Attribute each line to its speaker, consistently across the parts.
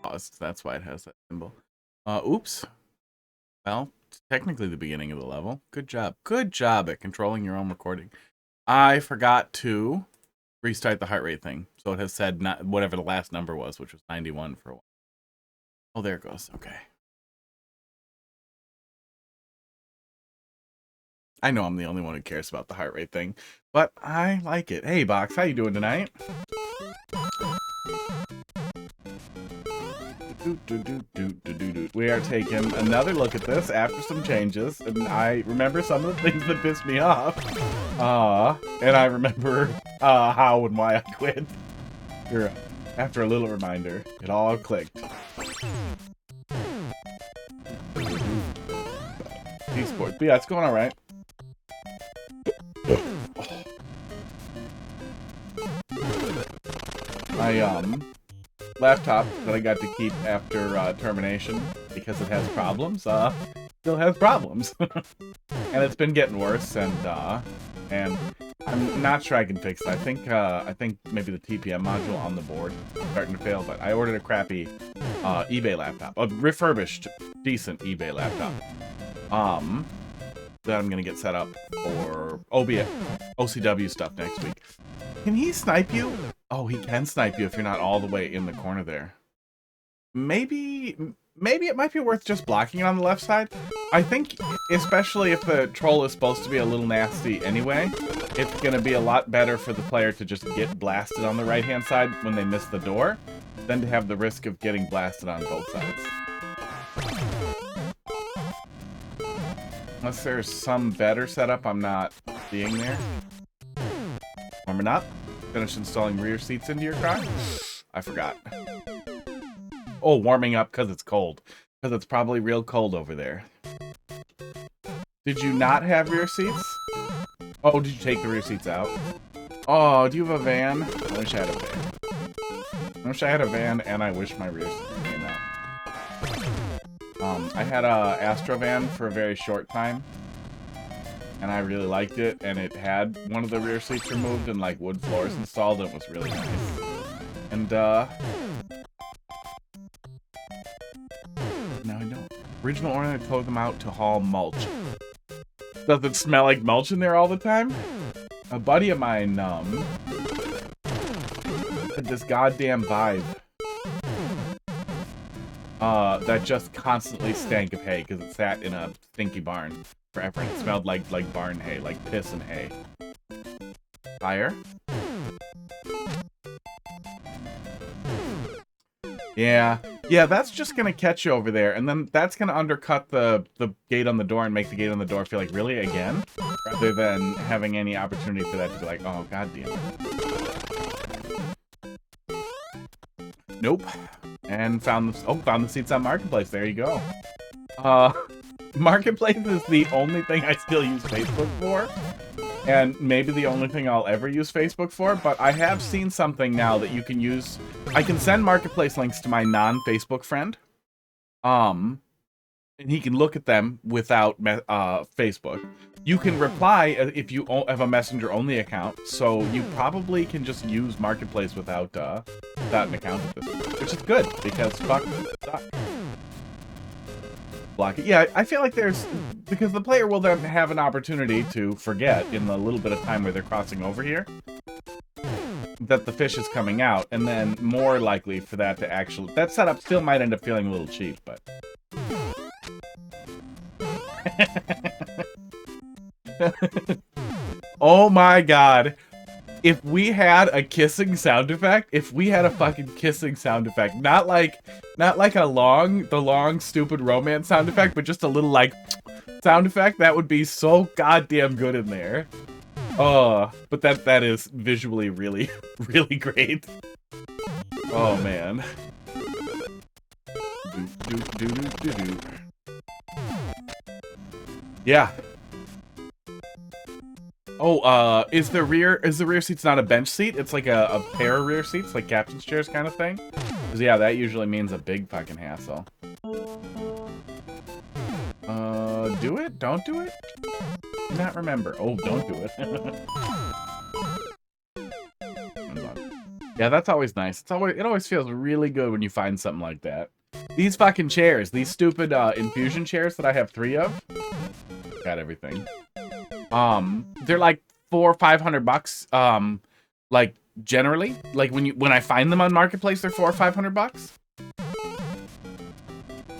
Speaker 1: paused. That's why it has that symbol. Oops. Well, it's technically the beginning of the level. Good job. Good job at controlling your own recording. I forgot to restart the heart rate thing. So it has said not whatever the last number was, which was 91 for a while. Oh, there it goes. Okay. I know I'm the only one who cares about the heart rate thing, but I like it. Hey, Box, how you doing tonight? We are taking another look at this after some changes, and I remember some of the things that pissed me off. And I remember how and why I quit. Here, after a little reminder, it all clicked. Esports, but yeah, it's going all right. My laptop that I got to keep after termination because it has problems, still has problems. And it's been getting worse, and I'm not sure I can fix it. I think maybe the TPM module on the board is starting to fail, but I ordered a crappy eBay laptop, a refurbished, decent eBay laptop. That I'm gonna get set up for OCW stuff next week. Can he snipe you? Oh, he can snipe you if you're not all the way in the corner there. Maybe it might be worth just blocking it on the left side. I think, especially if the troll is supposed to be a little nasty anyway, it's gonna be a lot better for the player to just get blasted on the right-hand side when they miss the door, than to have the risk of getting blasted on both sides. Unless there's some better setup I'm not seeing there. Warming up. Finish installing rear seats into your car. I forgot. Oh, warming up because it's cold. Because it's probably real cold over there. Did you not have rear seats? Oh, did you take the rear seats out? Oh, do you have a van? I wish I had a van. I wish I had a van, and I wish my rear seats came out. I had a Astro van for a very short time, and I really liked it, and it had one of the rear seats removed and like wood floors installed, and it was really nice. And now I know. Original owner towed them out to haul mulch. Does it smell like mulch in there all the time? A buddy of mine had this goddamn vibe that just constantly stank of hay because it sat in a stinky barn forever, and it smelled like barn hay, like piss and hay. Fire? Yeah, that's just gonna catch you over there, and then that's gonna undercut the gate on the door and make the gate on the door feel like, really, again? Rather than having any opportunity for that to be like, oh, goddamn it. Nope. And found the seats on Marketplace. There you go. Marketplace is the only thing I still use Facebook for, and maybe the only thing I'll ever use Facebook for, but I have seen something now that you can use. I can send Marketplace links to my non-Facebook friend, and he can look at them without Facebook. You can reply if you have a Messenger-only account, so you probably can just use Marketplace without an account at this point, which is good, because fuck suck. Block it. Yeah, I feel like because the player will then have an opportunity to forget in the little bit of time where they're crossing over here that the fish is coming out, and then more likely for that to actually... That setup still might end up feeling a little cheap, but... Oh my god. If we had a kissing sound effect, if we had a fucking kissing sound effect, not like the long stupid romance sound effect, but just a little like sound effect, that would be so goddamn good in there. Oh, but that is visually really, really great. Oh man. Yeah. Oh, is the rear seat's not a bench seat? It's like a pair of rear seats, like captain's chairs kind of thing? 'Cause yeah, that usually means a big fucking hassle. Do it? Don't do it? Do not remember. Oh, don't do it. Yeah, that's always nice. It always feels really good when you find something like that. These fucking chairs, these stupid infusion chairs that I have 3 of. Got everything. They're like $400 or $500. Like generally, like when I find them on Marketplace, they're $400 or $500.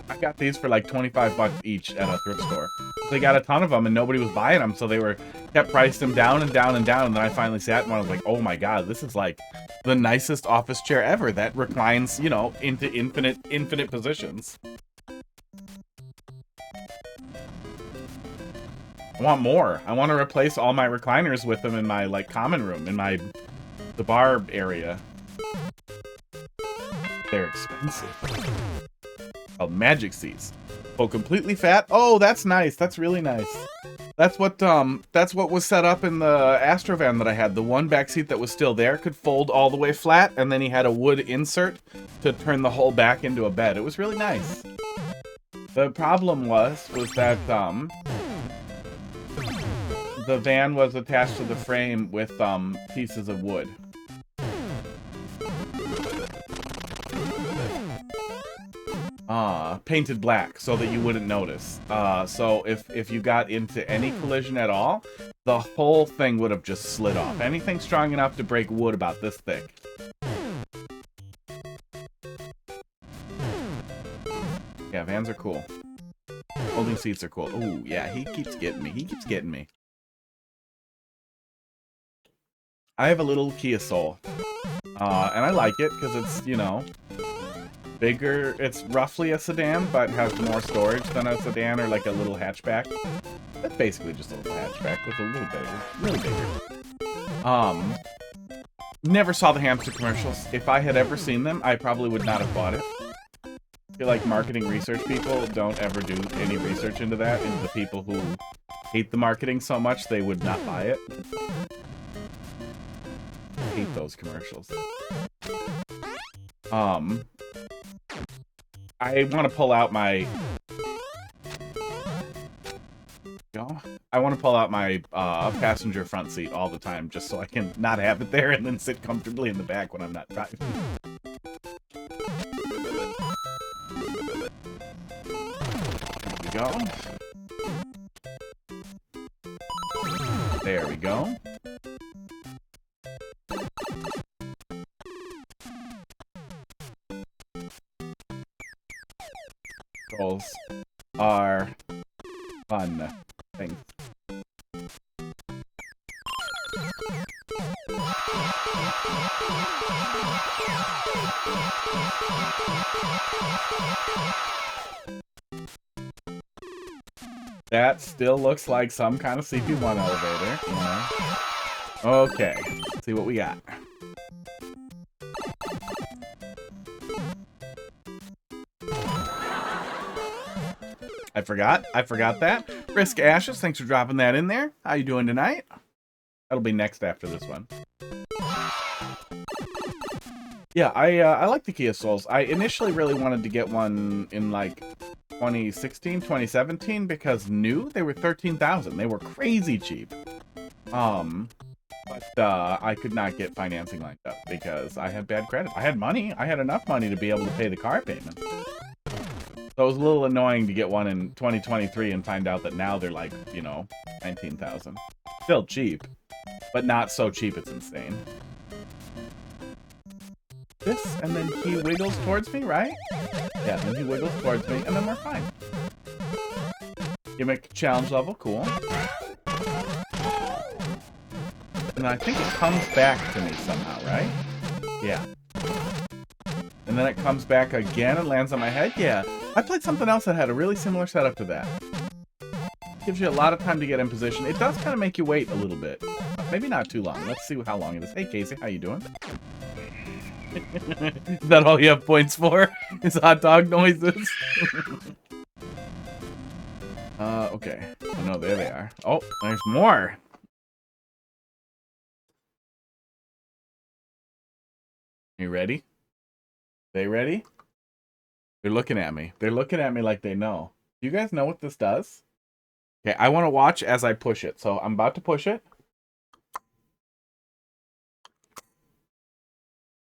Speaker 1: I got these for like $25 each at a thrift store. They got a ton of them and nobody was buying them, so they kept pricing them down and down and down. And then I finally sat and I was like, oh my god, this is like the nicest office chair ever that reclines, you know, into infinite positions. I want more. I want to replace all my recliners with them in my like common room, in the bar area. They're expensive. Called Magic Seats. Oh, completely fat. Oh, that's nice. That's really nice. That's what was set up in the Astrovan that I had. The one back seat that was still there could fold all the way flat, and then he had a wood insert to turn the whole back into a bed. It was really nice. The problem was that the van was attached to the frame with pieces of wood. Painted black so that you wouldn't notice. So if you got into any collision at all, the whole thing would have just slid off. Anything strong enough to break wood about this thick. Yeah, vans are cool. Folding seats are cool. Ooh, yeah, he keeps getting me. He keeps getting me. I have a little Kia Soul. And I like it because it's, you know, bigger. It's roughly a sedan, but has more storage than a sedan or like a little hatchback. That's basically just a little hatchback with a little bigger, really bigger. Never saw the hamster commercials. If I had ever seen them, I probably would not have bought it. I feel like marketing research people don't ever do any research into that, into the people who hate the marketing so much they would not buy it. I hate those commercials. I want to pull out my... I want to pull out my passenger front seat all the time, just so I can not have it there and then sit comfortably in the back when I'm not driving. There we go. There we go. Controls are fun things. That still looks like some kind of CP1 elevator. Yeah. Okay, let's see what we got. I forgot that. Risk Ashes, thanks for dropping that in there. How you doing tonight? That'll be next after this one. Yeah, I like the Kia Souls. I initially really wanted to get one in like 2016, 2017 because new, they were 13,000. They were crazy cheap. But I could not get financing lined up because I had bad credit. I had money. I had enough money to be able to pay the car payment. So it was a little annoying to get one in 2023 and find out that now they're like, you know, 19,000. Still cheap, but not so cheap it's insane. This, and then he wiggles towards me, right? Yeah, then he wiggles towards me, and then we're fine. Gimmick challenge level, cool. And I think it comes back to me somehow, right? Yeah. And then it comes back again and lands on my head? Yeah. I played something else that had a really similar setup to that. Gives you a lot of time to get in position. It does kind of make you wait a little bit. Maybe not too long. Let's see how long it is. Hey, Casey, how you doing? Is that all you have points for? Is hot dog noises? Okay. Oh, no, there they are. Oh, there's more. You ready? They ready? They're looking at me. They're looking at me like they know. Do you guys know what this does? Okay, I want to watch as I push it. So I'm about to push it.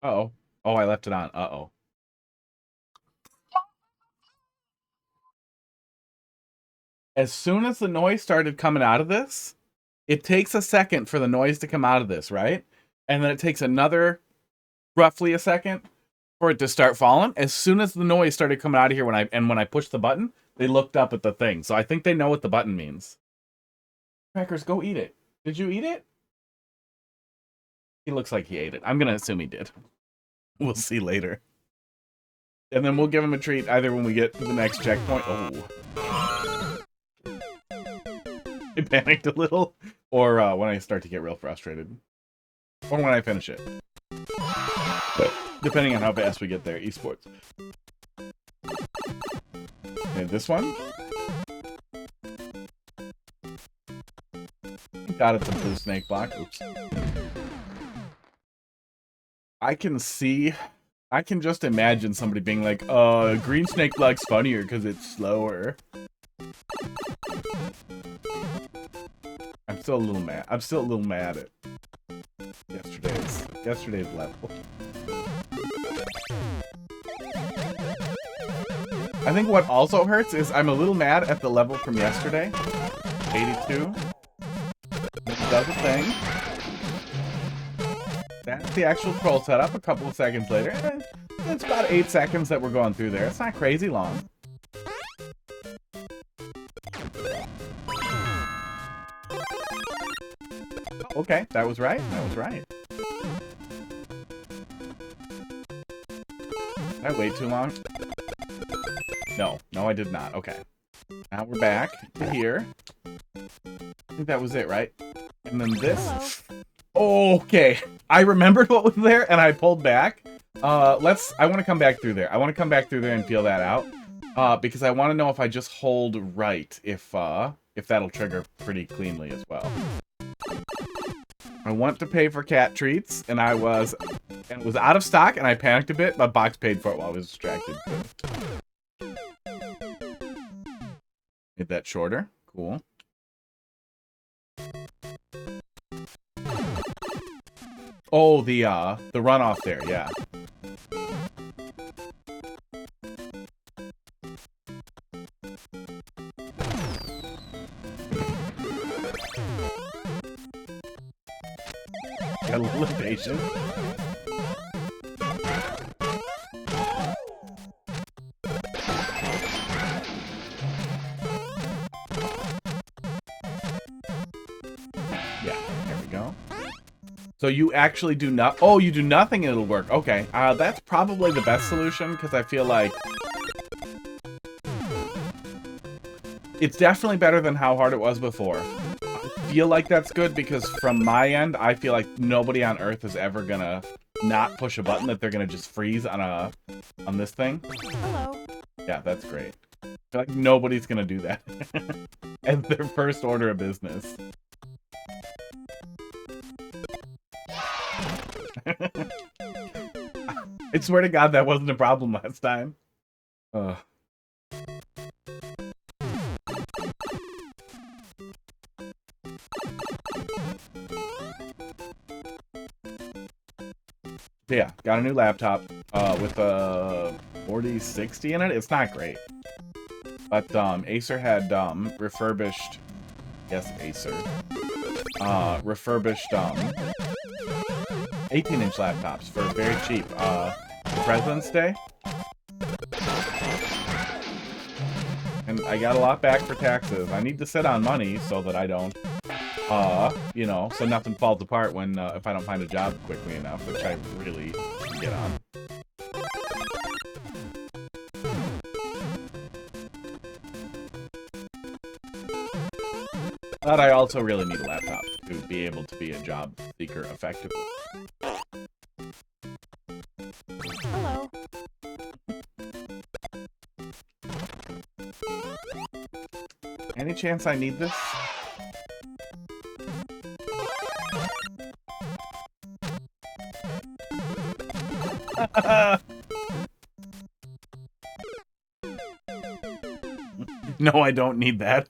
Speaker 1: Uh-oh. Oh, I left it on. Uh-oh. As soon as the noise started coming out of this, it takes a second for the noise to come out of this, right? And then it takes another roughly a second for it to start falling. As soon as the noise started coming out of here when I pushed the button, they looked up at the thing. So I think they know what the button means. Crackers, go eat it. Did you eat it? He looks like he ate it. I'm going to assume he did. We'll see later. And then we'll give him a treat either when we get to the next checkpoint. Oh. I panicked a little. Or when I start to get real frustrated. Or when I finish it. But depending on how fast we get there. Esports. Okay, this one. Got it, the blue snake block. Oops. I can just imagine somebody being like, green snake block's funnier because it's slower. I'm still a little mad at yesterday's level. I think what also hurts is I'm a little mad at the level from yesterday. 82. Does a thing. That's the actual troll setup a couple of seconds later. It's about 8 seconds that we're going through there. It's not crazy long. Okay, that was right. That was right. Did I wait too long? No, I did not. Okay. Now we're back to here. I think that was it, right? And then this. Okay. I remembered what was there and I pulled back. I want to come back through there. I want to come back through there and feel that out. Because I want to know if I just hold right, if that'll trigger pretty cleanly as well. I want to pay for cat treats, and it was out of stock, and I panicked a bit, but Box paid for it while I was distracted. Made that shorter. Cool. Oh, the runoff there, yeah. Got a little impatient. Yeah, there we go. So you actually do not. Oh, you do nothing and it'll work. Okay, that's probably the best solution because I feel like it's definitely better than how hard it was before. I feel like that's good because from my end, I feel like nobody on Earth is ever gonna not push a button that they're gonna just freeze on this thing.
Speaker 2: Hello.
Speaker 1: Yeah, that's great. I feel like nobody's gonna do that as their first order of business. I swear to God that wasn't a problem last time. Ugh. Yeah, got a new laptop with a 4060 in it. It's not great. But Acer had refurbished, yes, Acer, refurbished 18-inch laptops for very cheap for President's Day. And I got a lot back for taxes. I need to sit on money so that I don't, you know, so nothing falls apart when if I don't find a job quickly enough, which I really should get on. But I also really need a laptop to be able to be a job seeker effectively.
Speaker 2: Hello.
Speaker 1: Any chance I need this? No, I don't need that.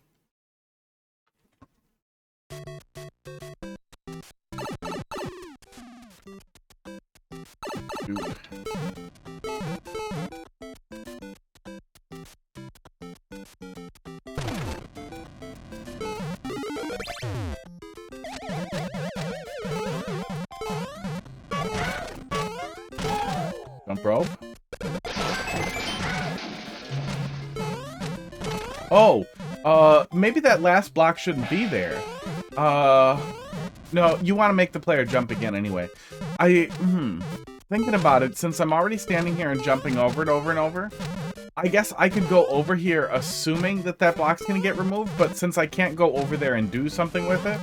Speaker 1: Dude. Jump rope. Oh, maybe that last block shouldn't be there. No, you want to make the player jump again anyway. Thinking about it, since I'm already standing here and jumping over it over and over, I guess I could go over here assuming that that block's going to get removed, but since I can't go over there and do something with it,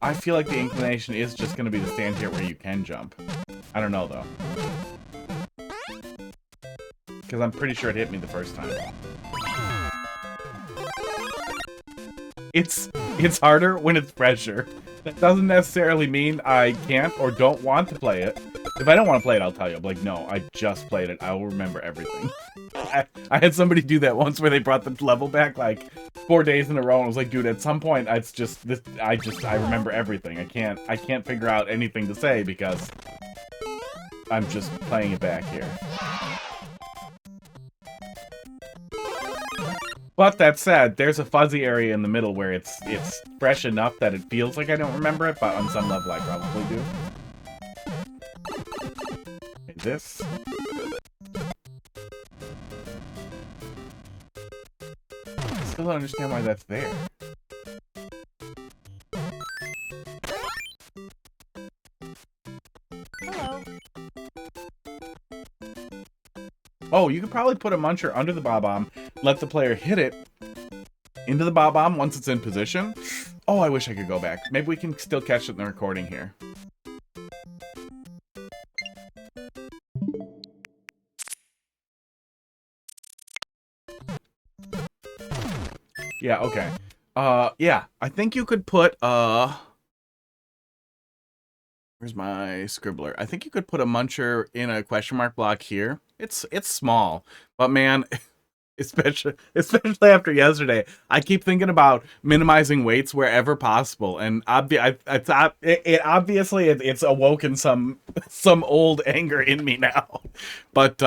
Speaker 1: I feel like the inclination is just going to be to stand here where you can jump. I don't know, though. Because I'm pretty sure it hit me the first time. It's harder when it's pressure. That doesn't necessarily mean I can't or don't want to play it. If I don't want to play it, I'll tell you. I'm like, no, I just played it. I will remember everything. I had somebody do that once where they brought the level back like 4 days in a row, and I was like, dude, at some point, it's just this. I remember everything. I can't figure out anything to say because I'm just playing it back here. But that said, there's a fuzzy area in the middle where it's fresh enough that it feels like I don't remember it, but on some level I probably do. Okay, this. I still don't understand why that's there.
Speaker 2: Hello.
Speaker 1: Oh, you could probably put a muncher under the bob-omb, let the player hit it into the bob-omb once it's in position. Oh, I wish I could go back. Maybe we can still catch it in the recording here. Yeah, okay. Yeah, I think you could put, where's my scribbler? I think you could put a muncher in a question mark block here. It's small, but man, especially after yesterday, I keep thinking about minimizing weights wherever possible, and obviously it's awoken some old anger in me now. But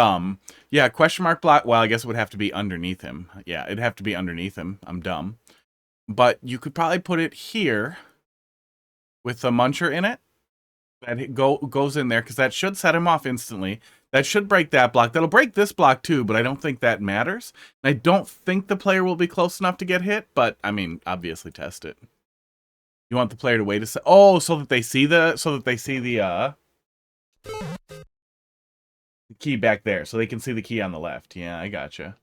Speaker 1: yeah, question mark block. Well, I guess it would have to be underneath him. Yeah, it'd have to be underneath him. I'm dumb, but you could probably put it here with a muncher in it. That goes in there because that should set him off instantly. That should break that block. That'll break this block too, but I don't think that matters. And I don't think the player will be close enough to get hit, but I mean, obviously test it. You want the player to wait a sec. Oh, so that they see the key back there, so they can see the key on the left. Yeah, I gotcha.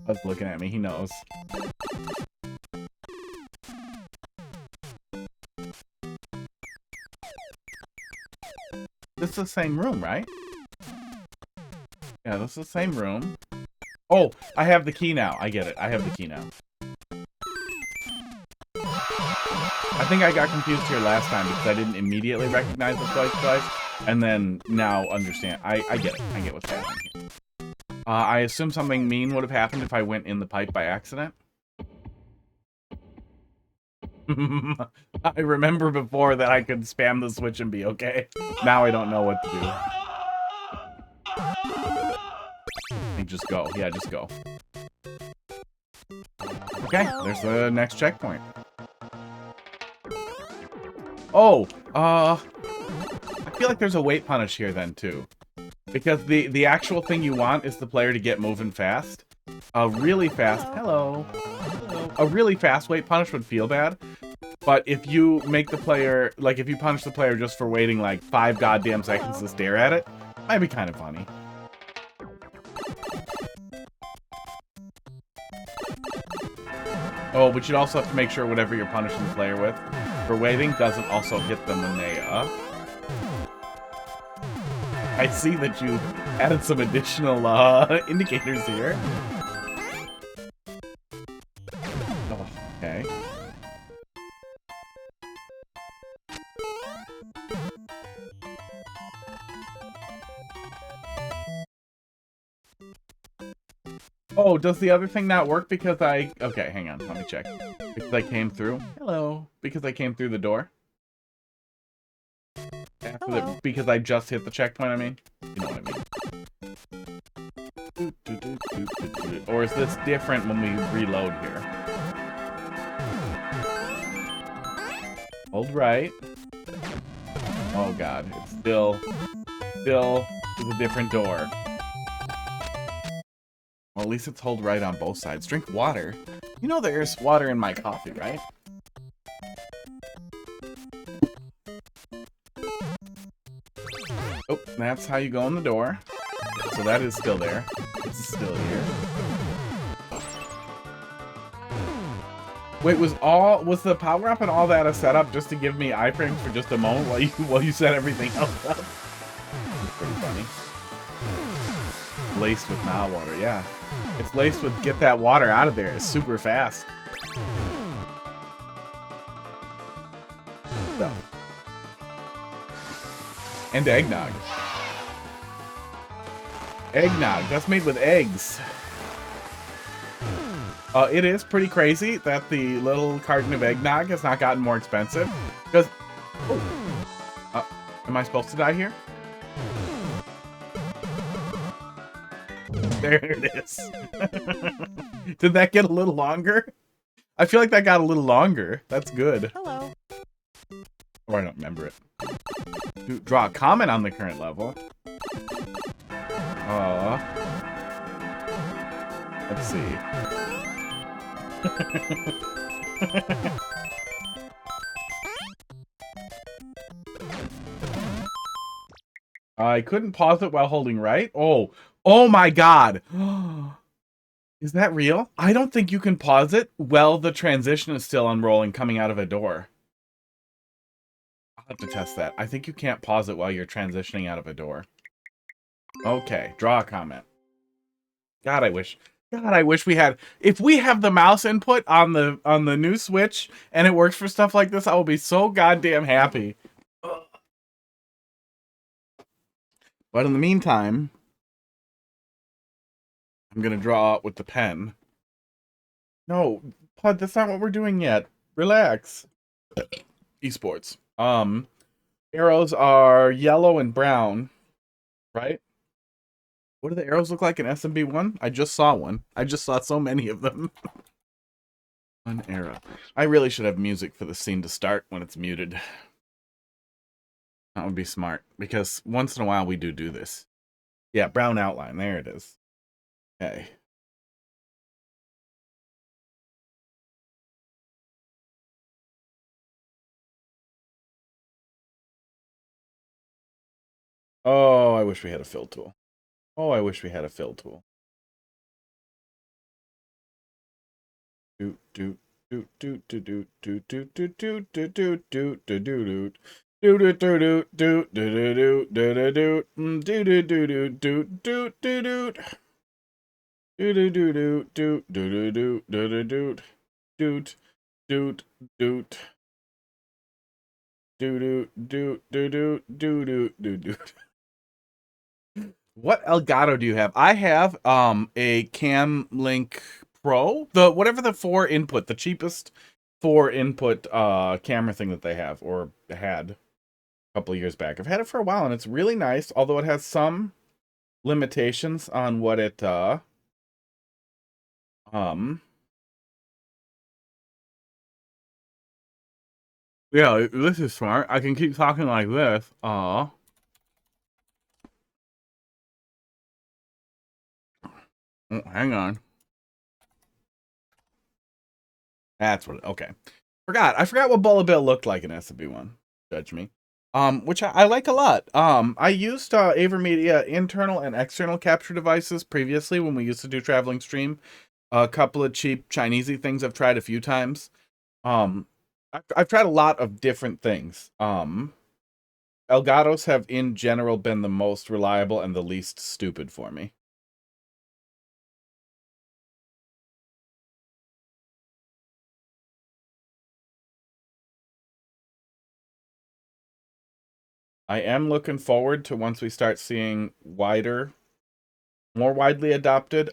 Speaker 1: Buzz looking at me. He knows. This is the same room, right? Yeah, this is the same room. Oh, I have the key now. I get it. I have the key now. I think I got confused here last time because I didn't immediately recognize the twice, and then now understand. I get it. I get what's happening here. I assume something mean would have happened if I went in the pipe by accident. I remember before that I could spam the switch and be okay. Now I don't know what to do. I think just go. Yeah, just go. Okay, there's the next checkpoint. Oh, I feel like there's a weight punish here then too. Because the actual thing you want is the player to get moving fast. A really fast, hello. A really fast weight punish would feel bad. But if you make the player, like if you punish the player just for waiting like 5 goddamn seconds to stare at it, might be kind of funny. Oh, but you'd also have to make sure whatever you're punishing the player with for waiting doesn't also hit them when they, I see that you added some additional, indicators here. Oh, okay. Oh, does the other thing not work because I... Okay, hang on. Let me check. Because I came through. Hello. Because I came through the door.
Speaker 2: Hello.
Speaker 1: Because I just hit the checkpoint, I mean. You know what I mean. Or is this different when we reload here? Hold right. Oh god, it's still is a different door. Well, at least it's hold right on both sides. Drink water. You know there's water in my coffee, right? Oh, that's how you go in the door. So that is still there. It's still here. Wait, was the power up and all that a setup just to give me iframes for just a moment while you set everything else up? It's pretty funny. Laced with Nile water, yeah. It's laced with get that water out of there. It's super fast. So. And eggnog. Eggnog, that's made with eggs. It is pretty crazy that the little carton of eggnog has not gotten more expensive. Because... am I supposed to die here? There it is. Did that get a little longer? I feel like that got a little longer. That's good.
Speaker 2: Hello.
Speaker 1: Or I don't remember it. Draw a comment on the current level. Let's see. I couldn't pause it while holding right. Oh my god. Is that real? I don't think you can pause it while the transition is still unrolling coming out of a door. I'll have to test that. I think you can't pause it while you're transitioning out of a door. Okay, draw a comment. God, I wish we had... If we have the mouse input on the new Switch and it works for stuff like this, I will be so goddamn happy. But in the meantime, I'm gonna draw with the pen. No, Pud, that's not what we're doing yet. Relax. Esports. Arrows are yellow and brown, right? What do the arrows look like in SMB1? I just saw one. I just saw so many of them. One arrow. I really should have music for the scene to start when it's muted. That would be smart, because once in a while we do this. Yeah, brown outline. There it is. Okay. Oh, I wish we had a fill tool. Oh, I wish we had a fill tool. Doot doot doot doot doot doot doot doot doot doot doot doot doot doot. Do do do do do do do do do do do do do do do do do. Do do do do do do do do do do doot doot doot. Do do do do do do do do. What Elgato do you have? I have a Cam Link Pro, whatever the 4-input, the cheapest 4-input camera thing that they have or had a couple of years back. I've had it for a while and it's really nice, although it has some limitations on what it yeah, this is smart. I can keep talking like this. Oh, hang on. That's what. Okay, I forgot what Bullet Bill looked like in SMB1. Judge me. Which I like a lot. I used AverMedia internal and external capture devices previously when we used to do traveling stream. A couple of cheap Chinesey things I've tried a few times. I've tried a lot of different things. Elgatos have in general been the most reliable and the least stupid for me. I am looking forward to once we start seeing more widely adopted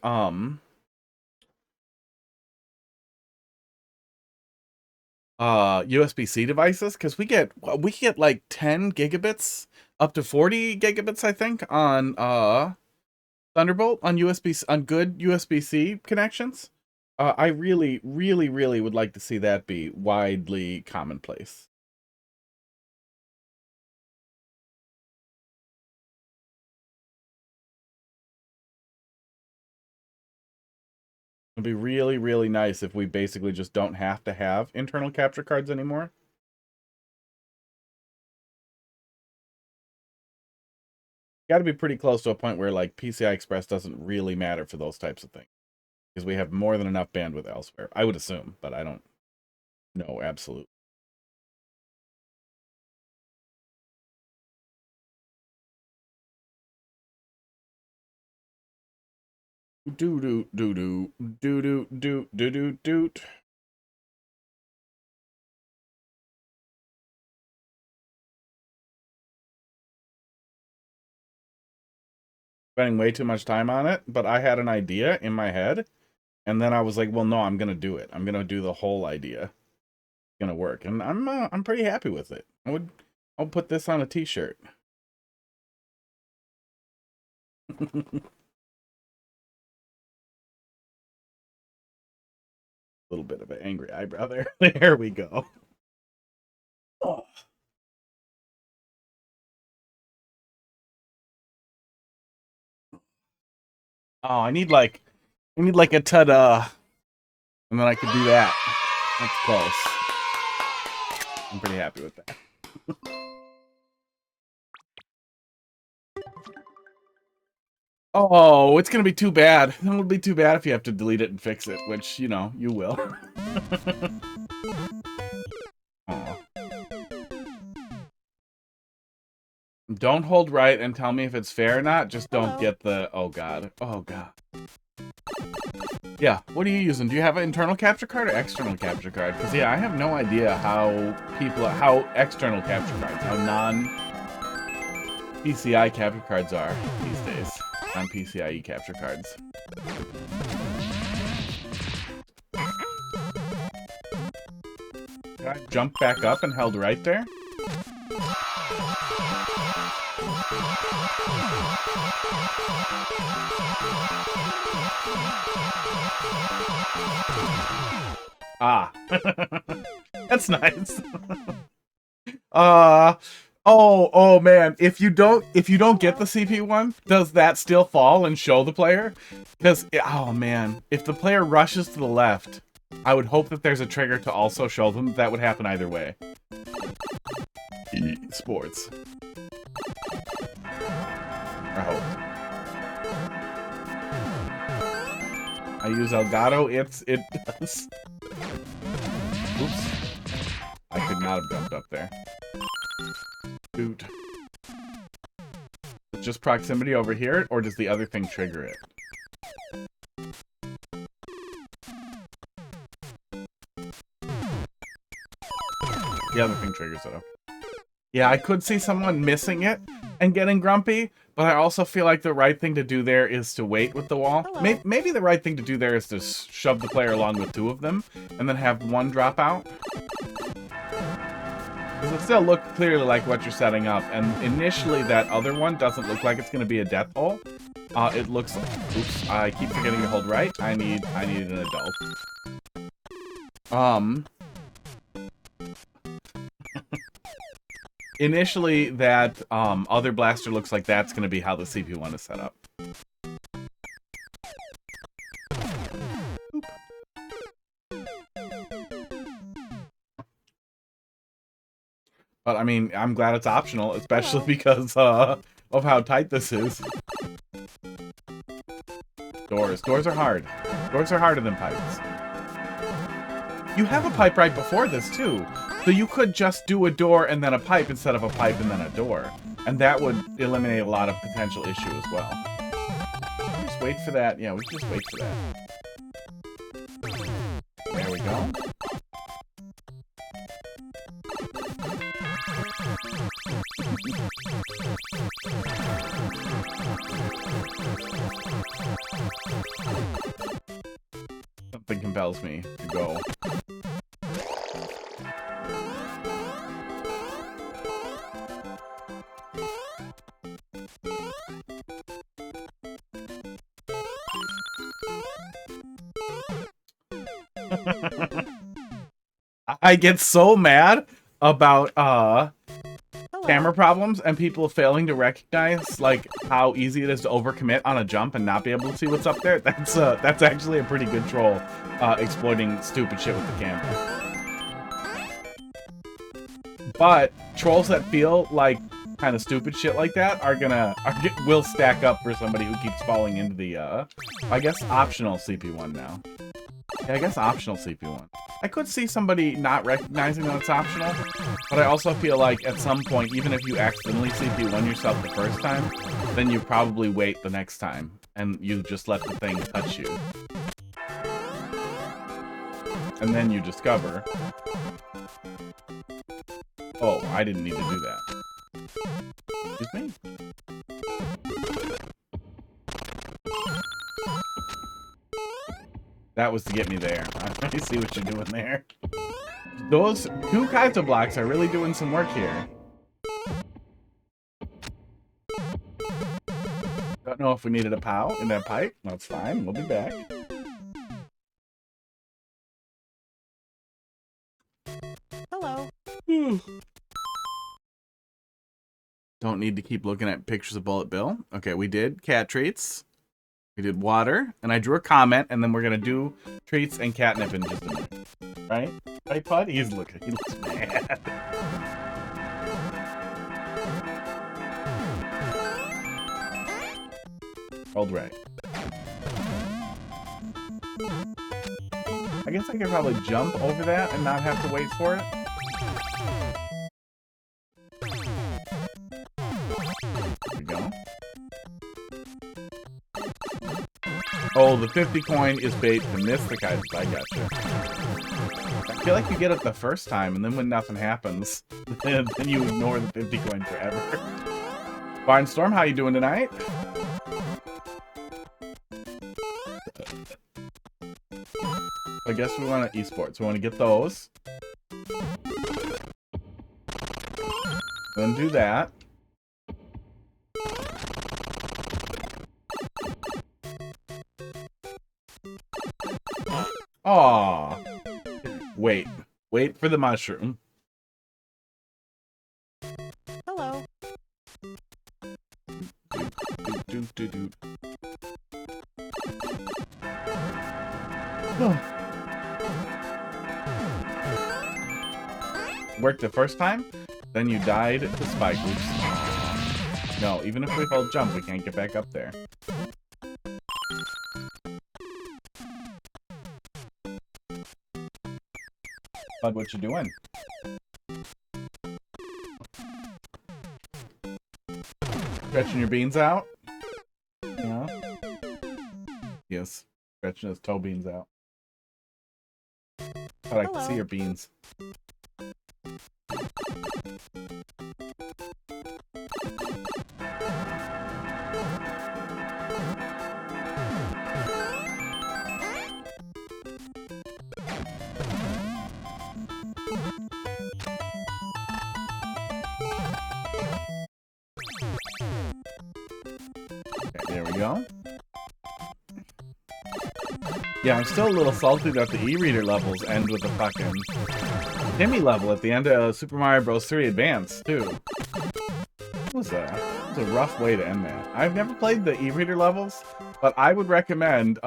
Speaker 1: USB-C devices, because we get like 10 gigabits up to 40 gigabits, I think, on Thunderbolt on good USB-C connections. I really, really, really would like to see that be widely commonplace. It'd be really, really nice if we basically just don't have to have internal capture cards anymore. Got to be pretty close to a point where like PCI Express doesn't really matter for those types of things, because we have more than enough bandwidth elsewhere. I would assume, but I don't know absolutely. Do do do do do do do do do do. Spending way too much time on it, but I had an idea in my head, and then I was like, well, no, I'm gonna do it. I'm gonna do the whole idea. It's gonna work, and I'm pretty happy with it. I'll put this on a t-shirt. Little bit of an angry eyebrow there. There we go. Oh. Oh, I need like a ta-da, and then I could do that. That's close. I'm pretty happy with that. Oh, it's gonna be too bad. It would be too bad if you have to delete it and fix it, which, you know, you will. Oh. Don't hold right and tell me if it's fair or not. Just don't get the... Oh, God. Oh, God. Yeah, what are you using? Do you have an internal capture card or external capture card? Because, yeah, I have no idea how external capture cards, how non-PCI capture cards are these days. Non-PCIe capture cards. Did I jump back up and held right there? Ah. That's nice. Oh man, if you don't get the CP one, does that still fall and show the player? Because, oh man, if the player rushes to the left, I would hope that there's a trigger to also show them. That would happen either way. Sports. I hope. I use Elgato, it does. Oops. I could not have jumped up there. Dude. Just proximity over here, or does the other thing trigger it? The other thing triggers it. Yeah, I could see someone missing it and getting grumpy, but I also feel like the right thing to do there is to wait with the wall. Maybe the right thing to do there is to shove the player along with two of them, and then have one drop out. Because it still looks clearly like what you're setting up, and initially that other one doesn't look like it's going to be a death hole. It looks like... Oops, I keep forgetting to hold right. I need an adult. Initially, that other blaster looks like that's going to be how the CP1 is set up. Oop. But, I mean, I'm glad it's optional, especially because of how tight this is. Doors. Doors are hard. Doors are harder than pipes. You have a pipe right before this, too. So you could just do a door and then a pipe instead of a pipe and then a door. And that would eliminate a lot of potential issue as well. Just wait for that. Yeah, we can just wait for that. There we go. Something compels me to go. I get so mad about
Speaker 2: Hello.
Speaker 1: camera problems and people failing to recognize like how easy it is to overcommit on a jump and not be able to see what's up there. That's actually a pretty good troll, exploiting stupid shit with the camera. But trolls that feel like kind of stupid shit like that will stack up for somebody who keeps falling into the I guess optional CP1 now. Yeah, I guess optional CP1. I could see somebody not recognizing that it's optional, but I also feel like at some point, even if you accidentally CP1 yourself the first time, then you probably wait the next time and you just let the thing touch you. And then you discover, oh, I didn't need to do that. Excuse me? That was to get me there. I see what you're doing there. Those two Kaizo blocks are really doing some work here. Don't know if we needed a POW in that pipe. That's fine. We'll be back.
Speaker 2: Hello.
Speaker 1: Don't need to keep looking at pictures of Bullet Bill. Okay, we did cat treats. We did water, and I drew a comment, and then we're gonna do treats and catnip in just a minute. Right? Right, Pud? He looks mad. Rolled right. I guess I could probably jump over that and not have to wait for it. There we go. Oh, the 50 coin is bait to miss the guys. I gotcha. I feel like you get it the first time, and then when nothing happens, then you ignore the 50 coin forever. Barnstorm, how you doing tonight? I guess we want to esports. We want to get those. Then do that. Aw. Wait. Wait for the mushroom.
Speaker 2: Hello.
Speaker 1: Do. Worked the first time, then you died to spike. Oops. No, even if we hold jump, we can't get back up there. Bud, what you doing? Stretching your beans out? Yeah. Yes. Stretching his toe beans out. Thought I could see your beans. Go. Yeah, I'm still a little salty that the e-reader levels end with a fucking Timmy level at the end of Super Mario Bros. 3 Advance, too. It was a rough way to end that. I've never played the e-reader levels, but I would recommend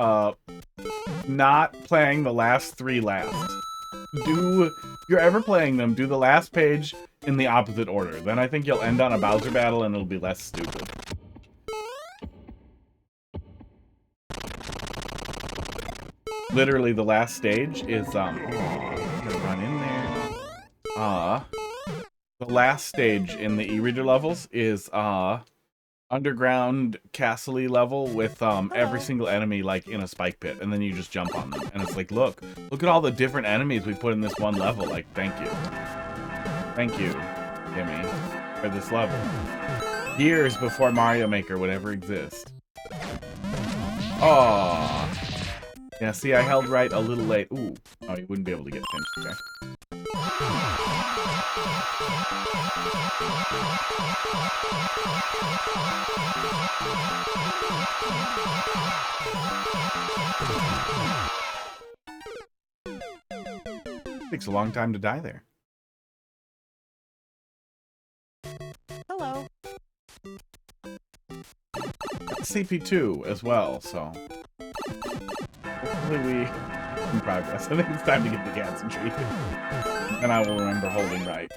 Speaker 1: not playing the last 3 last. If you're ever playing them, do the last page in the opposite order. Then I think you'll end on a Bowser battle and it'll be less stupid. Literally, the last stage is, I'm gonna run in there. The last stage in the e-reader levels is, underground castle-y level with, every single enemy, like, in a spike pit, and then you just jump on them. And it's like, look at all the different enemies we put in this one level. Like, thank you. Thank you, Timmy, for this level. Years before Mario Maker would ever exist. Aww. Yeah, see, I held right a little late. Ooh. Oh, you wouldn't be able to get pinched there. Takes a long time to die there.
Speaker 2: Hello.
Speaker 1: CP2 as well, so hopefully we in progress. I think it's time to get the Gadsden tree. And I will remember holding right.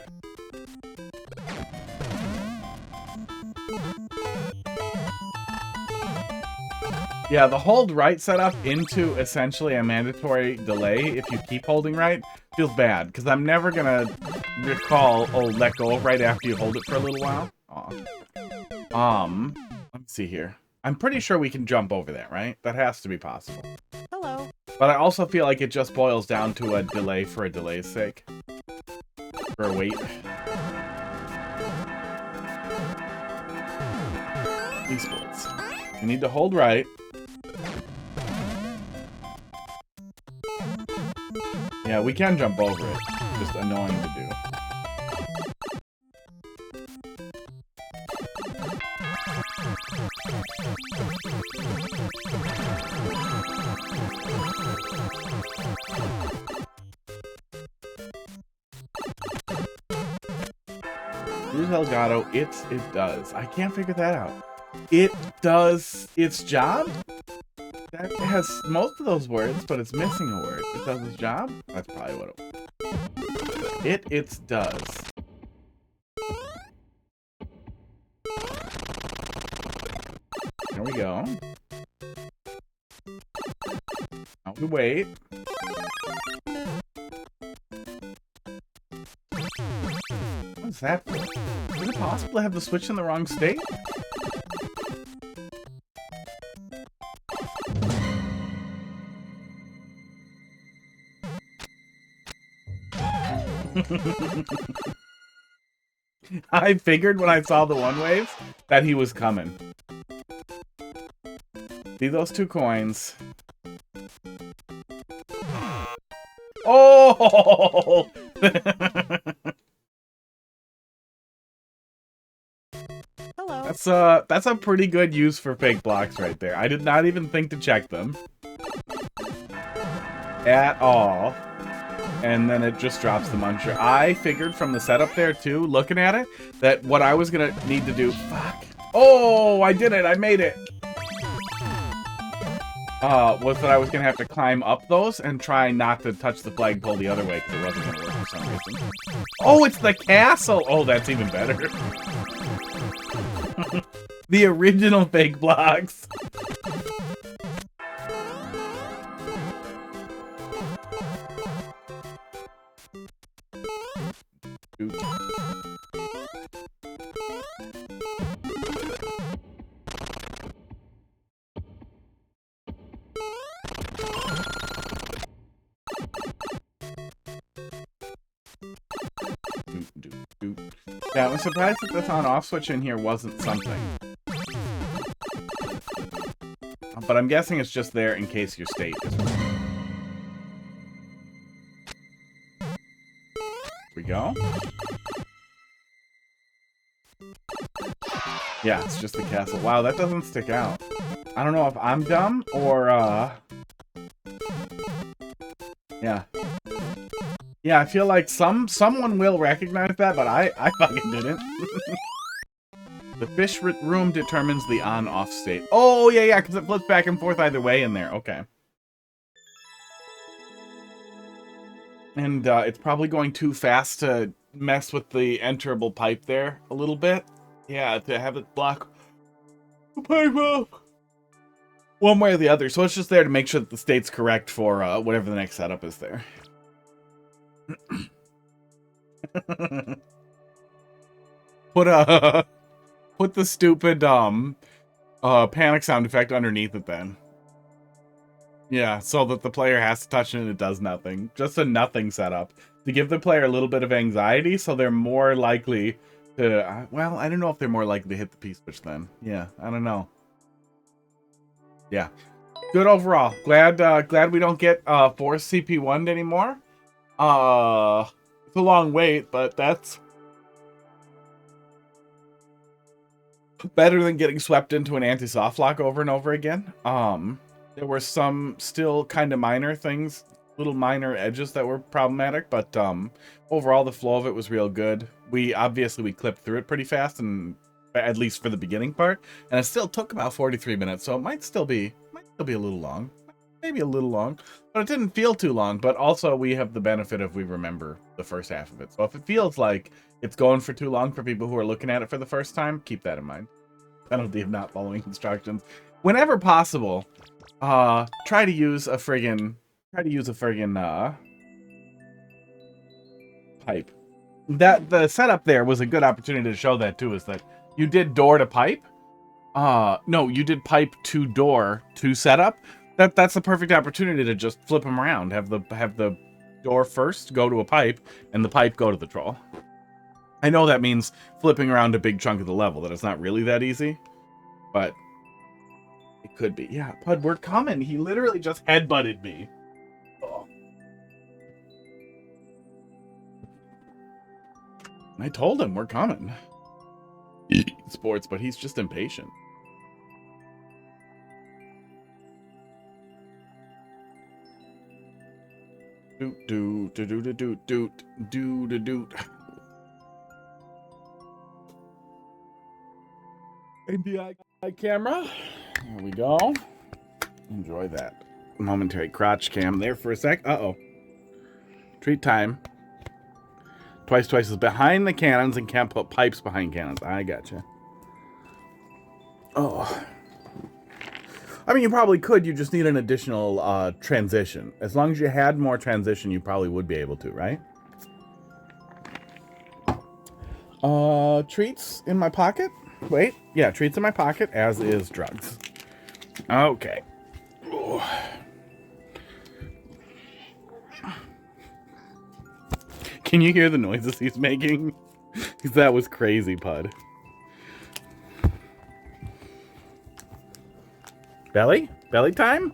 Speaker 1: Yeah, the hold right setup into essentially a mandatory delay if you keep holding right feels bad, because I'm never gonna recall, oh, let go right after you hold it for a little while. Aw. Let's see here. I'm pretty sure we can jump over that, right? That has to be possible.
Speaker 2: Hello.
Speaker 1: But I also feel like it just boils down to a delay for a delay's sake. For a wait. Esports. You need to hold right. Yeah, we can jump over it. Just annoying to do. Use Elgato, it does. I can't figure that out. It does its job? That has most of those words, but it's missing a word. It does its job? That's probably what it does. There we go. Now we wait. What's that for? Is it possible to have the switch in the wrong state? I figured when I saw the one wave that he was coming. See those 2 coins. Oh!
Speaker 2: Hello.
Speaker 1: That's a pretty good use for fake blocks right there. I did not even think to check them. At all. And then it just drops the muncher. I figured from the setup there too, looking at it, that what I was gonna need to do... Fuck. Oh, I did it. I made it. Was that I was gonna have to climb up those and try not to touch the flagpole the other way because it wasn't gonna work for some reason. Oh, it's the castle! Oh, that's even better. The original fake blocks. Yeah, I was surprised that this on-off switch in here wasn't something. But I'm guessing it's just there in case your state is wrong. Here we go. Yeah, it's just the castle. Wow, that doesn't stick out. I don't know if I'm dumb or, yeah. Yeah, I feel like someone will recognize that, but I fucking didn't. The fish room determines the on-off state. Oh, yeah, because it flips back and forth either way in there. Okay. And it's probably going too fast to mess with the enterable pipe there a little bit. Yeah, to have it block the pipe up one way or the other. So it's just there to make sure that the state's correct for whatever the next setup is there. Put the stupid panic sound effect underneath it then. Yeah, so that the player has to touch it and it does nothing. Just a nothing setup to give the player a little bit of anxiety, so they're more likely to. Well, I don't know if they're more likely to hit the P switch then. Yeah, I don't know. Yeah, good overall. Glad we don't get forced CP1'd anymore. It's a long wait, but that's better than getting swept into an anti-soft lock over and over again. There were some still kind of minor things little minor edges that were problematic, but overall the flow of it was real good. We clipped through it pretty fast, and at least for the beginning part, and it still took about 43 minutes, so it might still be a little long, maybe a little long, but it didn't feel too long. But also we have the benefit of we remember the first half of it, so if it feels like it's going for too long for people who are looking at it for the first time, keep that in mind. Penalty of not following instructions. Whenever possible, try to use a friggin' pipe. That the setup there was a good opportunity to show that too, is that you did door to pipe. No, you did pipe to door to setup. That's the perfect opportunity to just flip them around. Have the door first go to a pipe, and the pipe go to the troll. I know that means flipping around a big chunk of the level, that it's not really that easy, but it could be. Yeah, Pud, we're coming. He literally just headbutted me. Oh. I told him we're coming. Sports, but he's just impatient. Doot doot doot doot doot doot doot doot. NDI camera. There we go. Enjoy that momentary crotch cam there for a sec. Uh-oh. Treat time. Twice is behind the cannons and can't put pipes behind cannons. I gotcha. Oh. I mean, you probably could. You just need an additional transition. As long as you had more transition, you probably would be able to, right? Treats in my pocket? Wait. Yeah, treats in my pocket, as is drugs. Okay. Oh. Can you hear the noises he's making? That was crazy, Pud. Belly? Belly time?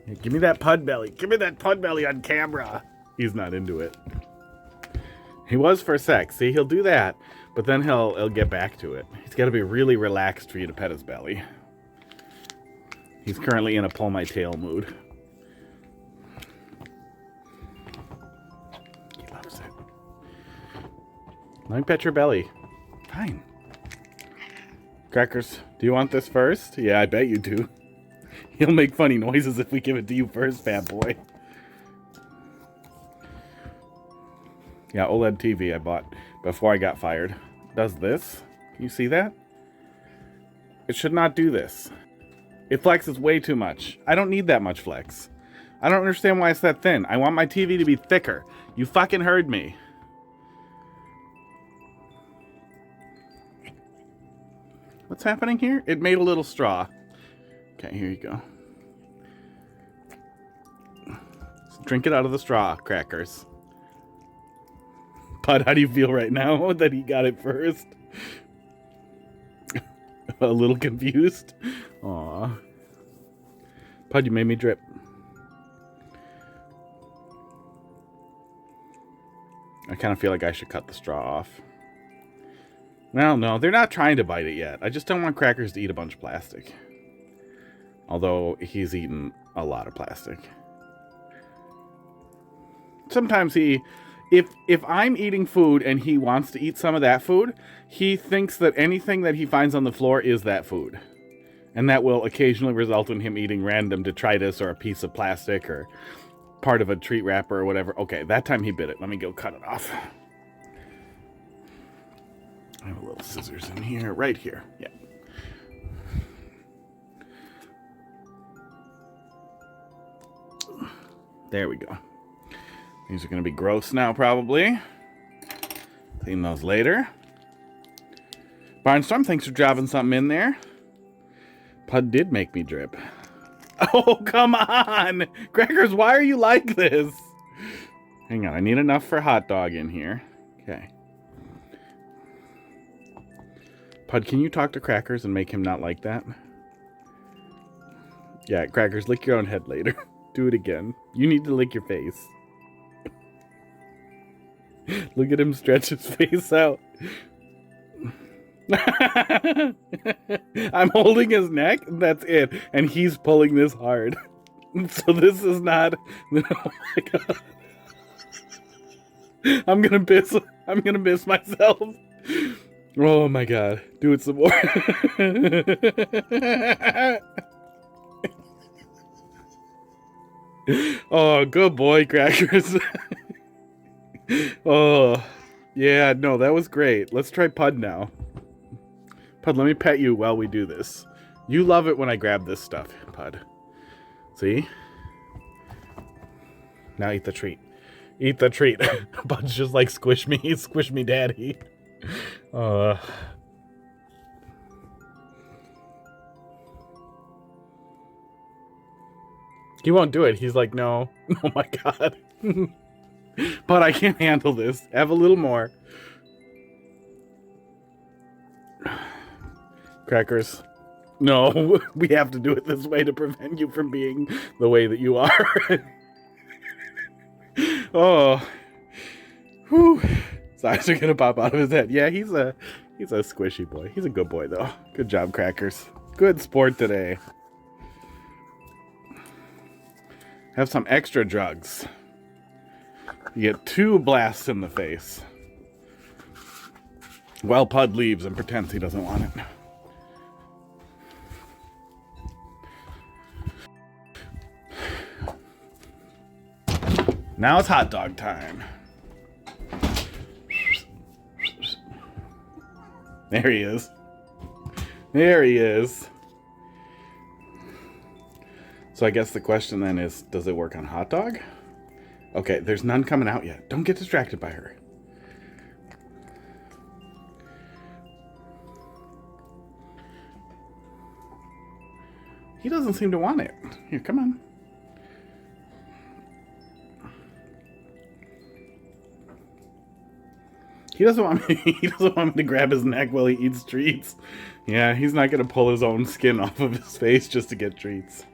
Speaker 1: Hey, give me that Pud belly. Give me that Pud belly on camera. He's not into it. He was for sex. See, he'll do that, but then he'll get back to it. He's got to be really relaxed for you to pet his belly. He's currently in a pull my tail mood. He loves it. Let me pet your belly. Fine. Crackers, do you want this first? Yeah, I bet you do. He'll make funny noises if we give it to you first, fat boy. Yeah, OLED TV I bought before I got fired. Does this? Can you see that? It should not do this. It flexes way too much. I don't need that much flex. I don't understand why it's that thin. I want my TV to be thicker. You fucking heard me. What's happening here? It made a little straw. Okay, here you go. Drink it out of the straw, Crackers. Pud, how do you feel right now that he got it first? A little confused? Aw. Pud, you made me drip. I kind of feel like I should cut the straw off. Well, no, they're not trying to bite it yet. I just don't want Crackers to eat a bunch of plastic. Although he's eaten a lot of plastic. Sometimes if I'm eating food and he wants to eat some of that food, he thinks that anything that he finds on the floor is that food. And that will occasionally result in him eating random detritus or a piece of plastic or part of a treat wrapper or whatever. Okay, that time he bit it. Let me go cut it off. I have a little scissors in here, right here. Yeah. There we go. These are going to be gross now, probably. Clean those later. Barnstorm, thanks for dropping something in there. Pud did make me drip. Oh, come on! Crackers, why are you like this? Hang on, I need enough for hot dog in here. Okay. Pud, can you talk to Crackers and make him not like that? Yeah, Crackers, lick your own head later. Do it again. You need to lick your face. Look at him stretch his face out. I'm holding his neck. That's it. And he's pulling this hard. So this is not. Oh my god. I'm gonna miss myself. Oh my god. Do it some more. Oh, good boy, Crackers. Oh, yeah, no, that was great. Let's try Pud now. Pud, let me pet you while we do this. You love it when I grab this stuff, Pud. See? Now eat the treat. Eat the treat. Bud's just like, squish me, daddy. He won't do it. He's like, no. Oh my god. But I can't handle this. Have a little more. Crackers. No, we have to do it this way to prevent you from being the way that you are. Oh. Whew. His eyes are gonna pop out of his head. Yeah, he's a squishy boy. He's a good boy though. Good job, Crackers. Good sport today. Have some extra drugs. You get 2 blasts in the face. While Pud leaves and pretends he doesn't want it. Now it's hot dog time. There he is. There he is. So I guess the question then is, does it work on hot dog? Okay, there's none coming out yet. Don't get distracted by her. He doesn't seem to want it. Here, come on. He doesn't want me. He doesn't want me to grab his neck while he eats treats. Yeah, he's not gonna pull his own skin off of his face just to get treats.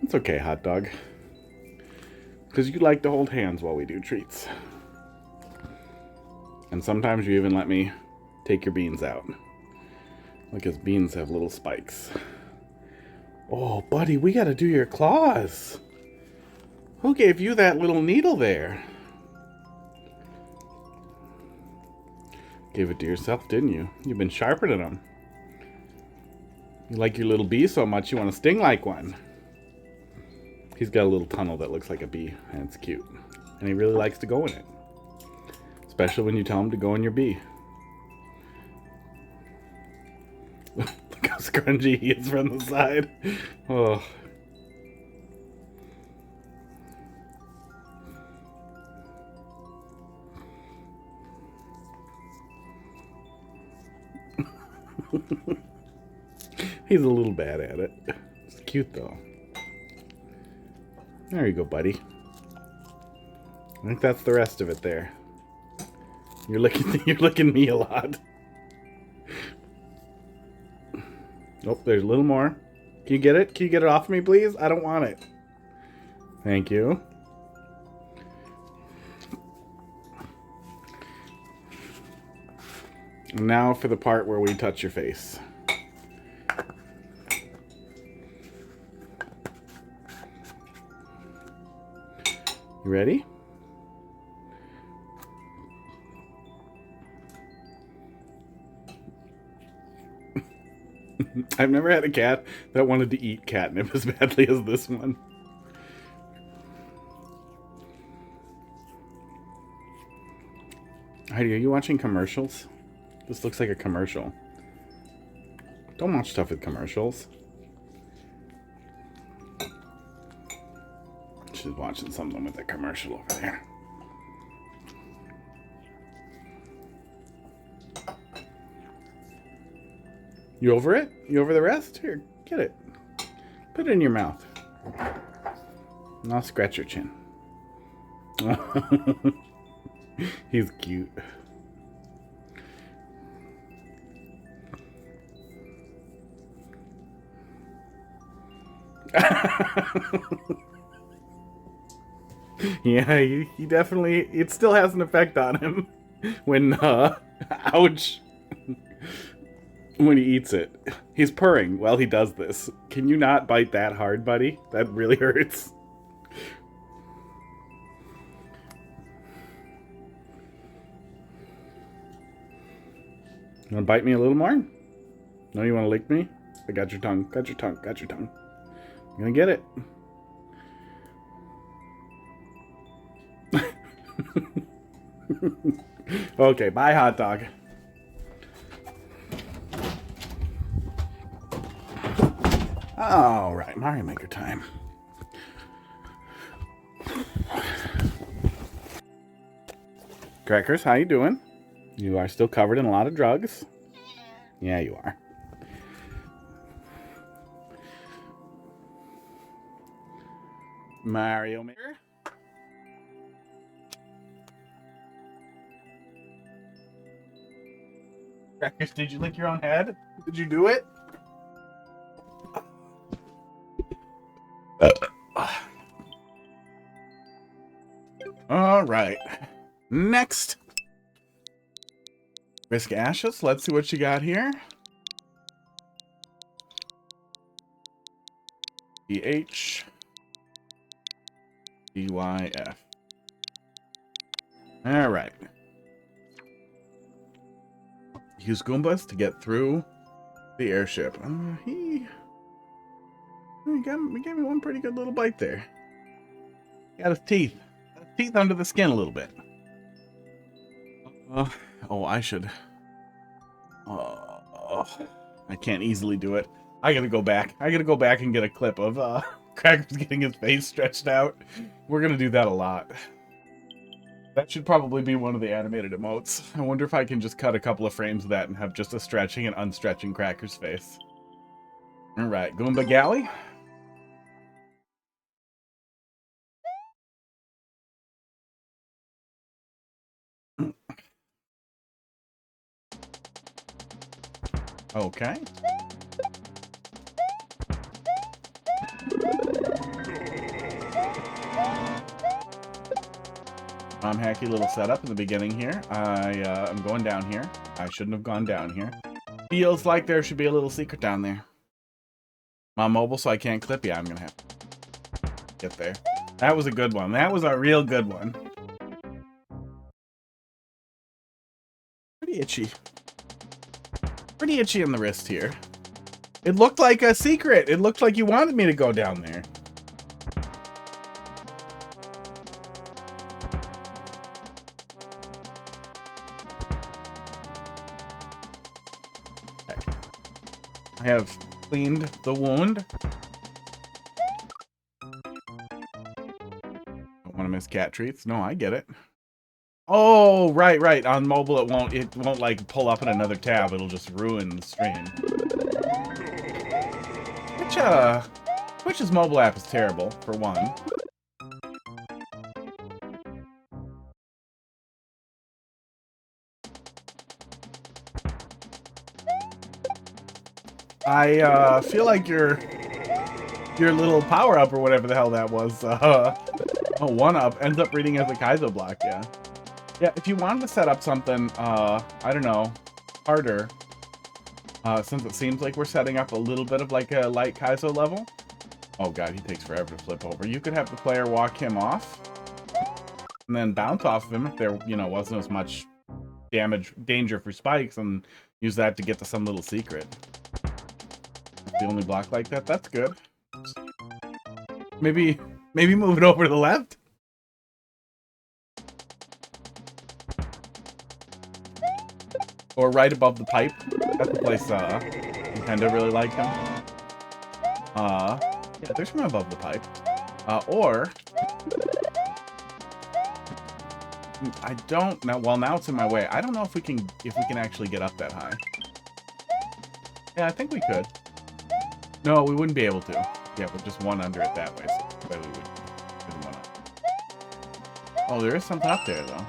Speaker 1: It's okay, hot dog. Because you like to hold hands while we do treats. And sometimes you even let me take your beans out. Look, his beans have little spikes. Oh, buddy, we gotta do your claws. Who gave you that little needle there? Gave it to yourself, didn't you? You've been sharpening them. You like your little bee so much you want to sting like one. He's got a little tunnel that looks like a bee, and it's cute. And he really likes to go in it. Especially when you tell him to go in your bee. Look how scrunchy he is from the side. Oh. He's a little bad at it. It's cute though. There you go, buddy. I think that's the rest of it there. You're licking me a lot. Oh, there's a little more. Can you get it? Can you get it off me, please? I don't want it. Thank you. And now for the part where we touch your face. You ready? I've never had a cat that wanted to eat catnip as badly as this one. Heidi, are you watching commercials? This looks like a commercial. Don't watch stuff with commercials. She's watching something with a commercial over there. You over it? You over the rest? Here, get it. Put it in your mouth. And I'll scratch your chin. He's cute. Yeah, he definitely, it still has an effect on him when, ouch. when he eats it. He's purring while he does this. Can you not bite that hard, buddy? That really hurts. You want to bite me a little more? No, you want to lick me? I got your tongue. Got your tongue. Got your tongue. I'm gonna get it. Okay, bye, hot dog. All right, Mario Maker time. Crackers, how you doing? You are still covered in a lot of drugs. Yeah, you are. Mario Maker. Crackers, did you lick your own head? Did you do it? All right. Next. Risk Ashes. Let's see what you got here. DH. DYF. All right. Use Goombas to get through the airship. He gave me one pretty good little bite there. Got his teeth. Teeth under the skin a little bit. Oh, I should. I can't easily do it. I gotta go back. I gotta go back and get a clip of Crackers getting his face stretched out. We're gonna do that a lot. That should probably be one of the animated emotes. I wonder if I can just cut a couple of frames of that and have just a stretching and unstretching Crackers face. Alright, Goomba Galley. Okay. Hacky little setup in the beginning here. I'm going down here. I shouldn't have gone down here. Feels like there should be a little secret down there. I'm mobile, so I can't clip. Yeah, I'm gonna have to get there. That was a good one. That was a real good one. Pretty itchy. Pretty itchy in the wrist here. It looked like a secret. It looked like you wanted me to go down there. I have cleaned the wound. Don't want to miss cat treats. No, I get it. Oh, right. On mobile, it won't like pull up in another tab. It'll just ruin the stream. Twitch's mobile app is terrible, for one. I feel like your little power up or whatever the hell that was, one up ends up reading as a Kaizo block. Yeah. If you wanted to set up something, I don't know, harder, since it seems like we're setting up a little bit of like a light Kaizo level. Oh god, he takes forever to flip over. You could have the player walk him off, and then bounce off of him if there, wasn't as much danger for spikes, and use that to get to some little secret. The only block like that. That's good. Maybe move it over to the left. Or right above the pipe. That's the place Nintendo really liked him. Yeah, there's one above the pipe. Or I don't know. Well, now it's in my way. I don't know if we can actually get up that high. Yeah, I think we could. No, we wouldn't be able to. Yeah, but just one under it that way. So we would one up. Oh, there is something up there though.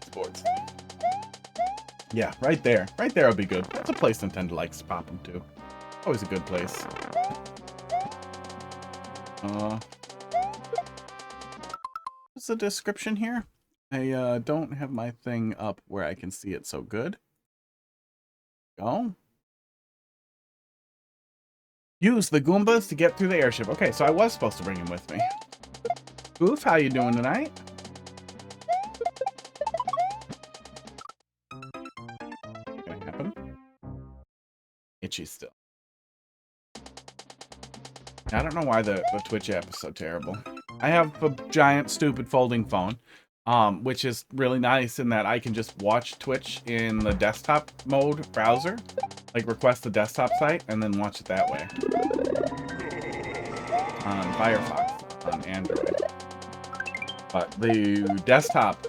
Speaker 1: Sports. Yeah, right there. Right there would be good. That's a place Nintendo likes to pop them to. Always a good place. What's the description here? I don't have my thing up where I can see it so good. Go. Use the Goombas to get through the airship. Okay, so I was supposed to bring him with me. Goof, how you doing tonight? Gonna happen. Itchy still. I don't know why the Twitch app is so terrible. I have a giant, stupid folding phone, which is really nice in that I can just watch Twitch in the desktop mode browser, like request the desktop site, and then watch it that way. On Firefox, on Android. But the desktop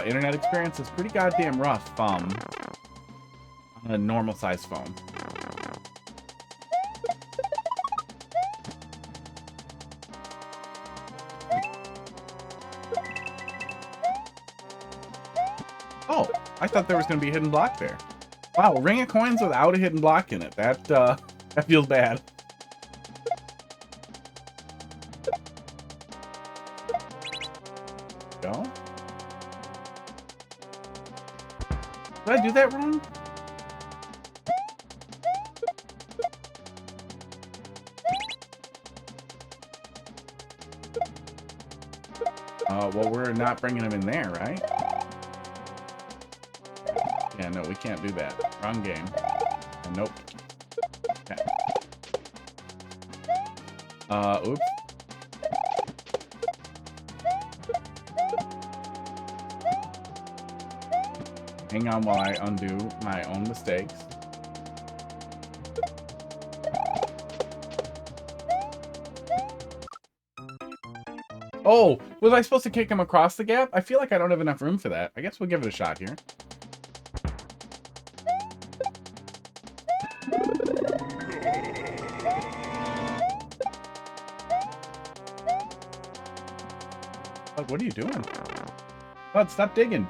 Speaker 1: internet experience is pretty goddamn rough on a normal size phone. Oh, I thought there was going to be a hidden block there. Wow, ring of coins without a hidden block in it. That feels bad. Go. Did I do that wrong? Well, we're not bringing him in there, right? Yeah, no, we can't do that. Wrong game. Nope. Okay. Oops. Hang on while I undo my own mistakes. Oh, was I supposed to kick him across the gap? I feel like I don't have enough room for that. I guess we'll give it a shot here. Bud, what are you doing? Bud, stop digging.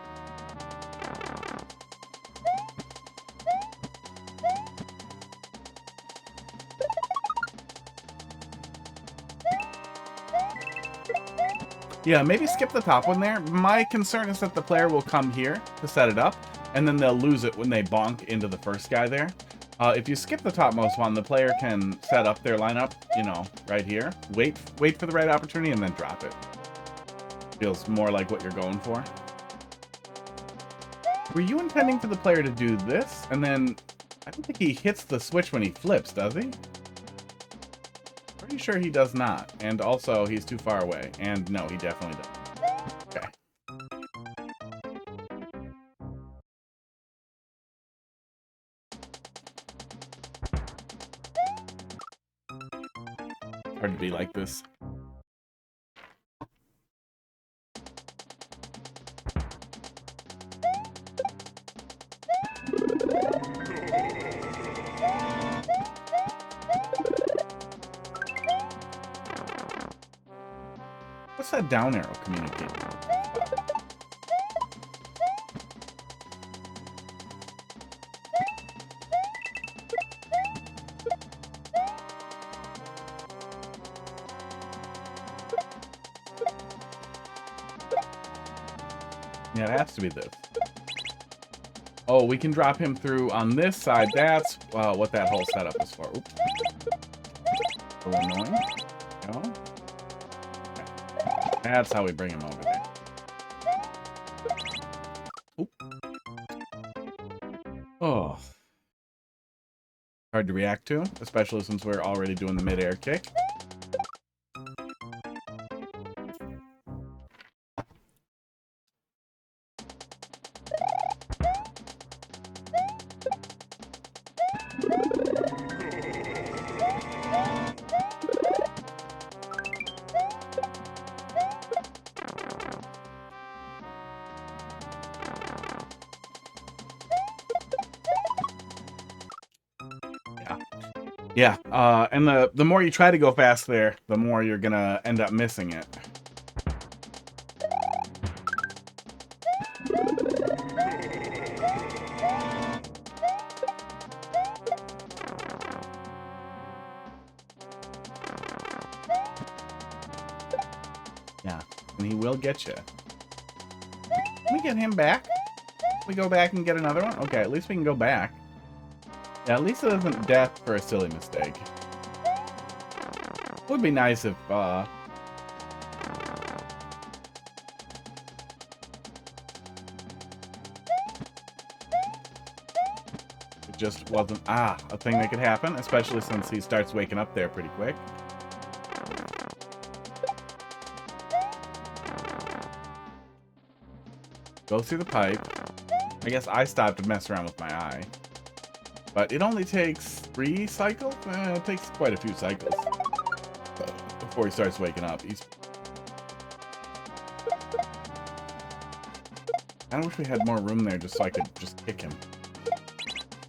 Speaker 1: Yeah, maybe skip the top one there. My concern is that the player will come here to set it up, and then they'll lose it when they bonk into the first guy there. If you skip the topmost one, the player can set up their lineup, you know, right here. Wait for the right opportunity, and then drop it. Feels more like what you're going for. Were you intending for the player to do this? And then, I don't think he hits the switch when he flips, does he? Pretty sure he does not. And also, he's too far away. And no, he definitely doesn't. Okay. Hard to be like this. What's that down arrow communicating? Yeah, it has to be this. Oh, we can drop him through on this side. That's what that whole setup is for. Oops. A little annoying. No. Okay. That's how we bring him over there. Oop. Oh. Hard to react to, especially since we're already doing the mid-air kick. Yeah, and the more you try to go fast there, the more you're gonna end up missing it. Yeah, and he will get you. Can we get him back? Can we go back and get another one? Okay, at least we can go back. Yeah, at least it isn't death for a silly mistake. Would be nice if, it just wasn't, a thing that could happen, especially since he starts waking up there pretty quick. Go through the pipe. I guess I stopped to mess around with my eye. But it only takes 3 cycles? It takes quite a few cycles before he starts waking up. I wish we had more room there just so I could just kick him.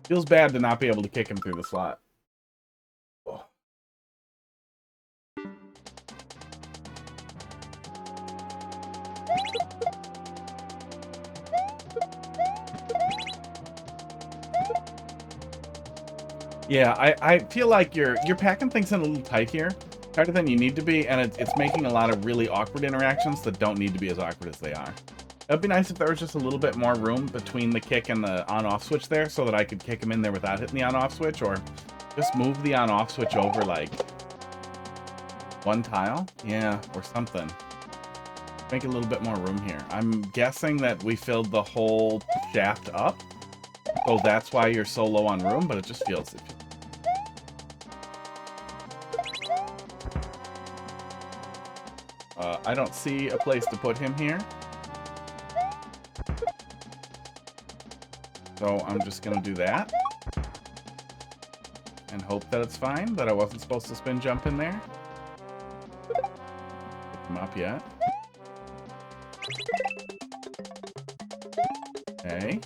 Speaker 1: Feels bad to not be able to kick him through the slot. Oh. Yeah, I feel like you're packing things in a little tight here, tighter than you need to be, and it's making a lot of really awkward interactions that don't need to be as awkward as they are. It'd be nice if there was just a little bit more room between the kick and the on-off switch there, so that I could kick him in there without hitting the on-off switch, or just move the on-off switch over like 1 tile, yeah, or something. Make a little bit more room here. I'm guessing that we filled the whole shaft up. So that's why you're so low on room, but it just feels it. I don't see a place to put him here. So I'm just gonna do that. And hope that it's fine, that I wasn't supposed to spin jump in there. Pick him up yet. Okay.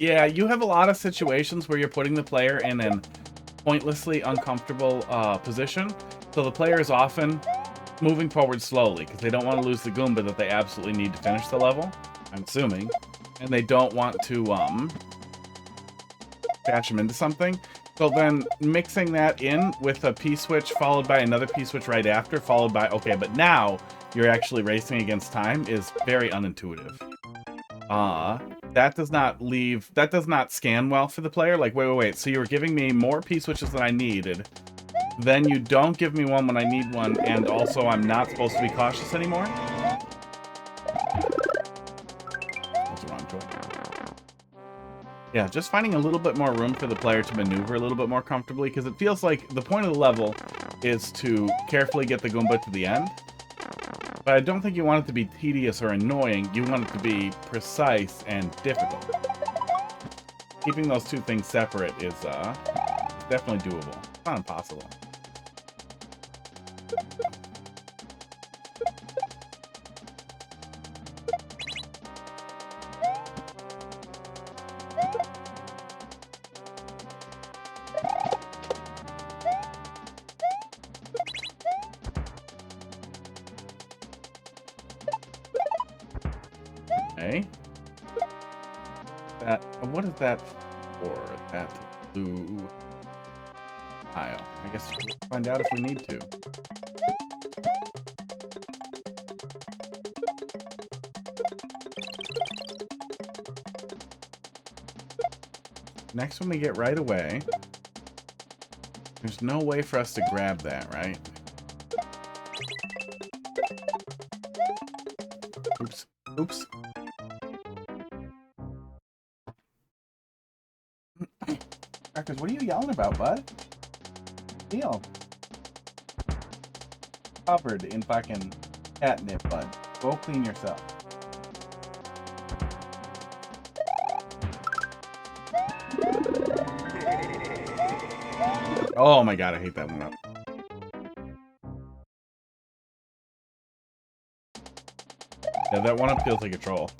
Speaker 1: Yeah, you have a lot of situations where you're putting the player in an pointlessly uncomfortable position. So the player is often moving forward slowly because they don't want to lose the Goomba that they absolutely need to finish the level, I'm assuming. And they don't want to dash him into something. So then mixing that in with a P-switch followed by another P-switch right after, followed by, okay, but now you're actually racing against time is very unintuitive. That does not scan well for the player. Like, wait. So you were giving me more P-switches than I needed. Then you don't give me one when I need one, and also I'm not supposed to be cautious anymore? That's the wrong choice. Yeah, just finding a little bit more room for the player to maneuver a little bit more comfortably, because it feels like the point of the level is to carefully get the Goomba to the end. But I don't think you want it to be tedious or annoying. You want it to be precise and difficult. Keeping those two things separate is definitely doable. It's not impossible. Okay. What is that for? That blue tile. I guess we'll find out if we need to. Next one we get right away. There's no way for us to grab that, right? Oops. Oops. Marcus, what are you yelling about, bud? Deal. Covered in fucking catnip, bud. Go clean yourself. Oh my god, I hate that one up. Yeah, that one up feels like a troll.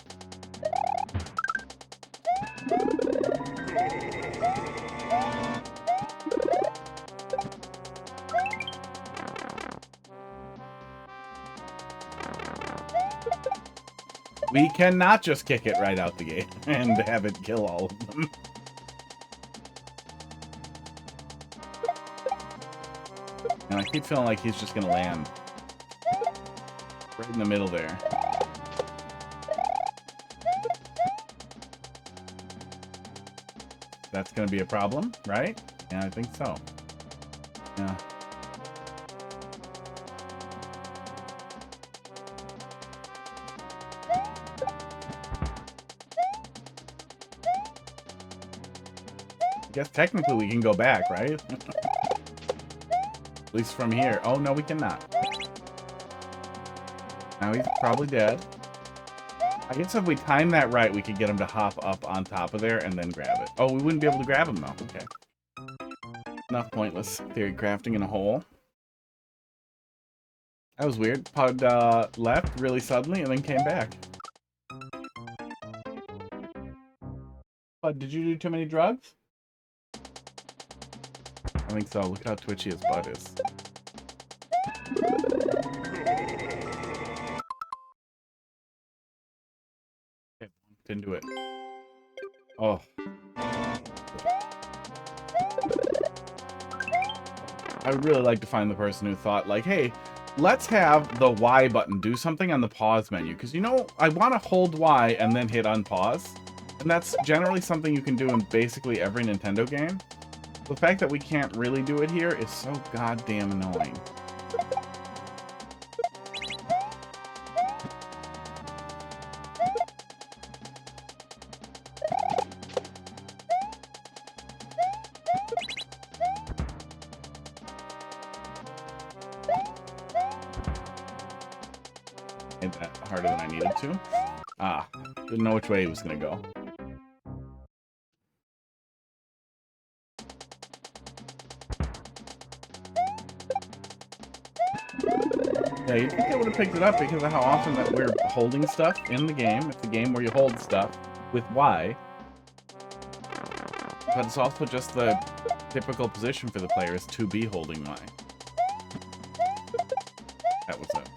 Speaker 1: We cannot just kick it right out the gate and have it kill all of them. And I keep feeling like he's just gonna land right in the middle there. That's gonna be a problem, right? Yeah, I think so. Yeah. I guess technically we can go back, right? At least from here. Oh, no, we cannot. Now he's probably dead. I guess if we time that right, we could get him to hop up on top of there and then grab it. Oh, we wouldn't be able to grab him, though. Okay. Enough pointless theory crafting in a hole. That was weird. Pud left really suddenly and then came back. Pud, did you do too many drugs? I think so. Look how twitchy his butt is. Okay, didn't do it. Oh. I would really like to find the person who thought, like, hey, let's have the Y button do something on the pause menu. Because, you know, I want to hold Y and then hit unpause. And that's generally something you can do in basically every Nintendo game. The fact that we can't really do it here is so goddamn annoying. Hit that harder than I needed to. Ah, didn't know which way he was going to go. Yeah, you'd think I would have picked it up because of how often that we're holding stuff in the game. It's a game where you hold stuff with Y. But it's also just the typical position for the player is to be holding Y. That was it.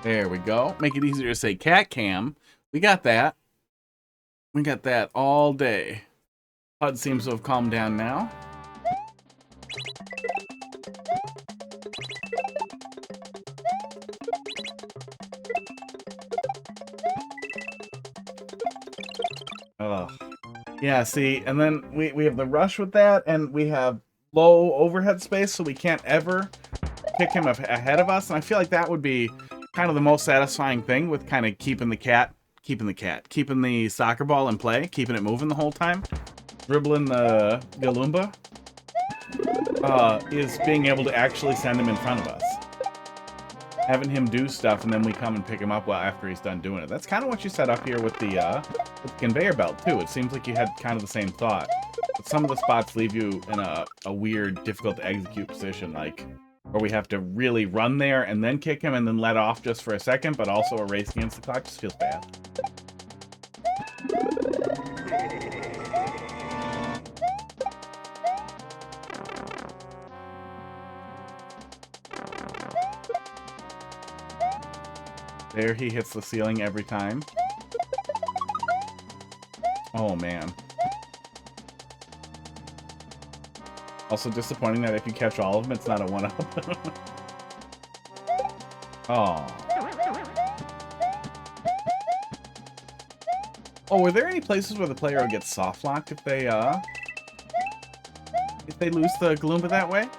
Speaker 1: There we go. Make it easier to say cat cam. We got that. We got that all day. HUD seems to have calmed down now. Ugh. Yeah, see, and then we have the rush with that, and we have low overhead space, so we can't ever kick him ahead of us, and I feel like that would be kind of the most satisfying thing with kind of keeping the soccer ball in play, keeping it moving the whole time, dribbling the Goomba, is being able to actually send him in front of us. Having him do stuff, and then we come and pick him up after he's done doing it. That's kind of what you set up here with the conveyor belt, too. It seems like you had kind of the same thought. But some of the spots leave you in a weird, difficult-to-execute position, like where we have to really run there and then kick him and then let off just for a second, but also a race against the clock. Just feels bad. There he hits the ceiling every time. Oh, man. Also disappointing that if you catch all of them, it's not a one-up. Oh. Oh, were there any places where the player would get soft-locked if they lose the Goomba that way?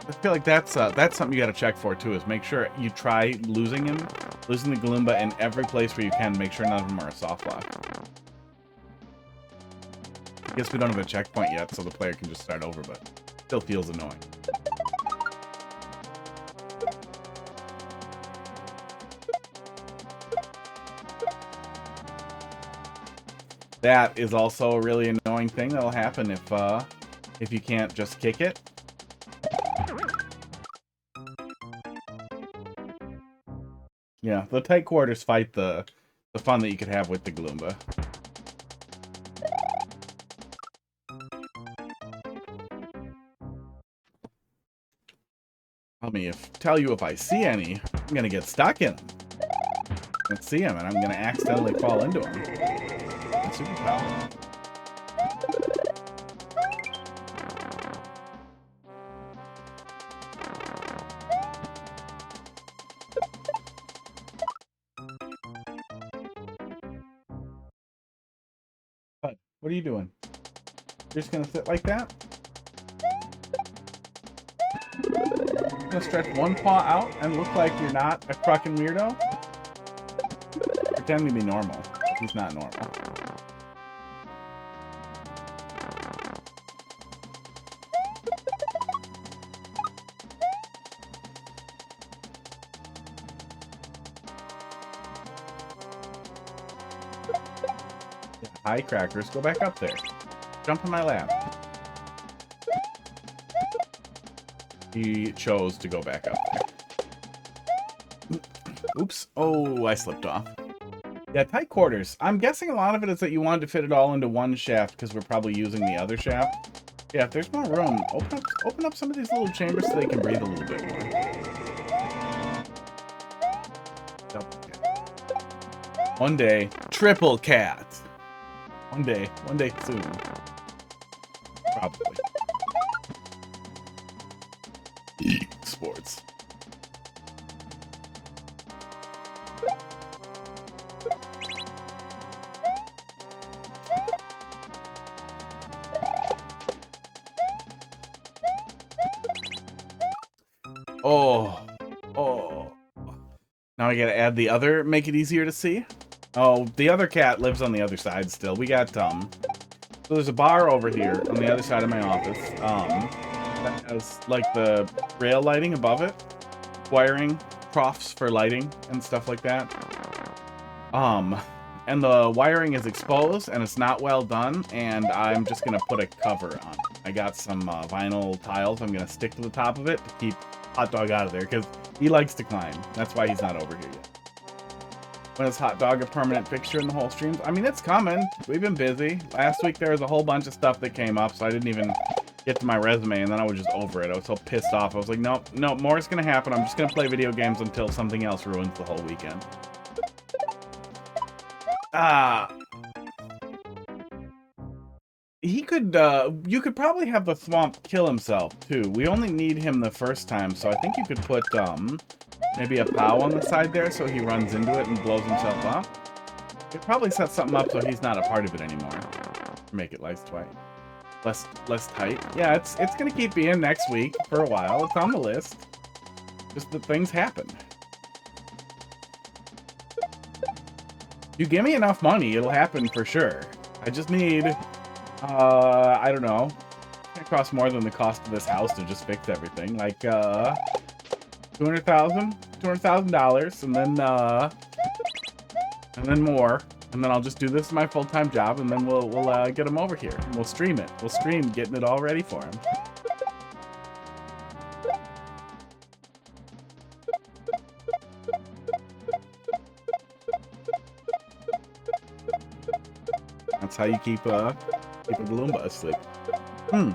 Speaker 1: I feel like that's something you gotta check for, too, is make sure you try losing the Goomba in every place where you can, make sure none of them are a soft-lock. I guess we don't have a checkpoint yet, so the player can just start over, but still feels annoying. That is also a really annoying thing that'll happen if if you can't just kick it. Yeah, the tight quarters fight the fun that you could have with the Goomba. Tell you if I see any, I'm gonna get stuck in them. I'm gonna see him and I'm gonna accidentally fall into him. My superpower. What are you doing? You're just gonna sit like that? You're gonna stretch one paw out and look like you're not a fucking weirdo? Pretend to be normal. He's not normal. Hi, Crackers. Go back up there. Jump in my lap. He chose to go back up there. Oops. Oh, I slipped off. Yeah, tight quarters. I'm guessing a lot of it is that you wanted to fit it all into one shaft because we're probably using the other shaft. Yeah, if there's more room, open up some of these little chambers so they can breathe a little bit more. One day, triple cat. One day soon. Probably. Sports. Oh. Now I gotta add the other, make it easier to see. Oh, the other cat lives on the other side still. We got, so there's a bar over here on the other side of my office, that has, like, the rail lighting above it. Wiring, troughs for lighting and stuff like that. And the wiring is exposed and it's not well done, and I'm just gonna put a cover on it. I got some, vinyl tiles I'm gonna stick to the top of it to keep Hot Dog out of there, because he likes to climb. That's why he's not over here yet. When is Hot Dog a permanent fixture in the whole streams? I mean, it's coming. We've been busy. Last week there was a whole bunch of stuff that came up, so I didn't even get to my resume, and then I was just over it. I was so pissed off. I was like, no, more is going to happen. I'm just going to play video games until something else ruins the whole weekend. He could, you could probably have the Thwomp kill himself, too. We only need him the first time, so I think you could put, maybe a POW on the side there so he runs into it and blows himself up. It probably set something up so he's not a part of it anymore. Make it less tight. Yeah, it's gonna keep being next week for a while. It's on the list. Just that things happen. You give me enough money, it'll happen for sure. I just need, I don't know. It's gonna cost more than the cost of this house to just fix everything. Like, $200,000, and then more, and then I'll just do this as my full-time job, and then we'll get him over here, and we'll stream it. We'll stream getting it all ready for him. That's how you keep a Goomba asleep. You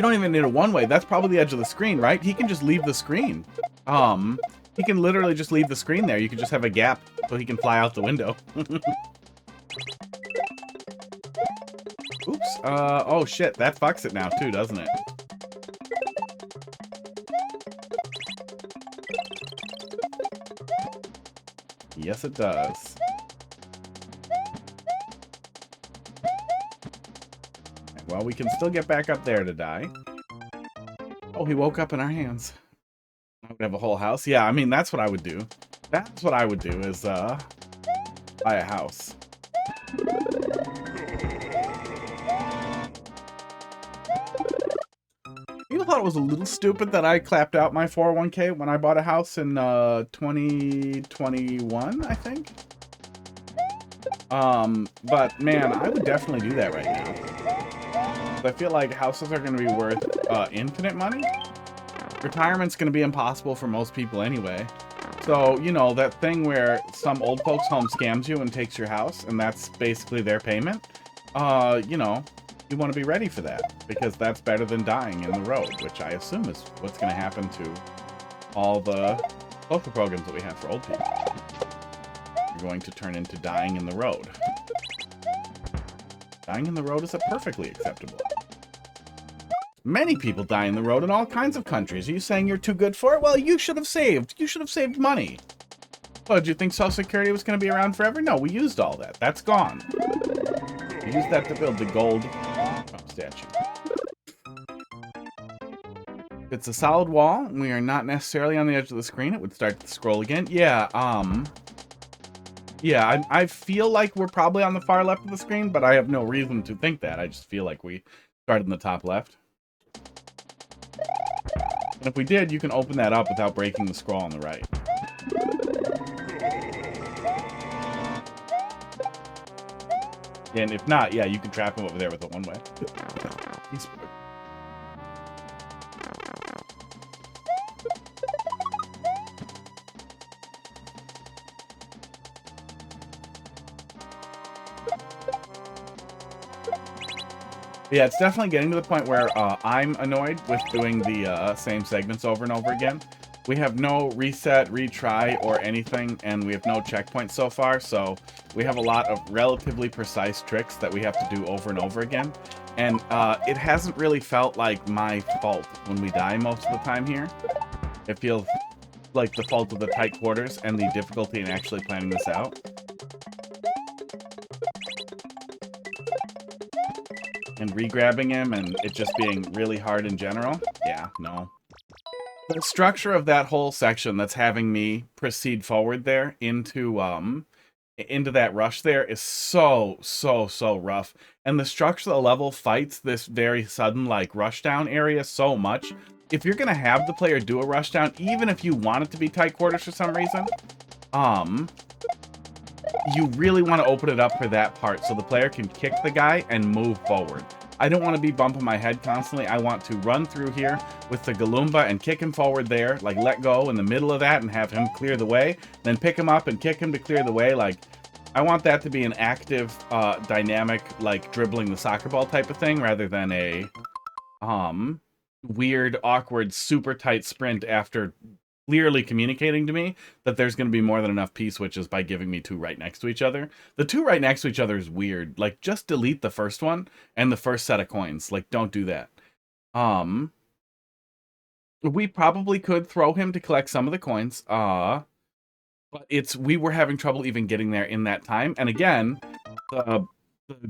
Speaker 1: don't even need a one-way. That's probably the edge of the screen, right? He can just leave the screen. He can literally just leave the screen there. You can just have a gap so he can fly out the window. Oops. Oh shit. That fucks it now too, doesn't it? Yes, it does. Well, we can still get back up there to die. Oh, he woke up in our hands. I would have a whole house. Yeah, I mean, that's what I would do. That's what I would do, is, buy a house. People thought it was a little stupid that I clapped out my 401k when I bought a house in, 2021, I think. But, man, I would definitely do that right now. I feel like houses are going to be worth infinite money. Retirement's going to be impossible for most people anyway. So, you know, that thing where some old folks home scams you and takes your house, and that's basically their payment, you know, you want to be ready for that, because that's better than dying in the road, which I assume is what's going to happen to all the social programs that we have for old people. You're going to turn into dying in the road. Dying in the road is perfectly acceptable. Many people die in the road in all kinds of countries. Are you saying you're too good for it? Well, you should have saved. You should have saved money. Oh, did you think Social Security was going to be around forever? No, we used all that. That's gone. We used that to build the gold statue. If it's a solid wall, and we are not necessarily on the edge of the screen, it would start to scroll again. Yeah, yeah, I feel like we're probably on the far left of the screen, but I have no reason to think that. I just feel like we started in the top left. And if we did, you can open that up without breaking the scroll on the right. And if not, yeah, you can trap him over there with a one-way. He's... Yeah, it's definitely getting to the point where I'm annoyed with doing the same segments over and over again. We have no reset, retry, or anything, and we have no checkpoints so far, so we have a lot of relatively precise tricks that we have to do over and over again. And it hasn't really felt like my fault when we die most of the time here. It feels like the fault of the tight quarters and the difficulty in actually planning this out. And re-grabbing him and it just being really hard in general. Yeah, no. The structure of that whole section that's having me proceed forward there into that rush there is so rough. And the structure of the level fights this very sudden, like, rush down area so much. If you're gonna have the player do a rush down, even if you want it to be tight quarters for some reason, you really want to open it up for that part so the player can kick the guy and move forward. I don't want to be bumping my head constantly. I want to run through here with the Goomba and kick him forward there, like let go in the middle of that and have him clear the way, then pick him up and kick him to clear the way. Like, I want that to be an active, dynamic, like dribbling the soccer ball type of thing rather than a weird, awkward, super tight sprint after clearly communicating to me that there's going to be more than enough P-switches by giving me two right next to each other. The two right next to each other is weird. Like, just delete the first one and the first set of coins. Like, don't do that. We probably could throw him to collect some of the coins. But we were having trouble even getting there in that time. And again, the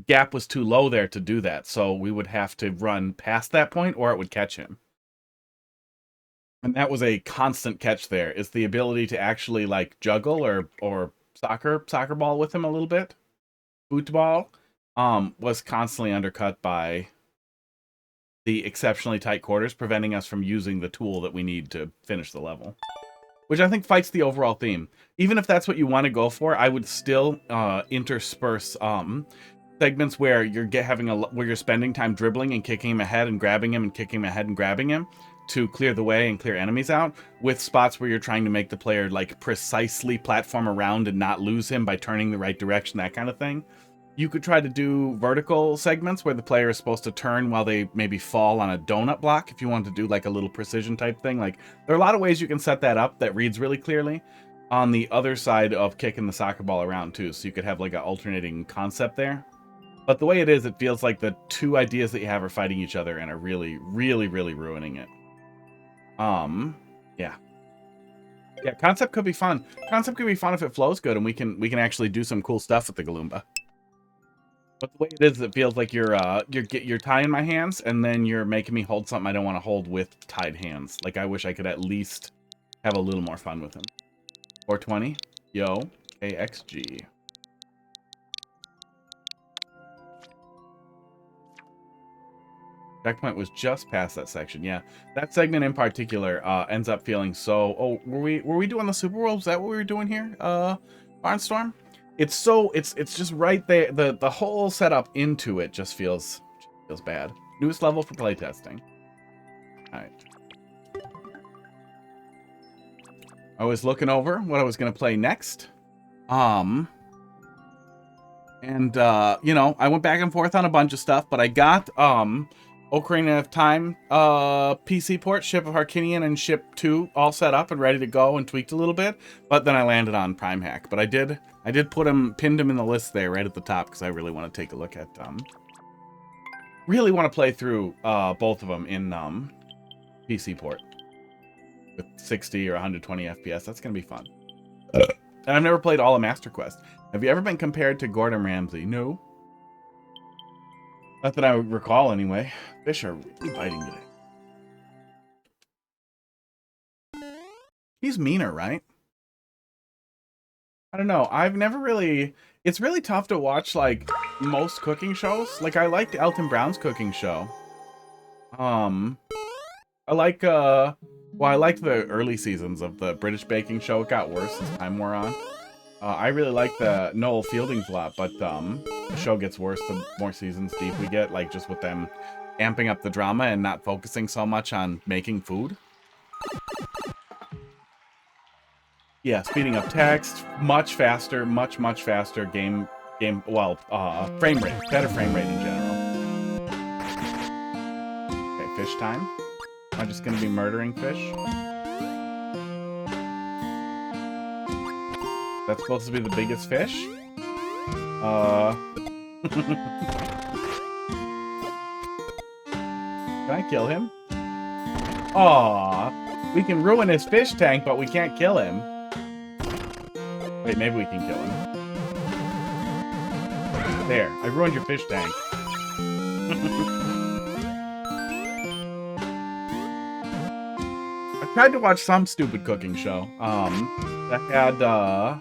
Speaker 1: gap was too low there to do that. So we would have to run past that point or it would catch him. And that was a constant catch there, is the ability to actually, like, juggle or soccer ball with him a little bit. Football was constantly undercut by the exceptionally tight quarters, preventing us from using the tool that we need to finish the level. Which I think fights the overall theme. Even if that's what you want to go for, I would still intersperse segments where where you're spending time dribbling and kicking him ahead and grabbing him and kicking him ahead and grabbing him to clear the way and clear enemies out, with spots where you're trying to make the player, like, precisely platform around and not lose him by turning the right direction, that kind of thing. You could try to do vertical segments where the player is supposed to turn while they maybe fall on a donut block if you want to do, like, a little precision type thing. Like, there are a lot of ways you can set that up that reads really clearly on the other side of kicking the soccer ball around too, so you could have, like, an alternating concept there. But the way it is, it feels like the two ideas that you have are fighting each other and are really ruining it. Yeah. Yeah, concept could be fun. Concept could be fun if it flows good and we can actually do some cool stuff with the Goomba. But the way it is, it feels like you're tying my hands and then you're making me hold something I don't want to hold with tied hands. Like, I wish I could at least have a little more fun with him. 420. Yo. AXG. Checkpoint was just past that section. Yeah, that segment in particular ends up feeling so. Oh, were we doing the Super World? Is that what we were doing here? Barnstorm. It's just right there. The whole setup into it just feels bad. Newest level for playtesting. Alright. I was looking over what I was going to play next. You know, I went back and forth on a bunch of stuff, but I got, Ocarina of Time, PC port, Ship of Harkinian, and Ship 2 all set up and ready to go and tweaked a little bit, but then I landed on Prime Hack. But I did pinned him in the list there right at the top because I really want to take a look at, really want to play through, both of them in, PC port with 60 or 120 FPS. That's going to be fun. And I've never played all of Master Quest. Have you ever been compared to Gordon Ramsay? No. Not that I would recall, anyway. Fish are really biting today. He's meaner, right? I don't know. I've never really... It's really tough to watch, like, most cooking shows. Like, I liked Elton Brown's cooking show. I like, well, I liked the early seasons of the British baking show. It got worse as time wore on. I really like the Noel Fielding's a lot, but the show gets worse the more seasons deep we get, like just with them amping up the drama and not focusing so much on making food. Yeah, speeding up text, much faster, much faster frame rate, better frame rate in general. Okay, fish time. Am I just gonna be murdering fish? That's supposed to be the biggest fish? Can I kill him? Aww. We can ruin his fish tank, but we can't kill him. Wait, maybe we can kill him. There, I ruined your fish tank. I tried to watch some stupid cooking show. That had, I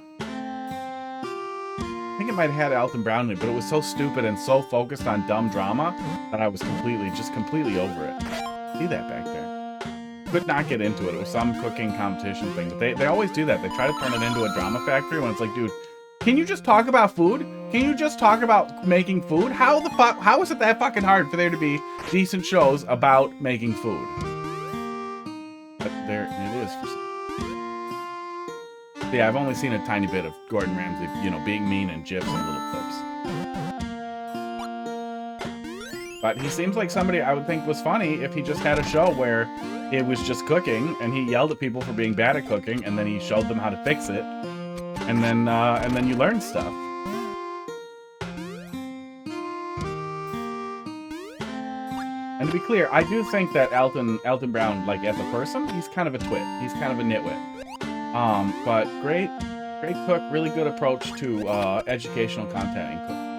Speaker 1: think it might have had Alton Brownlee, but it was so stupid and so focused on dumb drama that I was completely over it. See that back there? Could not get into it. It was some cooking competition thing, but they always do that. They try to turn it into a drama factory when it's like, dude, can you just talk about food? Can you just talk about making food? How is it that fucking hard for there to be decent shows about making food? But there it is for some. Yeah, I've only seen a tiny bit of Gordon Ramsay, you know, being mean and gifs and little clips. But he seems like somebody I would think was funny if he just had a show where it was just cooking and he yelled at people for being bad at cooking and then he showed them how to fix it. And then you learn stuff. And to be clear, I do think that Alton Brown, like as a person, he's kind of a twit. He's kind of a nitwit. But great cook, really good approach to educational content in cooking.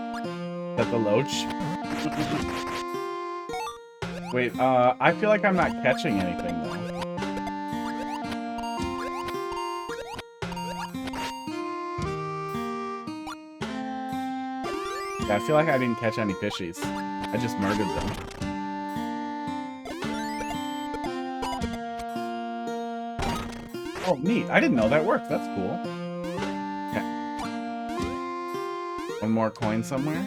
Speaker 1: Is that the loach? Wait, I feel like I'm not catching anything though. Yeah, I feel like I didn't catch any fishies. I just murdered them. Oh, neat. I didn't know that worked. That's cool. Okay. One more coin somewhere.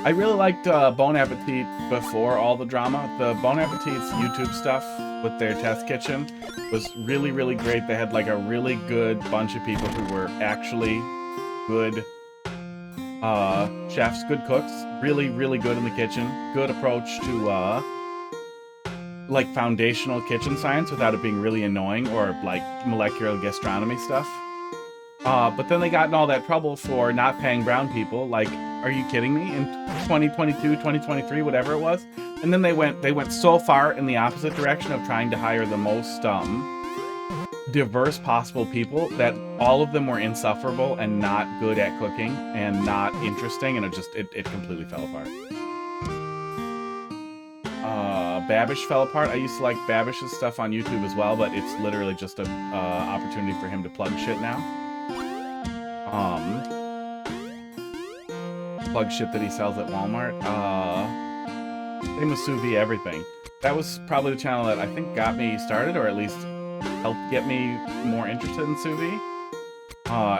Speaker 1: I really liked Bon Appetit before all the drama. The Bon Appetit's YouTube stuff with their test kitchen was really, really great. They had like a really good bunch of people who were actually good chefs, good cooks, really, really good in the kitchen. Good approach to like foundational kitchen science without it being really annoying or like molecular gastronomy stuff. But then they got in all that trouble for not paying brown people. Like, are you kidding me? In 2022, 2023, whatever it was. And then they went so far in the opposite direction of trying to hire the most diverse possible people that all of them were insufferable and not good at cooking and not interesting, and it completely fell apart. Babish fell apart. I used to like Babish's stuff on YouTube as well, but it's literally just a opportunity for him to plug shit now. Plug shit that he sells at Walmart. Same with Sous Vide everything. That was probably the channel that I think got me started, or at least helped get me more interested in sous vide.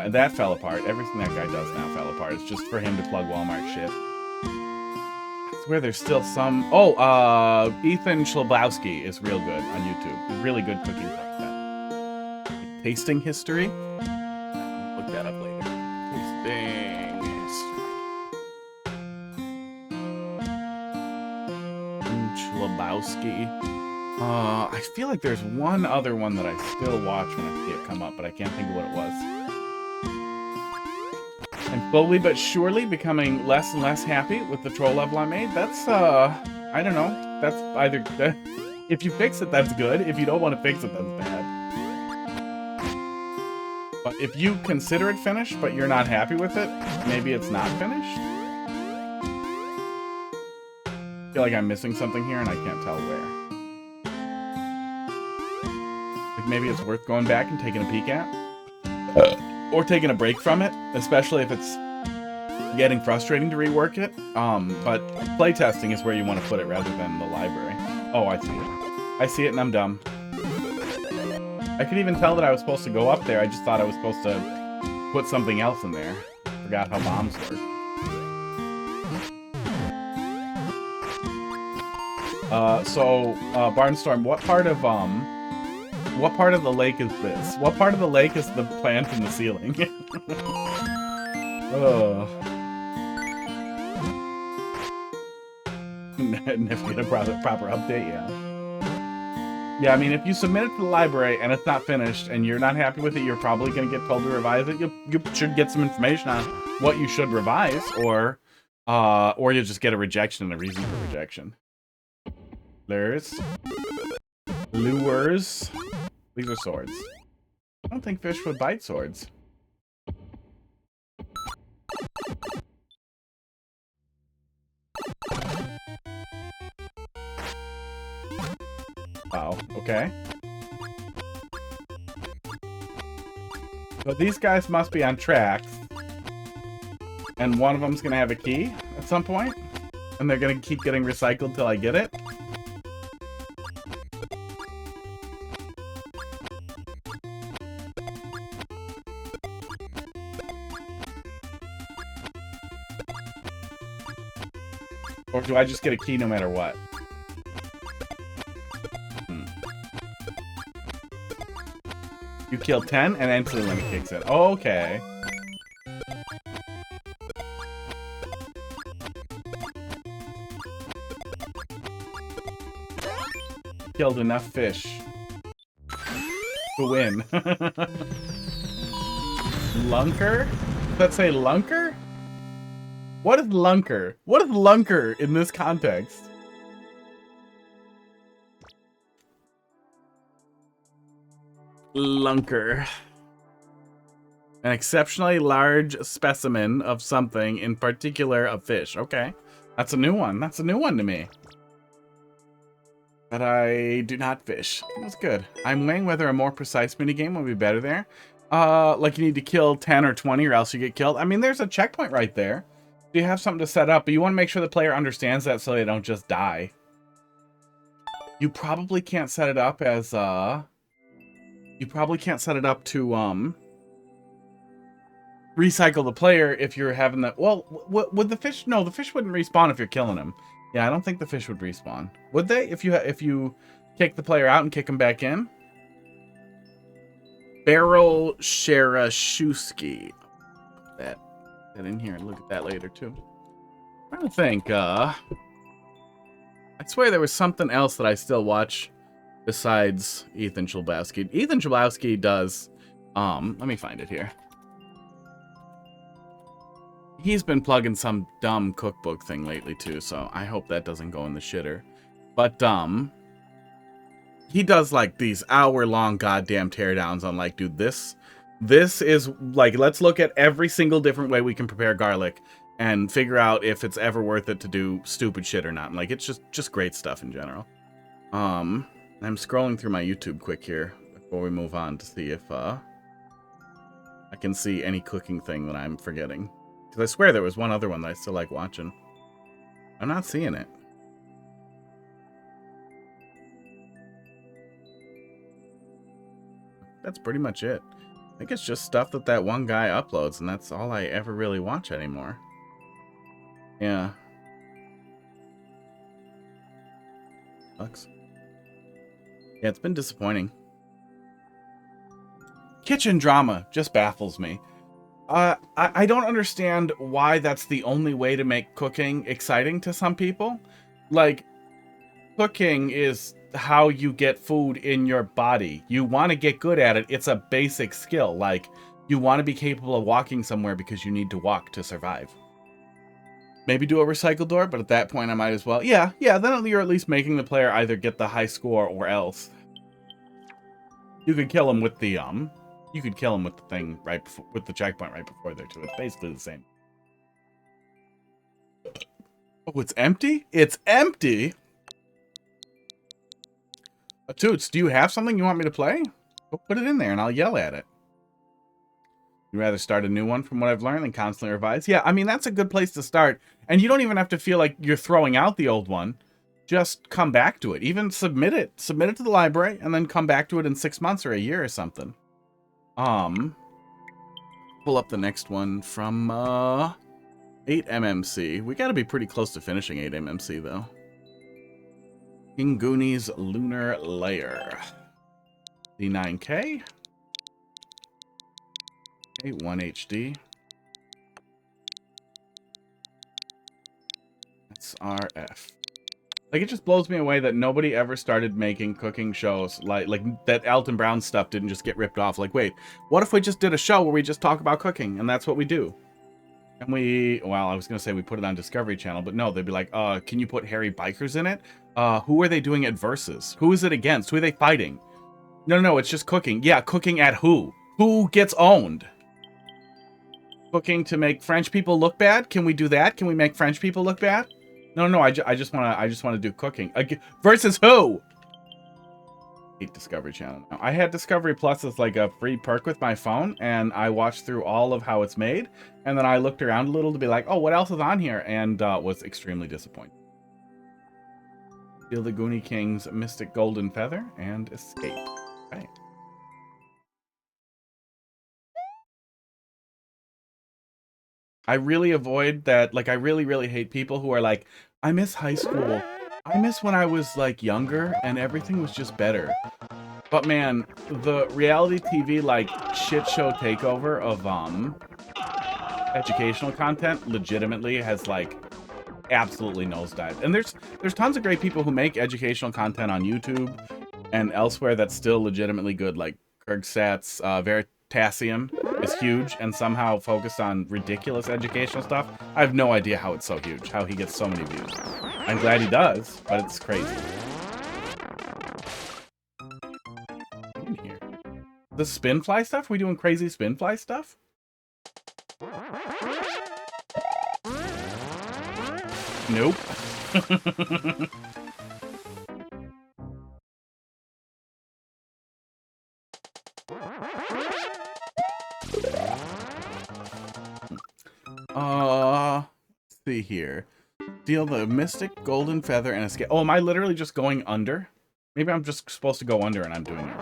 Speaker 1: And that fell apart. Everything that guy does now fell apart. It's just for him to plug Walmart shit. I swear there's still some... Oh, Ethan Schlabowski is real good on YouTube. Really good cooking content. Tasting history? Look that up later. Tasting history. Schlabowski. I feel like there's one other one that I still watch when I see it come up, but I can't think of what it was. I'm slowly but surely becoming less and less happy with the troll level I made. That's, I don't know. That's either... if you fix it, that's good. If you don't want to fix it, that's bad. But if you consider it finished, but you're not happy with it, maybe it's not finished? I feel like I'm missing something here, and I can't tell where. Like maybe it's worth going back and taking a peek at? Or taking a break from it, especially if it's getting frustrating to rework it. But playtesting is where you want to put it rather than the library. Oh, I see it. I see it and I'm dumb. I could even tell that I was supposed to go up there. I just thought I was supposed to put something else in there. Forgot how bombs work. Barnstorm, what part of the lake is this? What part of the lake is the plant in the ceiling? Oh. Never get a proper update, yeah. Yeah, I mean, if you submit it to the library and it's not finished and you're not happy with it, you're probably going to get told to revise it. You should get some information on what you should revise, or you just get a rejection and a reason for rejection. Lures. Lures. These are swords. I don't think fish would bite swords. Wow, okay. So these guys must be on tracks. And one of them's gonna have a key at some point. And they're gonna keep getting recycled till I get it. Or do I just get a key no matter what? You kill 10 and entry limit kicks in. Okay. Killed enough fish to win. Lunker? Does that say lunker? What is lunker? What is lunker in this context? Lunker. An exceptionally large specimen of something, in particular a fish. Okay. That's a new one. That's a new one to me. But I do not fish. That's good. I'm weighing whether a more precise minigame would be better there. Like you need to kill 10 or 20 or else you get killed. I mean, there's a checkpoint right there. You have something to set up, but you want to make sure the player understands that so they don't just die. You probably can't set it up as, you probably can't set it up to, recycle the player if you're having the... Well, would the fish... No, the fish wouldn't respawn if you're killing him. Yeah, I don't think the fish would respawn. Would they? If you kick the player out and kick him back in? Barrel Sharashewski. That in here and look at that later too. I'm trying to think, I swear there was something else that I still watch besides Ethan Schlabowski. Ethan Schlabowski does, let me find it here. He's been plugging some dumb cookbook thing lately too, so I hope that doesn't go in the shitter. But, he does like these hour-long goddamn teardowns on like, dude, this is like, let's look at every single different way we can prepare garlic and figure out if it's ever worth it to do stupid shit or not. Like, it's just great stuff in general. I'm scrolling through my YouTube quick here before we move on to see if I can see any cooking thing that I'm forgetting. Because I swear there was one other one that I still like watching. I'm not seeing it. that's pretty much it. I think it's just stuff that one guy uploads, and that's all I ever really watch anymore. Yeah. Sucks. Yeah, it's been disappointing. Kitchen drama just baffles me. I don't understand why that's the only way to make cooking exciting to some people. Like, cooking is how you get food in your body. You want to get good at it. It's a basic skill. Like, you want to be capable of walking somewhere because you need to walk to survive. Maybe do a recycle door, but at that point I might as well. Yeah, then you're at least making the player either get the high score or else. You could kill him with the, you could kill him with the thing right before, with the checkpoint right before there too. It's basically the same. Oh, it's empty? It's empty? Toots, do you have something you want me to play? Go put it in there and I'll yell at it. You'd rather start a new one from what I've learned than constantly revise? Yeah, I mean, that's a good place to start. And you don't even have to feel like you're throwing out the old one. Just come back to it. Even submit it. Submit it to the library and then come back to it in 6 months or a year or something. Pull up the next one from 8MMC. We gotta be pretty close to finishing 8MMC though. King Goonies Lunar Lair. D9K. 1 HD. SRF. Like, it just blows me away that nobody ever started making cooking shows like that Alton Brown stuff didn't just get ripped off. Like, wait, what if we just did a show where we just talk about cooking and that's what we do? And well, I was going to say we put it on Discovery Channel, but no, they'd be like, can you put hairy bikers in it? Who are they doing it versus? Who is it against? Who are they fighting? No, it's just cooking. Yeah, cooking at who? Who gets owned? Cooking to make French people look bad? Can we do that? Can we make French people look bad? No, I just want to do cooking. Versus who? Hate Discovery Channel now. I had Discovery Plus as like a free perk with my phone, and I watched through all of how it's made, and then I looked around a little to be like, oh, what else is on here? And was extremely disappointed. Steal the Goonie King's Mystic Golden Feather and escape. Okay. I really avoid that. Like, I really hate people who are like, I miss high school. I miss when I was like younger and everything was just better. But man, the reality TV like shit show takeover of educational content legitimately has like absolutely nosedived. And there's tons of great people who make educational content on YouTube and elsewhere that's still legitimately good. Like Kurgsat's Veritasium is huge and somehow focused on ridiculous educational stuff. I have no idea how it's so huge, how he gets so many views. I'm glad he does, but it's crazy. In here. The spinfly stuff? We doing crazy spinfly stuff? Nope. Let's see here. Steal the Mystic Golden Feather and escape. Oh, am I literally just going under? Maybe I'm just supposed to go under and I'm doing it.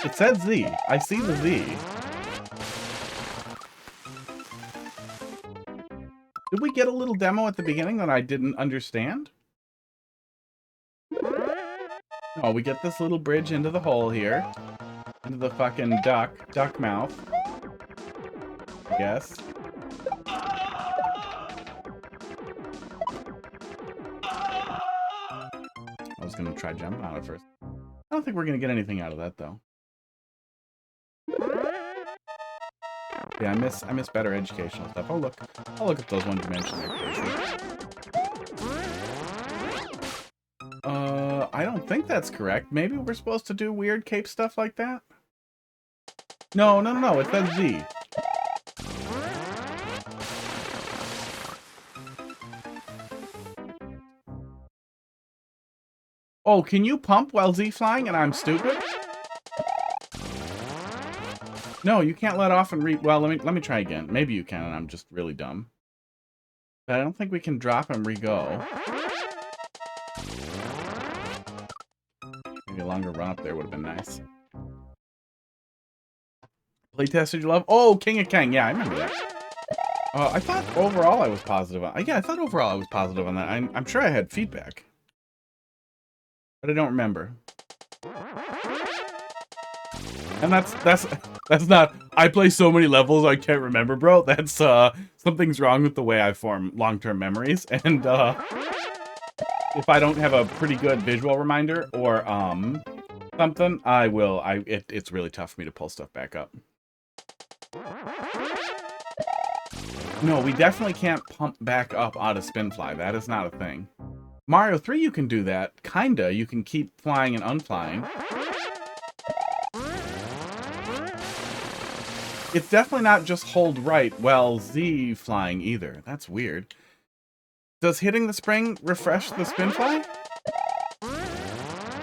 Speaker 1: It said Z. I see the Z. Did we get a little demo at the beginning that I didn't understand? Oh, we get this little bridge into the hole here. Into the fucking duck mouth. Yes. I was gonna try jumping on it first. I don't think we're gonna get anything out of that though. Yeah, I miss better educational stuff. I'll look at those one-dimensional cases. I don't think that's correct. Maybe we're supposed to do weird cape stuff like that? No, it says Z. Oh, can you pump while Z flying and I'm stupid? No, you can't let off and well, let me try again. Maybe you can and I'm just really dumb. But I don't think we can drop and re-go. Maybe a longer run up there would have been nice. Playtest did you love? Oh, King of Keng. Yeah, I remember that. I thought overall I was positive on. Yeah, I thought overall I was positive on that. I'm sure I had feedback, but I don't remember. And that's not. I play so many levels I can't remember, bro. That's something's wrong with the way I form long-term memories. And if I don't have a pretty good visual reminder or something, I will. It's really tough for me to pull stuff back up. No, we definitely can't pump back up out of spin fly. That is not a thing. Mario 3, you can do that. Kinda. You can keep flying and unflying. It's definitely not just hold right while Z flying either. That's weird. Does hitting the spring refresh the spin fly?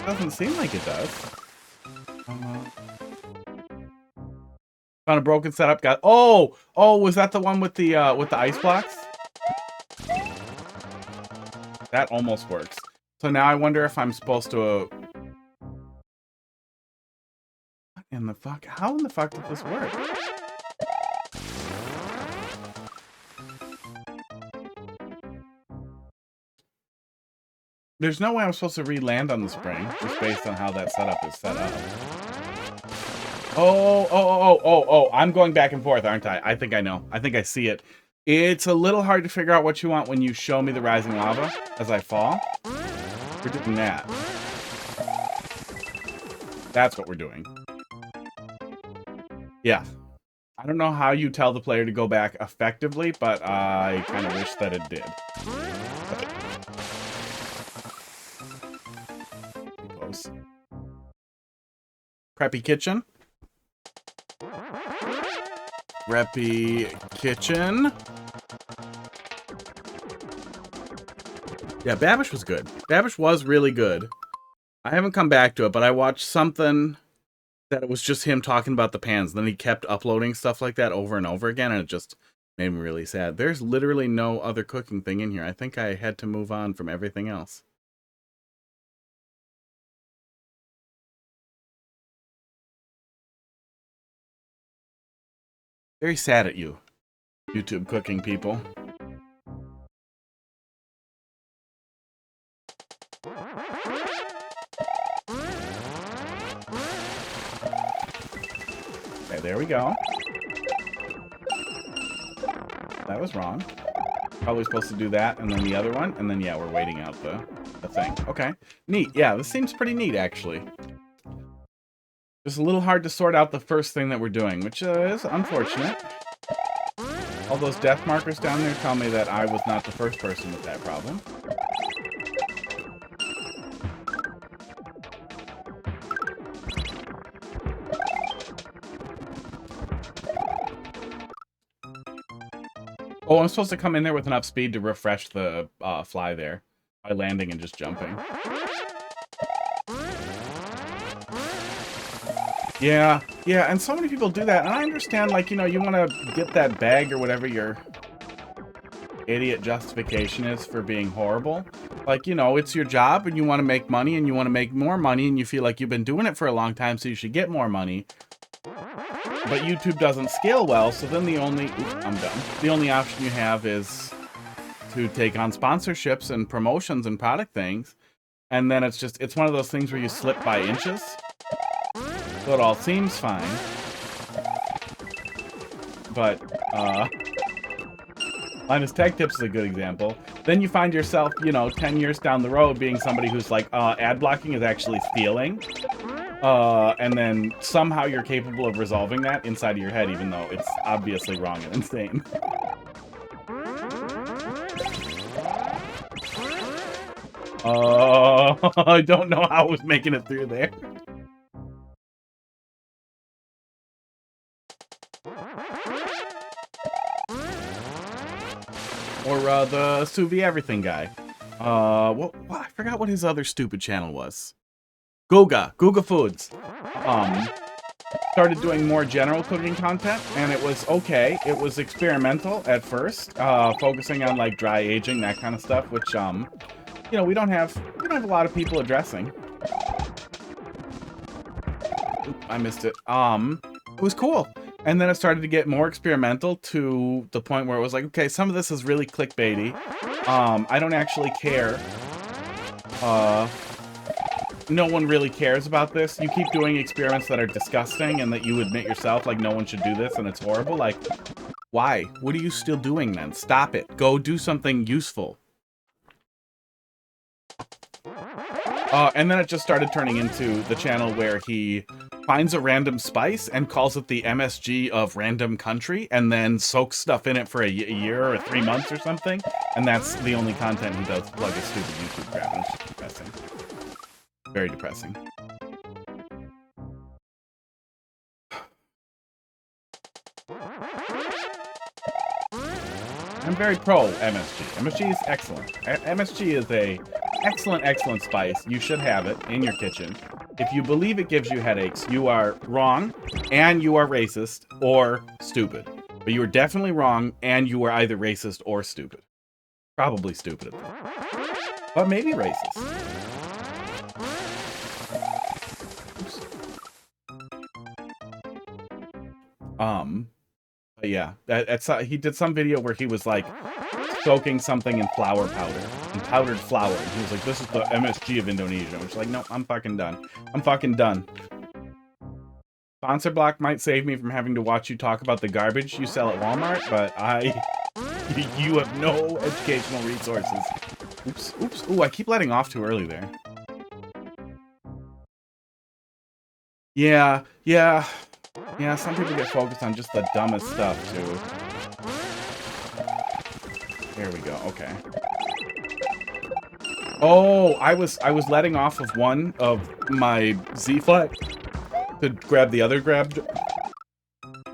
Speaker 1: Doesn't seem like it does. Found a broken setup. Got oh, was that the one with the ice blocks? That almost works. So now I wonder if I'm supposed to. What in the fuck? How in the fuck did this work? There's no way I'm supposed to re-land on the spring, just based on how that setup is set up. Oh, I'm going back and forth, aren't I? I think I know. I think I see it. It's a little hard to figure out what you want when you show me the rising lava as I fall. We're doing that. That's what we're doing. Yeah. I don't know how you tell the player to go back effectively, but I kind of wish that it did. Close. Preppy kitchen. Preppy kitchen. Yeah, Babish was good. Babish was really good. I haven't come back to it, but I watched something that it was just him talking about the pans. Then he kept uploading stuff like that over and over again, and it just made me really sad. There's literally no other cooking thing in here. I think I had to move on from everything else. Very sad at you, YouTube cooking people. Okay, there we go. That was wrong. Probably supposed to do that, and then the other one, and then, yeah, we're waiting out the thing. Okay, neat. Yeah, this seems pretty neat, actually. Just a little hard to sort out the first thing that we're doing, which is unfortunate. All those death markers down there tell me that I was not the first person with that problem. Oh, I'm supposed to come in there with enough speed to refresh the fly there by landing and just jumping. Yeah, and so many people do that, and I understand, like, you know, you want to get that bag or whatever your idiot justification is for being horrible. Like, you know, it's your job, and you want to make money, and you want to make more money, and you feel like you've been doing it for a long time, so you should get more money. But YouTube doesn't scale well, so then the only... Oops, I'm done. The only option you have is to take on sponsorships and promotions and product things, and then it's one of those things where you slip by inches. So it all seems fine, but Linus Tech Tips is a good example. Then you find yourself, you know, 10 years down the road being somebody who's like, ad blocking is actually stealing, and then somehow you're capable of resolving that inside of your head, even though it's obviously wrong and insane. I don't know how I was making it through there. Or the sous vide everything guy. Well, I forgot what his other stupid channel was. Googa Foods. Started doing more general cooking content, and it was okay. It was experimental at first, focusing on like dry aging, that kind of stuff, which you know, we don't have a lot of people addressing. Oop, I missed it. It was cool. And then it started to get more experimental to the point where it was like, okay, some of this is really clickbaity. I don't actually care. No one really cares about this. You keep doing experiments that are disgusting and that you admit yourself, like, no one should do this and it's horrible. Like, why? What are you still doing then? Stop it. Go do something useful. And then it just started turning into the channel where he finds a random spice and calls it the MSG of random country, and then soaks stuff in it for a year or 3 months or something, and that's the only content he does, plug his stupid YouTube crap, and it's just depressing. Very depressing. I'm very pro MSG. MSG is excellent. MSG is a excellent spice. You should have it in your kitchen. If you believe it gives you headaches, you are wrong, and you are racist, or stupid. But you are definitely wrong, and you are either racist or stupid. Probably stupid at that. But maybe racist. But yeah, he did some video where he was like soaking something in flour powder, in powdered flour, and he was like, "This is the MSG of Indonesia." Which is like, no, I'm fucking done. I'm fucking done. Sponsor block might save me from having to watch you talk about the garbage you sell at Walmart, but you have no educational resources. Oops. Ooh, I keep letting off too early there. Yeah, some people get focused on just the dumbest stuff, too. There we go, okay. Oh, I was letting off of one of my Z-Fly to grab the other grab.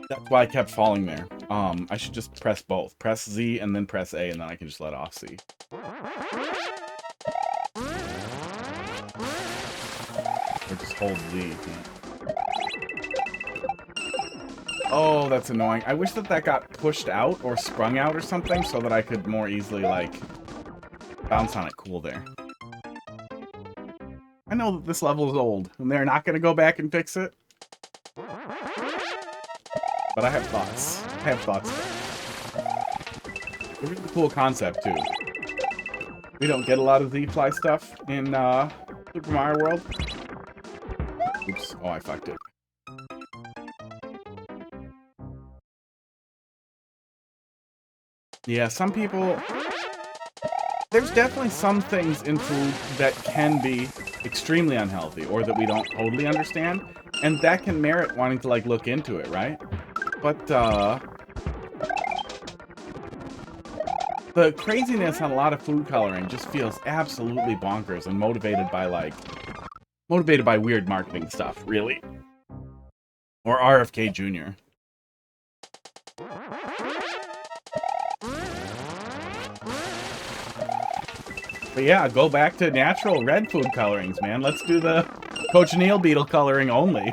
Speaker 1: That's why I kept falling there. I should just press both. Press Z and then press A, and then I can just let off C. Or just hold Z. Yeah. Oh, that's annoying. I wish that got pushed out or sprung out or something so that I could more easily, like, bounce on it cool there. I know that this level is old, and they're not going to go back and fix it. But I have thoughts. It's a really cool concept, too. We don't get a lot of Z-Fly stuff in Super Mario World. Oops. Oh, I fucked it. Yeah, some people... There's definitely some things in food that can be extremely unhealthy, or that we don't totally understand, and that can merit wanting to, like, look into it, right? But, the craziness on a lot of food coloring just feels absolutely bonkers and motivated by weird marketing stuff, really. Or RFK Jr. But yeah, go back to natural red food colorings, man. Let's do the cochineal beetle coloring only.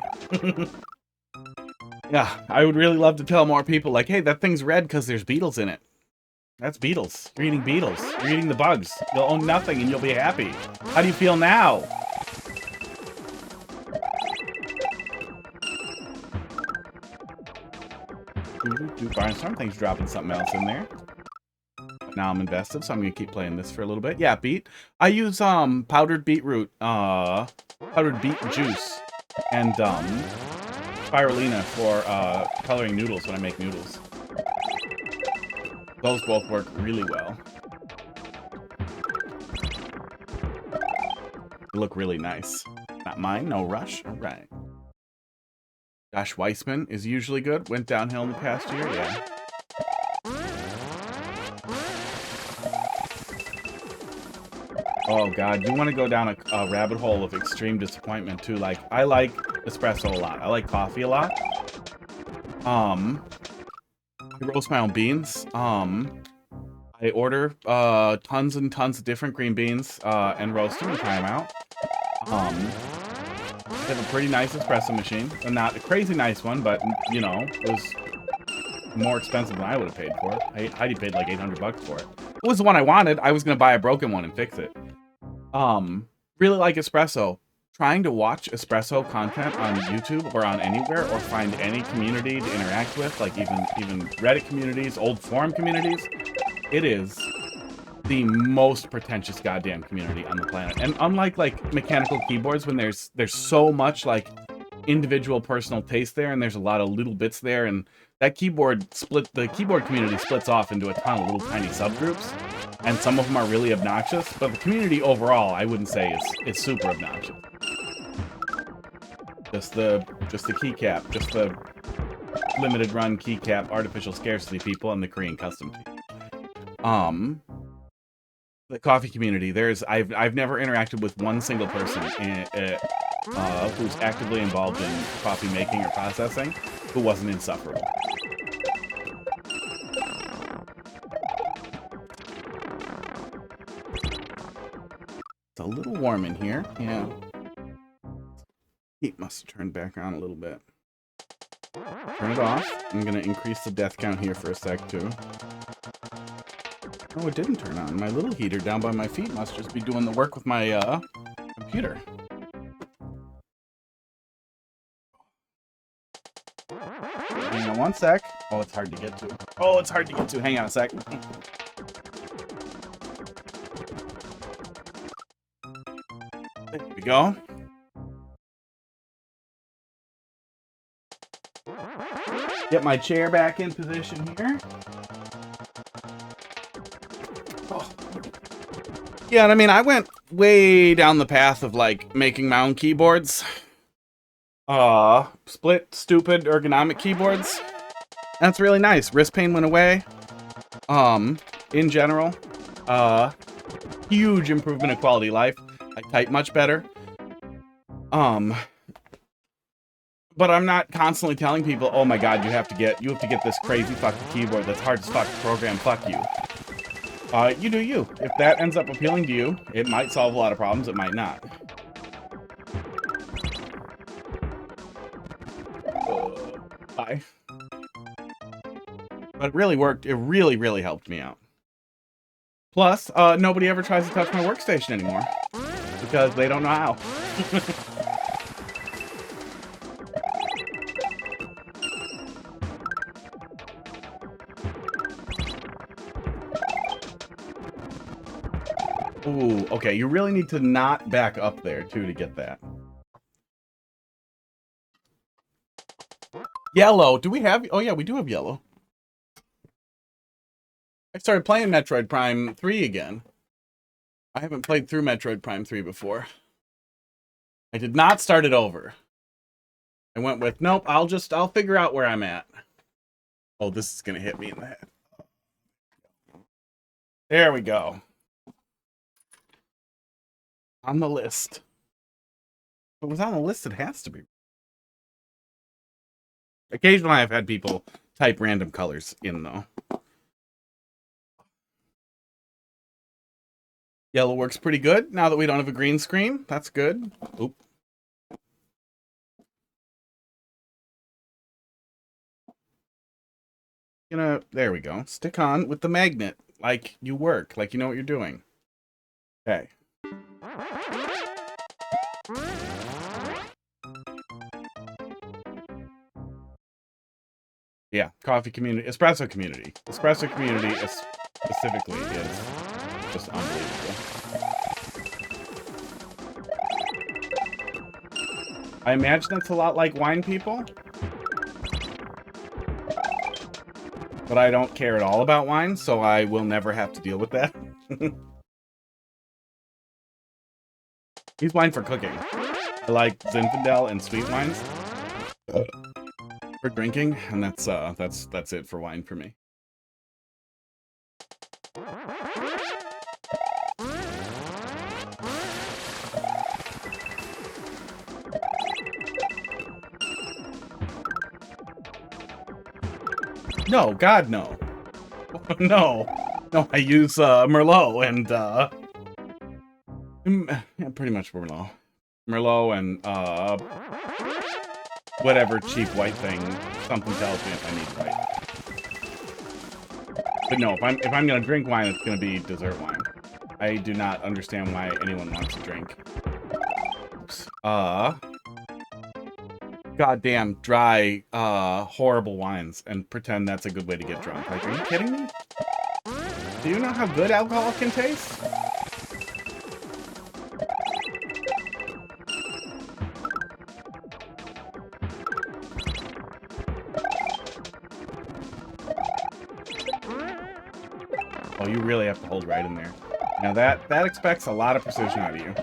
Speaker 1: Yeah, I would really love to tell more people, like, hey, that thing's red because there's beetles in it. That's beetles. You're eating beetles. You're eating the bugs. You'll own nothing and you'll be happy. How do you feel now? Barnstorm, thanks for dropping something else in there. Now I'm invested, so I'm gonna keep playing this for a little bit. Yeah, beet. I use powdered beetroot, powdered beet juice, and spirulina for coloring noodles when I make noodles. Those both work really well. They look really nice. Not mine, no rush. All right. Josh Weissman is usually good. Went downhill in the past year, yeah. Oh god, you want to go down a rabbit hole of extreme disappointment too. Like, I like espresso a lot. I like coffee a lot. I roast my own beans. I I order tons and tons of different green beans and roast them and try them out. I have a pretty nice espresso machine. Not a crazy nice one, but, you know, it was more expensive than I would have paid for it. Heidi paid like 800 bucks for it. It was the one I wanted. I was going to buy a broken one and fix it. Really like espresso. Trying to watch espresso content on YouTube or on anywhere, or find any community to interact with, like even Reddit communities, old forum communities, it is the most pretentious goddamn community on the planet. And unlike like mechanical keyboards, when there's so much like individual personal taste there, and there's a lot of little bits there, and that the keyboard community splits off into a ton of little tiny subgroups, and some of them are really obnoxious, but the community overall, I wouldn't say is super obnoxious. Just the keycap, just the limited run keycap, artificial scarcity people, and the Korean custom people. The coffee community, I've never interacted with one single person who's actively involved in coffee making or processing who wasn't insufferable. It's a little warm in here, yeah. Heat must have turned back on a little bit. Turn it off. I'm gonna increase the death count here for a sec too. Oh, it didn't turn on. My little heater down by my feet must just be doing the work with my computer. Hang on one sec. Oh, it's hard to get to. Oh, it's hard to get to. Hang on a sec. There we go. Get my chair back in position here. Oh. Yeah, and I mean, I went way down the path of, like, making my own keyboards. Split, stupid, ergonomic keyboards. That's really nice. Wrist pain went away. In general, huge improvement in quality of life. I type much better. But I'm not constantly telling people, oh my god, you have to get this crazy fucking keyboard that's hard as fuck to program, fuck you. You do you. If that ends up appealing to you, it might solve a lot of problems, it might not. Bye. But it really worked. It really, really helped me out. Plus, nobody ever tries to touch my workstation anymore. Because they don't know how. Ooh, okay, you really need to not back up there, too, to get that. Yellow. Do we have... Oh, yeah, we do have yellow. I started playing Metroid Prime 3 again. I haven't played through Metroid Prime 3 before. I did not start it over. I went with, nope, I'll figure out where I'm at. Oh, this is going to hit me in the head. There we go. On the list. If it was on the list, it has to be. Occasionally I've had people type random colors in, though. Yellow works pretty good now that we don't have a green screen. That's good. Oop. There we go. Stick on with the magnet like you work, like you know what you're doing. Okay. Yeah, coffee community, espresso community. Espresso community is specifically is just unbelievable. I imagine it's a lot like wine people. But I don't care at all about wine, so I will never have to deal with that. Use wine for cooking. I like Zinfandel and sweet wines for drinking, and that's it for wine for me. No, God, no. No. No, I use Merlot and yeah, pretty much Merlot. Merlot and whatever cheap white thing. Something tells me if I need white. But no, if I'm gonna drink wine, it's gonna be dessert wine. I do not understand why anyone wants to drink. Oops. Goddamn dry, horrible wines and pretend that's a good way to get drunk. Like, are you kidding me? Do you know how good alcohol can taste? Oh, you really have to hold right in there. Now that expects a lot of precision out of you.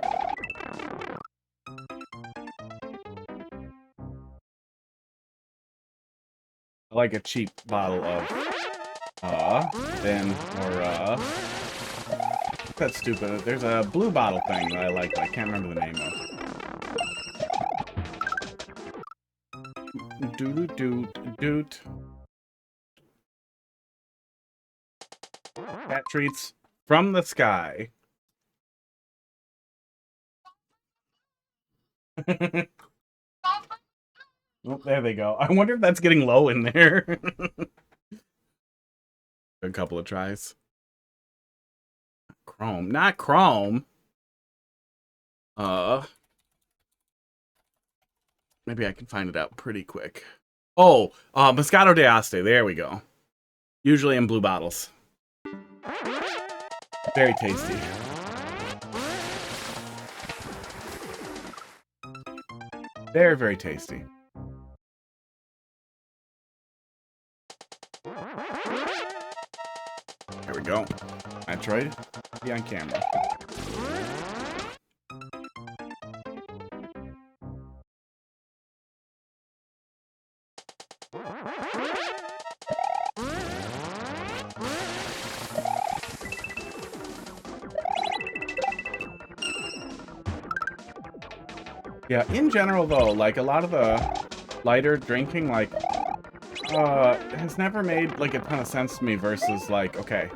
Speaker 1: I like a cheap bottle of that's stupid. There's a blue bottle thing that I like, but I can't remember the name of. Doot. Cat treats from the sky. Oh, there they go. I wonder if that's getting low in there. A couple of tries. Chrome. Not Chrome. Maybe I can find it out pretty quick. Oh, Moscato d'Aste. There we go. Usually in blue bottles. Very tasty. Very, very tasty. There we go. Metroid, be on camera. Yeah, in general though, like a lot of the lighter drinking, like, has never made like a ton of sense to me versus like, okay,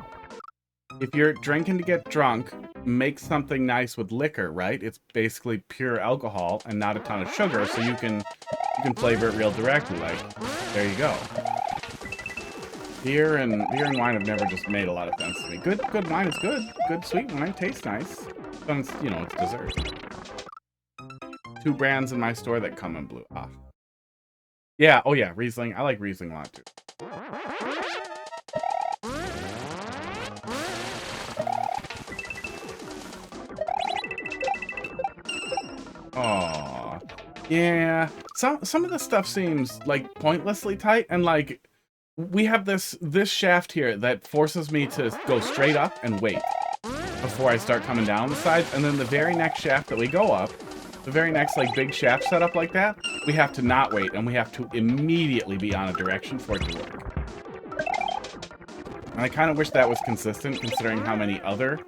Speaker 1: if you're drinking to get drunk, make something nice with liquor, right? It's basically pure alcohol and not a ton of sugar, so you can flavor it real directly. Like, there you go. Beer and wine have never just made a lot of sense to me. Good wine is good. Good sweet wine tastes nice. But it's, you know, it's dessert. 2 brands in my store that come in blue. Ah. Yeah, oh yeah, Riesling. I like Riesling a lot too. Aww. Yeah. Some of the stuff seems like pointlessly tight, and like we have this shaft here that forces me to go straight up and wait before I start coming down the sides, and then the very next shaft that we go up, the very next like big shaft setup like that, we have to not wait, and we have to immediately be on a direction for it to work. And I kind of wish that was consistent, considering how many other...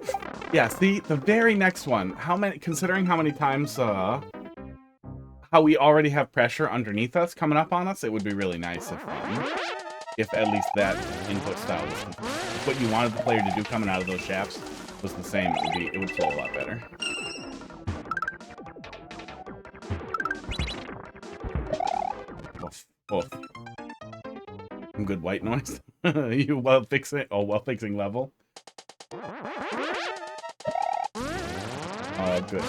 Speaker 1: Yeah, see, the very next one, considering how many times, how we already have pressure underneath us coming up on us, it would be really nice if at least that input style was consistent. If what you wanted the player to do coming out of those shafts was the same, it would flow a lot better. Oof. Some good white noise. You while fixing level. Oh, good.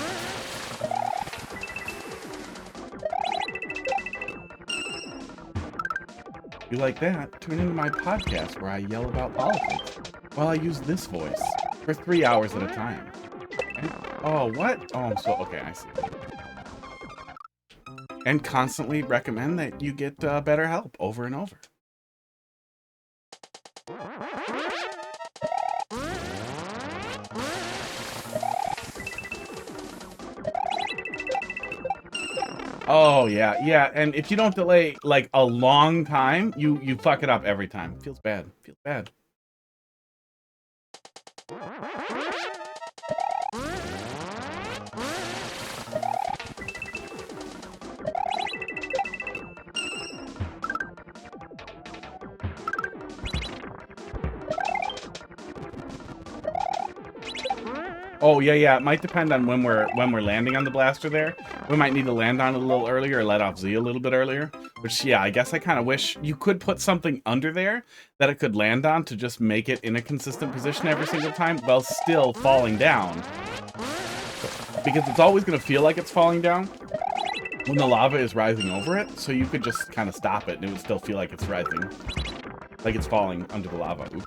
Speaker 1: You like that? Tune into my podcast where I yell about politics while I use this voice for 3 hours at a time. And, oh, what? Oh, I'm so... Okay, I see. And constantly recommend that you get better help over and over. Oh, yeah, and if you don't delay, like, a long time, you fuck it up every time. Feels bad. Oh, yeah. It might depend on when we're landing on the blaster there. We might need to land on it a little earlier or let off Z a little bit earlier. Which, yeah, I guess I kind of wish you could put something under there that it could land on to just make it in a consistent position every single time while still falling down. Because it's always going to feel like it's falling down when the lava is rising over it. So you could just kind of stop it and it would still feel like it's rising. Like it's falling under the lava. Oops.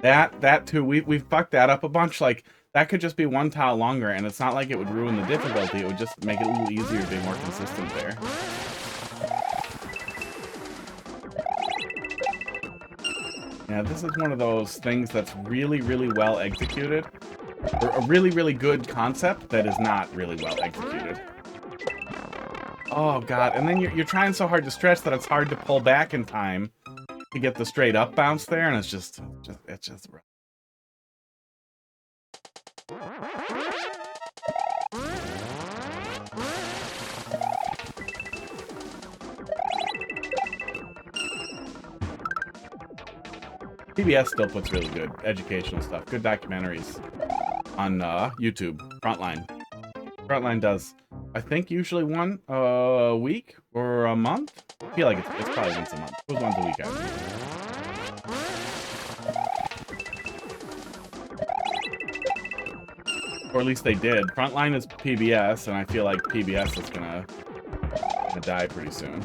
Speaker 1: That too, we fucked that up a bunch. Like, that could just be one tile longer, and it's not like it would ruin the difficulty. It would just make it a little easier to be more consistent there. Yeah, this is one of those things that's really, really well executed. Or a really, really good concept that is not really well executed. Oh, God. And then you're trying so hard to stretch that it's hard to pull back in time to get the straight up bounce there, and it's just rough. PBS still puts really good educational stuff, good documentaries on YouTube. Frontline does, I think, usually one a week or a month. I feel like it's probably once a month. It was once a week, I think. Or at least they did. Frontline is PBS, and I feel like PBS is gonna die pretty soon.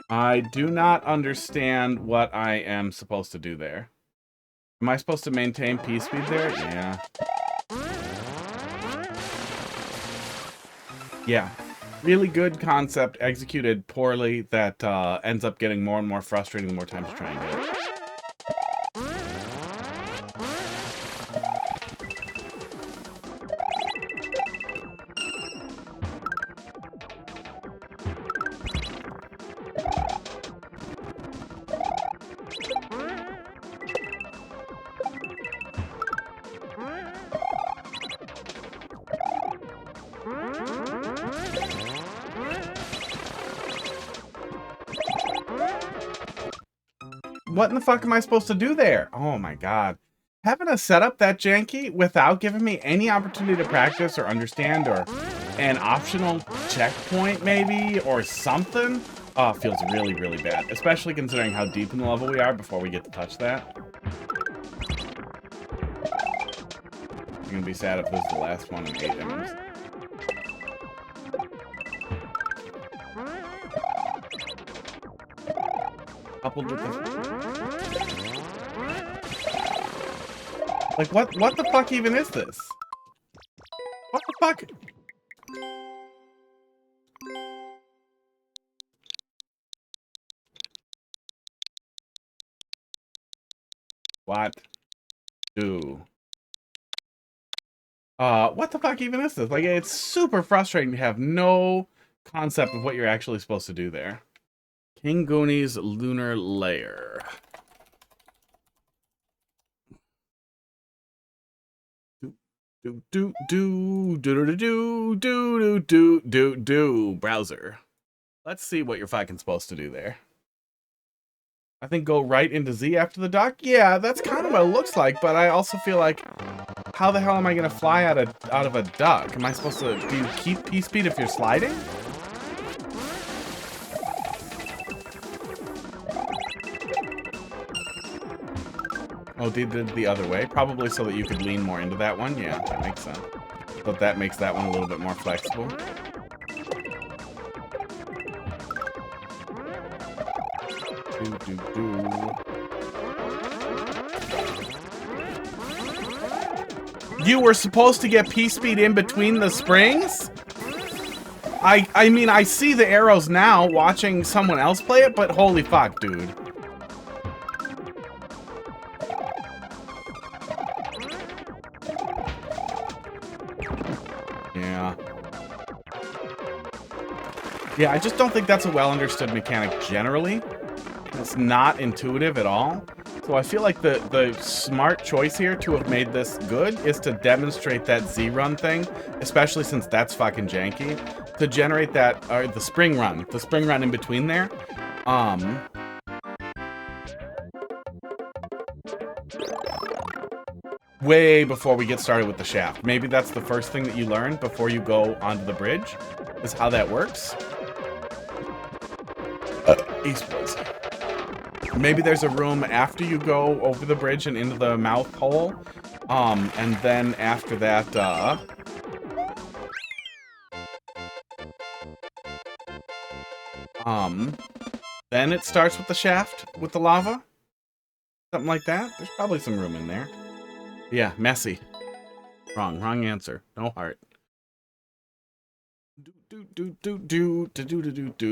Speaker 1: I do not understand what I am supposed to do there. Am I supposed to maintain P-speed there? Yeah. Yeah. Really good concept, executed poorly, that ends up getting more and more frustrating the more times you try and get it. What in the fuck am I supposed to do there? Oh my god. Having a setup that janky without giving me any opportunity to practice or understand or an optional checkpoint maybe or something, feels really, really bad. Especially considering how deep in the level we are before we get to touch that. I'm gonna be sad if this is the last one in 8 image. Coupled with the... Like, what the fuck even is this? What the fuck? What the fuck even is this? Like, it's super frustrating to have no concept of what you're actually supposed to do there. King Gooney's Lunar Lair. Browser. Let's see what you're fucking supposed to do there. I think go right into Z after the dock. Yeah, that's kind of what it looks like, but I also feel like, how the hell am I gonna fly out of a duck? Am I supposed to, do you keep P-speed if you're sliding? Oh, they did the other way? Probably so that you could lean more into that one? Yeah, that makes sense. But that makes that one a little bit more flexible. You were supposed to get P-speed in between the springs? I mean, I see the arrows now watching someone else play it, but holy fuck, dude. Yeah, I just don't think that's a well-understood mechanic generally. It's not intuitive at all. So I feel like the smart choice here to have made this good is to demonstrate that Z-run thing, especially since that's fucking janky, to generate that, or the spring run in between there. Way before we get started with the shaft. Maybe that's the first thing that you learn before you go onto the bridge, is how that works. Eastwards. Maybe there's a room after you go over the bridge and into the mouth hole. And then after that, then it starts with the shaft, with the lava. Something like that. There's probably some room in there. Yeah, messy. Wrong answer. No heart.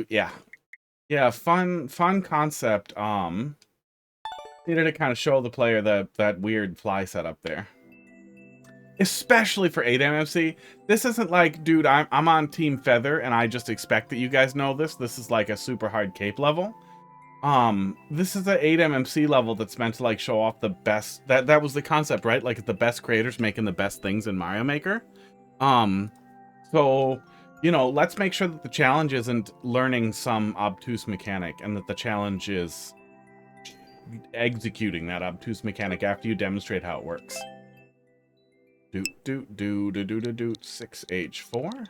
Speaker 1: Yeah. Yeah, fun concept. Needed to kind of show the player that weird fly setup there. Especially for 8MFC. This isn't like, dude, I'm on Team Feather and I just expect that you guys know this. This is like a super hard cape level. This is a 8MMC level that's meant to like show off the best. That was the concept, right? Like the best creators making the best things in Mario Maker. So, you know, let's make sure that the challenge isn't learning some obtuse mechanic, and that the challenge is executing that obtuse mechanic after you demonstrate how it works. 6H4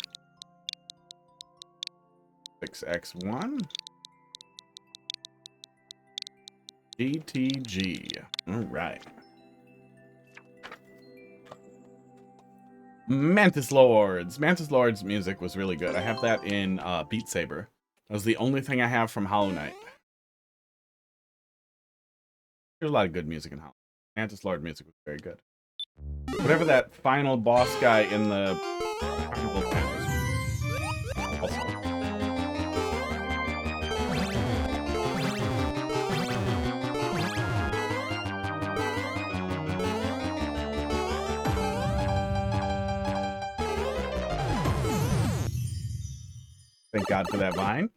Speaker 1: 6X1 DTG. All right. Mantis Lords. Mantis Lords music was really good. I have that in Beat Saber. That was the only thing I have from Hollow Knight. There's a lot of good music in Hollow Knight. Mantis Lord music was very good. Whatever that final boss guy in the carnival tent was. Also. Thank God for that vine.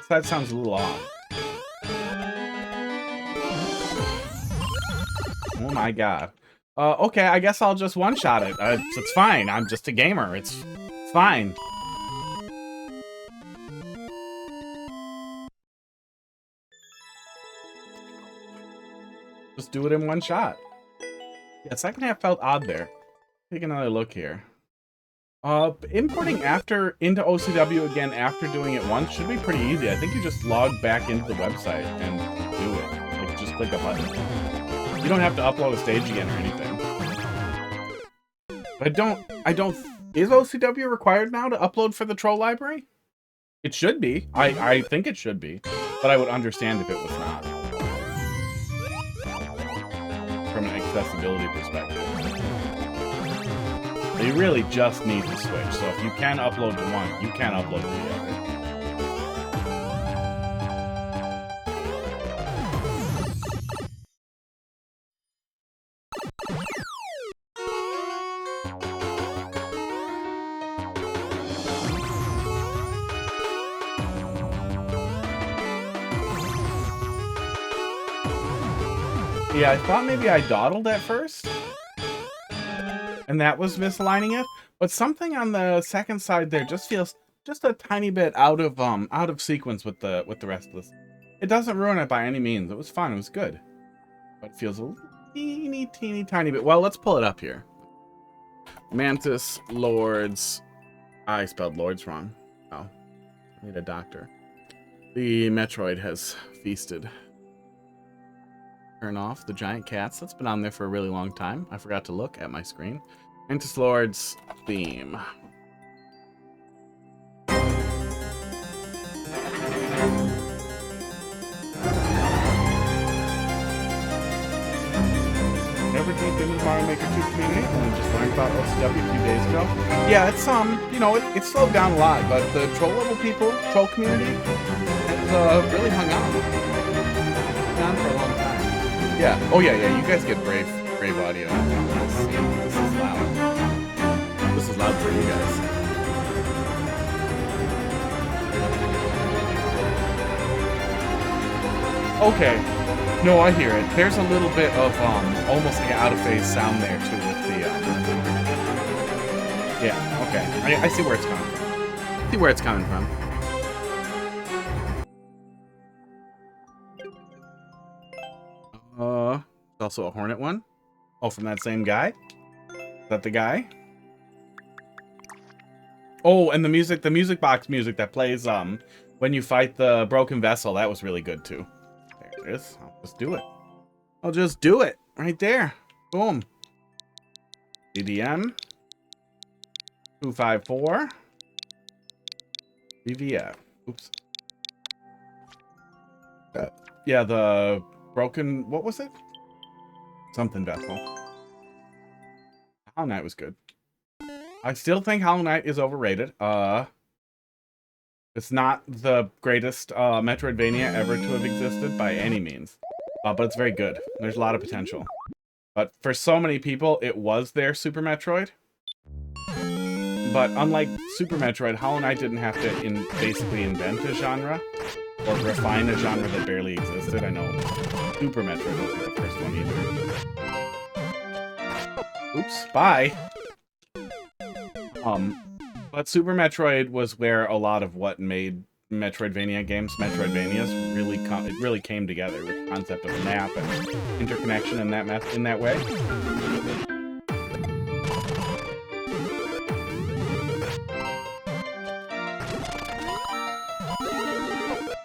Speaker 1: That sounds a little off. Oh my God. Okay, I guess I'll just one-shot it. It's fine. I'm just a gamer. It's fine. Just do it in one shot. Yeah, second half felt odd there. Take another look here. Importing into OCW again after doing it once should be pretty easy. I think you just log back into the website and do it. Like, just click a button. You don't have to upload a stage again or anything. Is OCW required now to upload for the troll library? It should be. I think it should be. But I would understand if it was not. From an accessibility perspective. You really just need to switch. So if you can upload to one, you can upload to the other. Yeah, I thought maybe I dawdled at first. And that was misaligning it, but something on the second side there just feels just a tiny bit out of sequence with the rest of this. It doesn't ruin it by any means. It was fun. It was good, but it feels a teeny tiny bit. Well, let's pull it up here. Mantis Lords. I spelled Lords wrong. Oh, I need a doctor. The Metroid has feasted. Turn off the giant cats. That's been on there for a really long time. I forgot to look at my screen. Mantis Lord's theme. Never deep into the Mario Maker 2 community, and just learned about OCW a few days ago. Yeah, it's you know, it slowed down a lot, but the troll level people, troll community, has really hung on. Hung on for a long time. Yeah. Oh yeah, yeah. You guys get brave audio. Let's see. This is loud. This is loud for you guys. Okay. No, I hear it. There's a little bit of almost like an out of phase sound there too with the yeah. Okay. I see where it's coming from. I see where it's coming from. Also a Hornet one. Oh, from that same guy? Is that the guy? Oh, and the music box music that plays when you fight the broken vessel, that was really good too. There it is. I'll just do it. I'll just do it. Right there. Boom. DDM 254 BVF. Oops. Yeah, the broken, what was it? Something vessel. Hollow Knight was good. I still think Hollow Knight is overrated. It's not the greatest Metroidvania ever to have existed by any means. But it's very good. There's a lot of potential. But for so many people, it was their Super Metroid. But unlike Super Metroid, Hollow Knight didn't have to basically invent a genre or refine a genre that barely existed. I know Super Metroid wasn't the first one either. Oops, bye. But Super Metroid was where a lot of what made Metroidvania games Metroidvanias really came together with the concept of a map and interconnection in that way.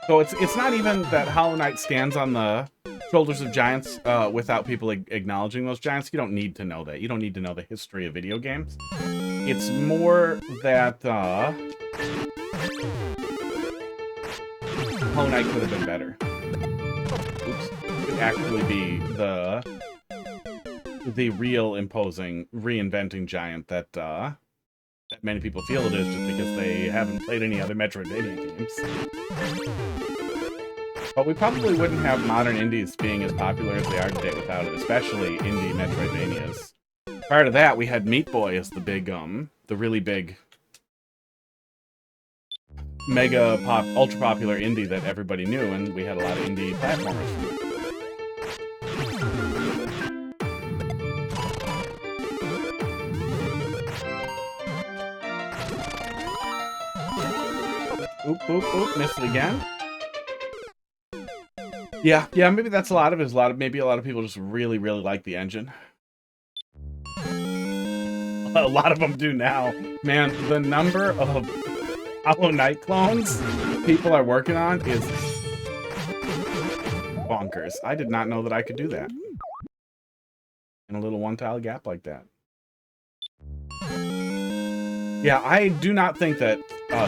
Speaker 1: So it's not even that Hollow Knight stands on the shoulders of giants without people acknowledging those giants. You don't need to know that. You don't need to know the history of video games. It's more that Hollow Knight could have been better. Oops. It could actually be the real imposing, reinventing giant that many people feel it is just because they haven't played any other Metroidvania games. But we probably wouldn't have modern indies being as popular as they are today without it, especially indie Metroidvanias. Prior to that, we had Meat Boy as the big, the really big, mega pop, ultra popular indie that everybody knew, and we had a lot of indie platformers from it. Oop, oop, oop, missed it again. Yeah, maybe that's a lot of it. Maybe a lot of people just really, really like the engine. A lot of them do now. Man, the number of Hollow Knight clones people are working on is bonkers. I did not know that I could do that. In a little one-tile gap like that. Yeah, I do not think that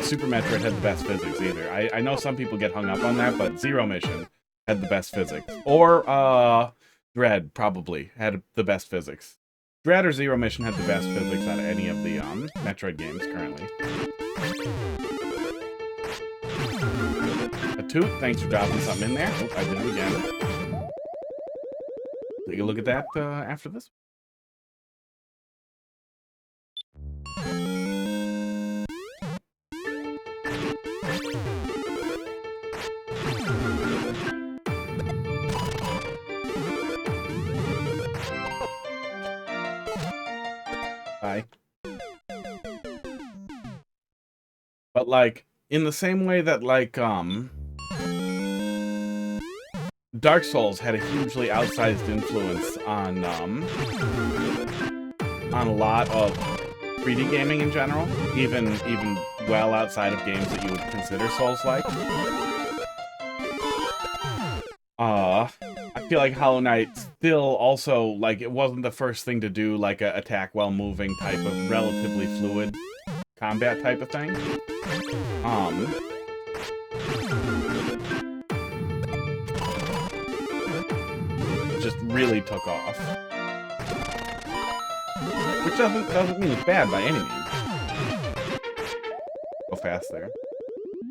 Speaker 1: Super Metroid had the best physics either. I know some people get hung up on that, but Zero Mission had the best physics. Or Dread probably had the best physics. Dread or Zero Mission had the best physics out of any of the Metroid games currently. A toot, thanks for dropping something in there. Oop, I did it again. Take a look at that after this. Bye. But like, in the same way that like Dark Souls had a hugely outsized influence on a lot of 3D gaming in general, even well outside of games that you would consider Souls-like. I feel like Hollow Knight still also, like, it wasn't the first thing to do, like, a attack while moving type of relatively fluid combat type of thing. It just really took off. Which doesn't mean it's bad by any means. Go fast there.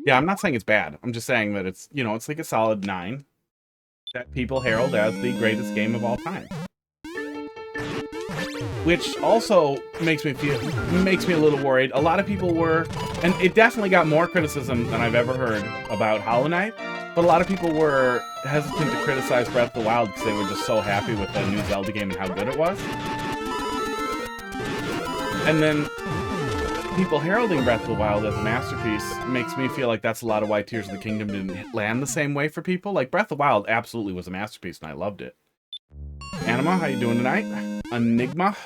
Speaker 1: Yeah, I'm not saying it's bad. I'm just saying that it's, you know, it's like a solid 9. that people herald as the greatest game of all time. Which also makes me a little worried. A lot of people were, and it definitely got more criticism than I've ever heard about Hollow Knight, but a lot of people were hesitant to criticize Breath of the Wild because they were just so happy with the new Zelda game and how good it was. And then people heralding Breath of the Wild as a masterpiece makes me feel like that's a lot of why Tears of the Kingdom didn't land the same way for people. Like, Breath of the Wild absolutely was a masterpiece, and I loved it. Anima, how you doing tonight? Enigma.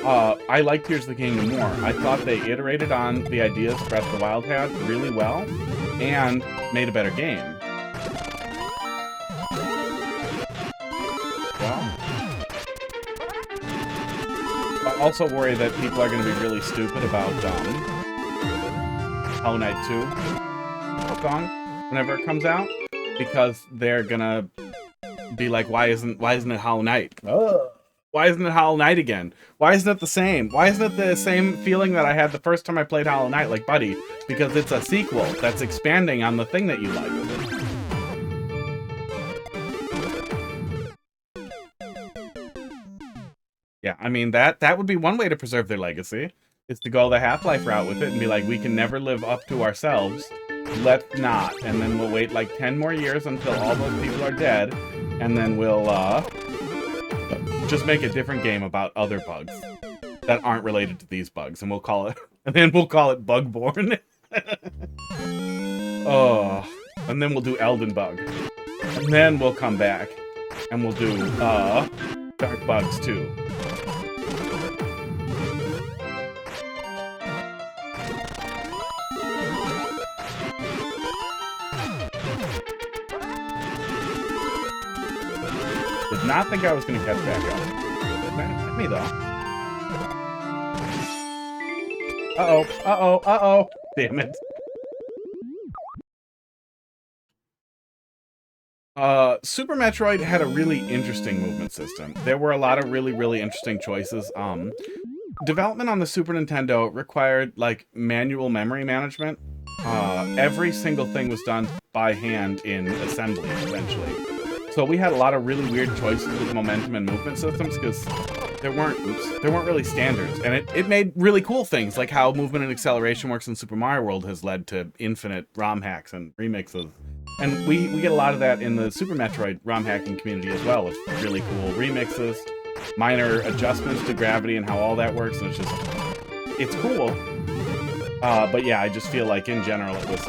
Speaker 1: I like Tears of the Kingdom more. I thought they iterated on the ideas Breath of the Wild had really well, and made a better game. Well, I also worry that people are going to be really stupid about Hollow Knight 2 song whenever it comes out, because they're gonna be like, why isn't it Hollow Knight? Why isn't it Hollow Knight again? Why isn't it the same? Why isn't it the same feeling that I had the first time I played Hollow Knight? Like, buddy, because it's a sequel that's expanding on the thing that you like. Yeah, I mean, that would be one way to preserve their legacy, is to go the Half-Life route with it and be like, we can never live up to ourselves. Let's not. And then we'll wait like 10 more years until all those people are dead, and then we'll, just make a different game about other bugs that aren't related to these bugs, and we'll call it Bugborn. Oh, and then we'll do Elden Bug, and then we'll come back and we'll do Dark Bugs too. Did not think I was going to catch back up. That hit me, though. Uh-oh, uh-oh, uh-oh. Damn it. Super Metroid had a really interesting movement system. There were a lot of really, really interesting choices. Development on the Super Nintendo required, like, manual memory management. Every single thing was done by hand in assembly, eventually. So we had a lot of really weird choices with momentum and movement systems because there weren't really standards. And it made really cool things, like how movement and acceleration works in Super Mario World has led to infinite ROM hacks and remixes. And we get a lot of that in the Super Metroid ROM hacking community as well, with really cool remixes, minor adjustments to gravity and how all that works, and it's cool. But yeah, I just feel like in general it was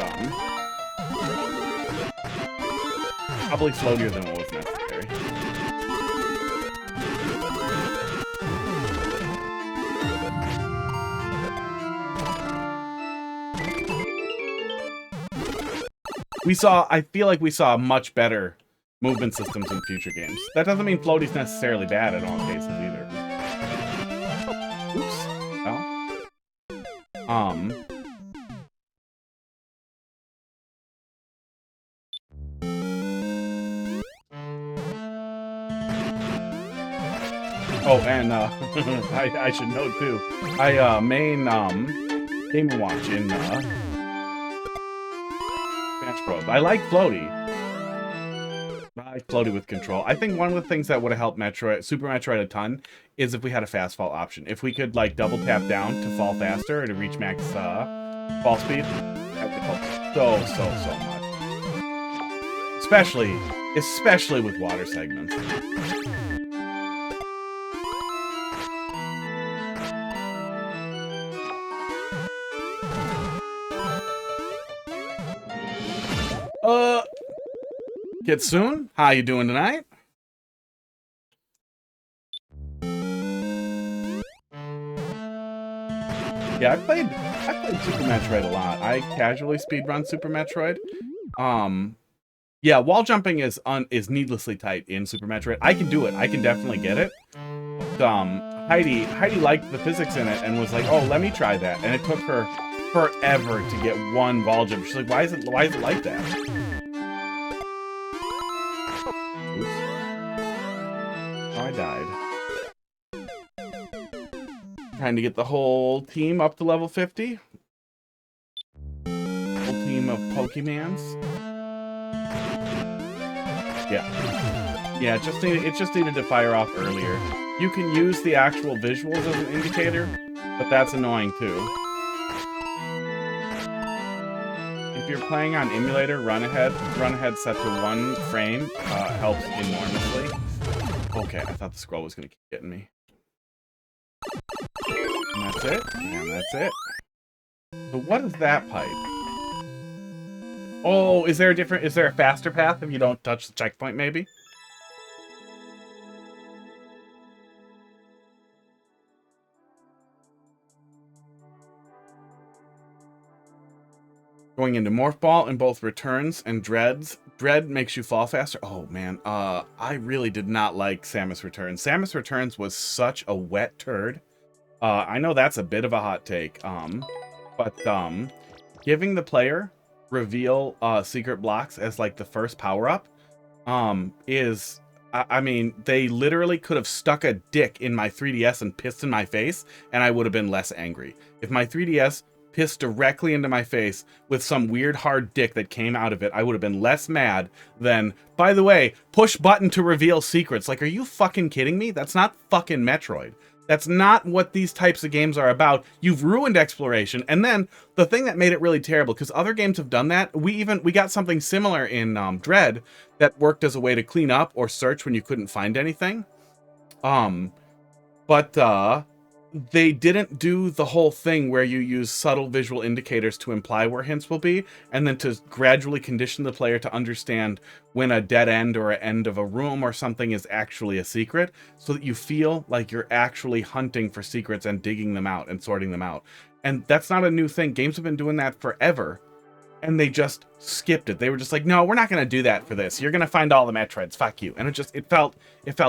Speaker 1: probably floatier than what was necessary. I feel like we saw much better movement systems in future games. That doesn't mean floaty's necessarily bad in all cases either. Oops. Well. Oh, and I should note too, I main Game & Watch in Smash Bros. I like floaty. I like floaty with control. I think one of the things that would have helped Super Metroid a ton is if we had a fast fall option. If we could like double tap down to fall faster or to reach max fall speed, that would help so much. Especially with water segments. Kitsune, how you doing tonight? Yeah, I played Super Metroid a lot. I casually speedrun Super Metroid. Yeah, wall jumping is needlessly tight in Super Metroid. I can do it. I can definitely get it. Heidi liked the physics in it and was like, "Oh, let me try that." And it took her forever to get one wall jump. She's like, "Why is it like that?" I died. Trying to get the whole team up to level 50. Whole team of Pokemans. Yeah. Yeah, it just needed to fire off earlier. You can use the actual visuals as an indicator, but that's annoying too. If you're playing on emulator, run ahead set to 1 frame helps enormously. Okay, I thought the scroll was gonna keep getting me. And that's it, and that's it. So what is that pipe? Oh, is there a faster path if you don't touch the checkpoint, maybe? Going into Morph Ball in both returns and dreads. Dread makes you fall faster. Oh man, I really did not like Samus Returns. Samus Returns was such a wet turd. I know that's a bit of a hot take. But giving the player reveal secret blocks as like the first power up is I mean, they literally could have stuck a dick in my 3DS and pissed in my face, and I would have been less angry. If my 3DS pissed directly into my face with some weird hard dick that came out of it, I would have been less mad than, by the way, push button to reveal secrets. Like, are you fucking kidding me? That's not fucking Metroid. That's not what these types of games are about. You've ruined exploration. And then the thing that made it really terrible, because other games have done that, we got something similar in Dread that worked as a way to clean up or search when you couldn't find anything. But they didn't do the whole thing where you use subtle visual indicators to imply where hints will be, and then to gradually condition the player to understand when a dead end or an end of a room or something is actually a secret, so that you feel like you're actually hunting for secrets and digging them out and sorting them out. And that's not a new thing. Games have been doing that forever, and they just skipped it. They were just like, no, we're not going to do that for this. You're going to find all the Metroids. Fuck you. And it felt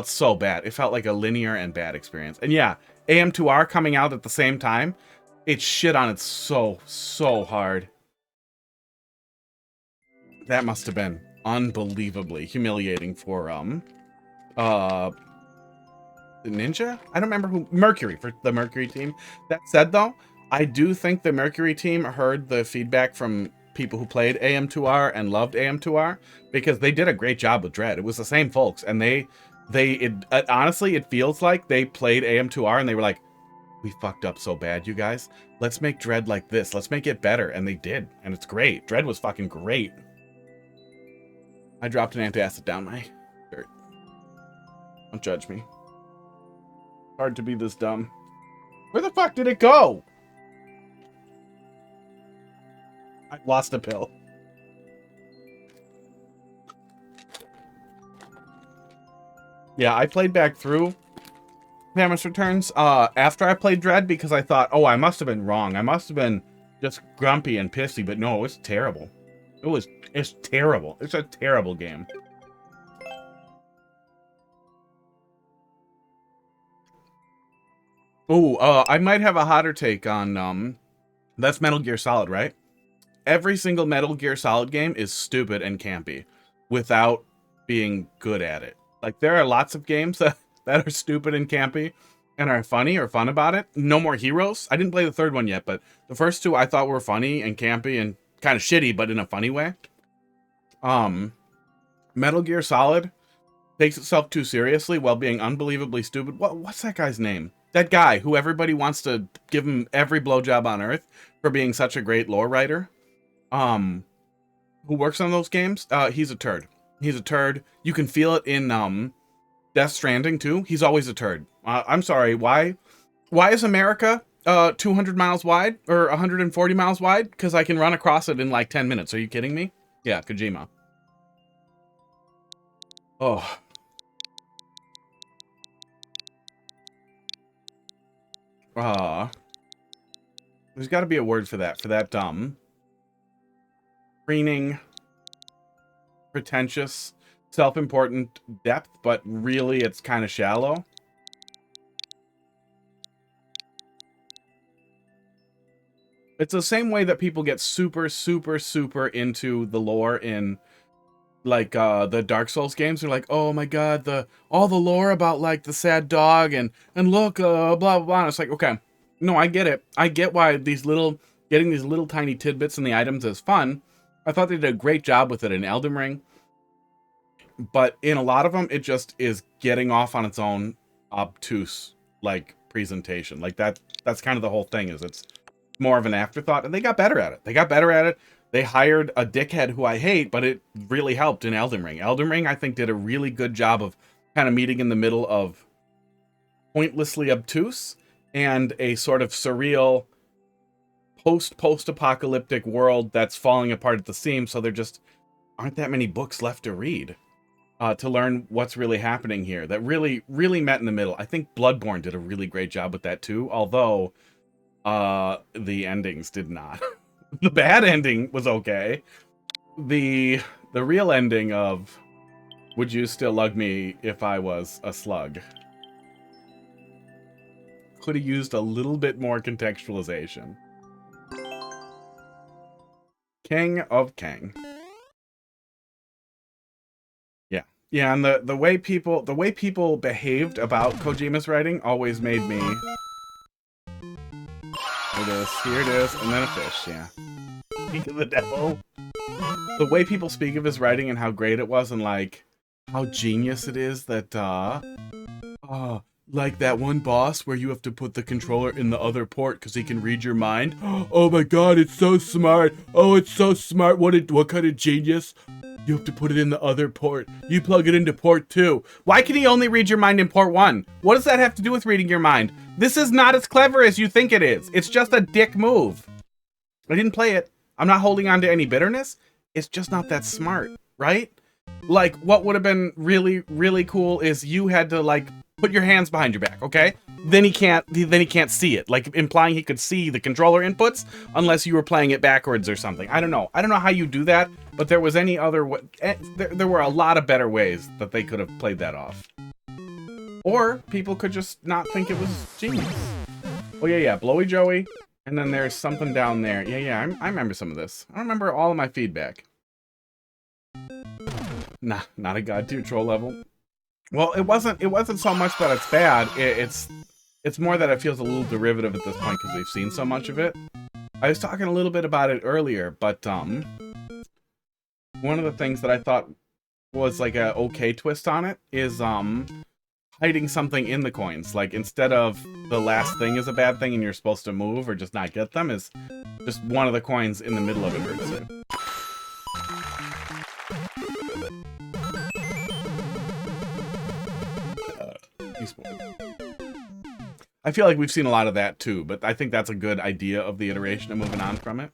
Speaker 1: so bad. It felt like a linear and bad experience. And yeah, AM2R coming out at the same time, it shit on it so hard. That must have been unbelievably humiliating for the Ninja? I don't remember who. Mercury, for the Mercury team. That said though, I do think the Mercury team heard the feedback from people who played AM2R and loved AM2R, because they did a great job with Dread. It was the same folks, and honestly, it feels like they played AM2R and they were like, we fucked up so bad, you guys. Let's make Dread like this. Let's make it better. And they did. And it's great. Dread was fucking great. I dropped an antacid down my shirt. Don't judge me. Hard to be this dumb. Where the fuck did it go? I lost a pill. Yeah, I played back through Samus Returns after I played Dread, because I thought, oh, I must have been wrong. I must have been just grumpy and pissy, but no, it's terrible. It's terrible. It's a terrible game. Oh, I might have a hotter take on, that's Metal Gear Solid, right? Every single Metal Gear Solid game is stupid and campy without being good at it. Like, there are lots of games that are stupid and campy and are funny or fun about it. No More Heroes. I didn't play the third one yet, but the first two I thought were funny and campy and kind of shitty, but in a funny way. Metal Gear Solid takes itself too seriously while being unbelievably stupid. What's that guy's name? That guy who everybody wants to give him every blowjob on earth for being such a great lore writer. Who works on those games? He's a turd. He's a turd. You can feel it in Death Stranding too. He's always a turd. I'm sorry. Why is America 200 miles wide or 140 miles wide? Because I can run across it in like 10 minutes. Are you kidding me? Yeah, Kojima. Oh. There's got to be a word for that. Preening, pretentious, self-important depth, but really it's kind of shallow. It's the same way that people get super into the lore in like the Dark Souls games. They're like, oh my god, all the lore about like the sad dog and look blah blah blah. And it's like, okay, no, I get it. I get why getting these little tiny tidbits in the items is fun. I thought they did a great job with it in Elden Ring. But in a lot of them, it just is getting off on its own obtuse, like, presentation. Like, that's kind of the whole thing, is it's more of an afterthought, and they got better at it. They hired a dickhead who I hate, but it really helped in Elden Ring. Elden Ring, I think, did a really good job of kind of meeting in the middle of pointlessly obtuse and a sort of surreal post-apocalyptic world that's falling apart at the seams, so there just aren't that many books left to read to learn what's really happening here. That really met in the middle. I think Bloodborne did a really great job with that too, although the endings did not. The bad ending was okay. The real ending of "Would you still love me if I was a slug?" could have used a little bit more contextualization. King of Keng. Yeah, and the way people behaved about Kojima's writing always made me. Here it is, and then a fish, yeah. Speak of the devil. The way people speak of his writing and how great it was, and like how genius it is that like that one boss where you have to put the controller in the other port because he can read your mind. Oh my god, it's so smart. Oh, it's so smart. What kind of genius? You have to put it in the other port. You plug it into port 2. Why can he only read your mind in port 1? What does that have to do with reading your mind? This is not as clever as you think it is. It's just a dick move. I didn't play it. I'm not holding on to any bitterness. It's just not that smart, right? Like, what would have been really, really cool is you had to, like, put your hands behind your back, okay? Then he can't see it, like implying he could see the controller inputs unless you were playing it backwards or something. I don't know how you do that, but there was any other way. There were a lot of better ways that they could have played that off. Or people could just not think it was genius. Oh yeah, Blowy Joey, and then there's something down there. Yeah, I remember some of this. I remember all of my feedback. Nah, not a god tier troll level. Well, it wasn't so much that it's bad. It's more that it feels a little derivative at this point because we've seen so much of it. I was talking a little bit about it earlier, but one of the things that I thought was like a okay twist on it is hiding something in the coins. Like, instead of the last thing is a bad thing and you're supposed to move or just not get them, is just one of the coins in the middle of it hurts it. I feel like we've seen a lot of that too, but I think that's a good idea of the iteration of moving on from it.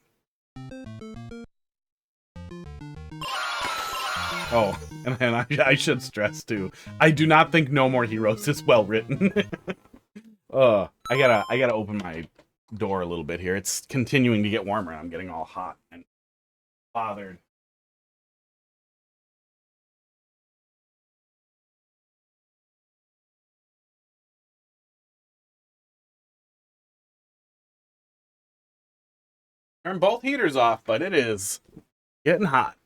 Speaker 1: Oh, and I should stress too, I do not think No More Heroes is well written. I gotta open my door a little bit here. It's continuing to get warmer and I'm getting all hot and bothered. Turn both heaters off, but it is getting hot.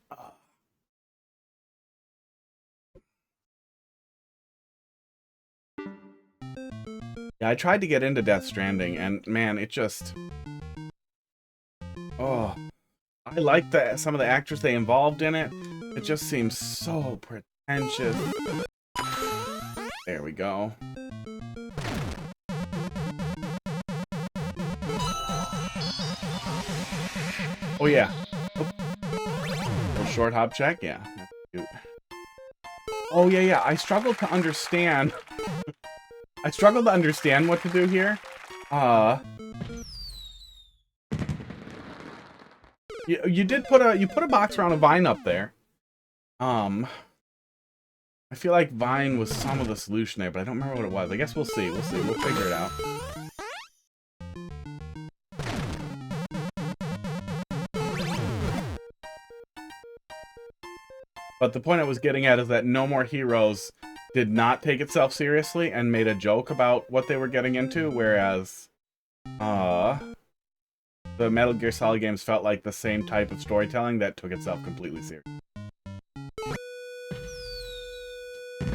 Speaker 1: Yeah, I tried to get into Death Stranding, and man, it just... Oh, I like some of the actors they involved in it. It just seems so pretentious. There we go. Oh yeah. Oh, short hop check, yeah. That's cute. Oh yeah. I struggled to understand. I struggled to understand what to do here. You did put a box around a vine up there. I feel like vine was some of the solution there, but I don't remember what it was. I guess we'll see. We'll figure it out. But the point I was getting at is that No More Heroes did not take itself seriously and made a joke about what they were getting into, whereas the Metal Gear Solid games felt like the same type of storytelling that took itself completely serious. I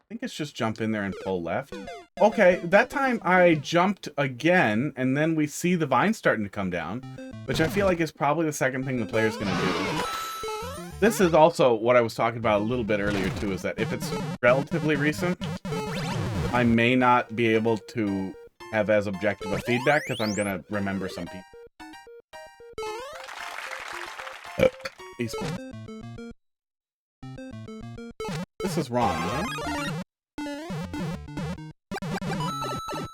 Speaker 1: think it's just jump in there and pull left. Okay, that time I jumped again, and then we see the vine starting to come down, which I feel like is probably the second thing the player's gonna do. This is also what I was talking about a little bit earlier, too, is that if it's relatively recent, I may not be able to have as objective a feedback, because I'm going to remember some people. Esports. This is wrong, isn't it?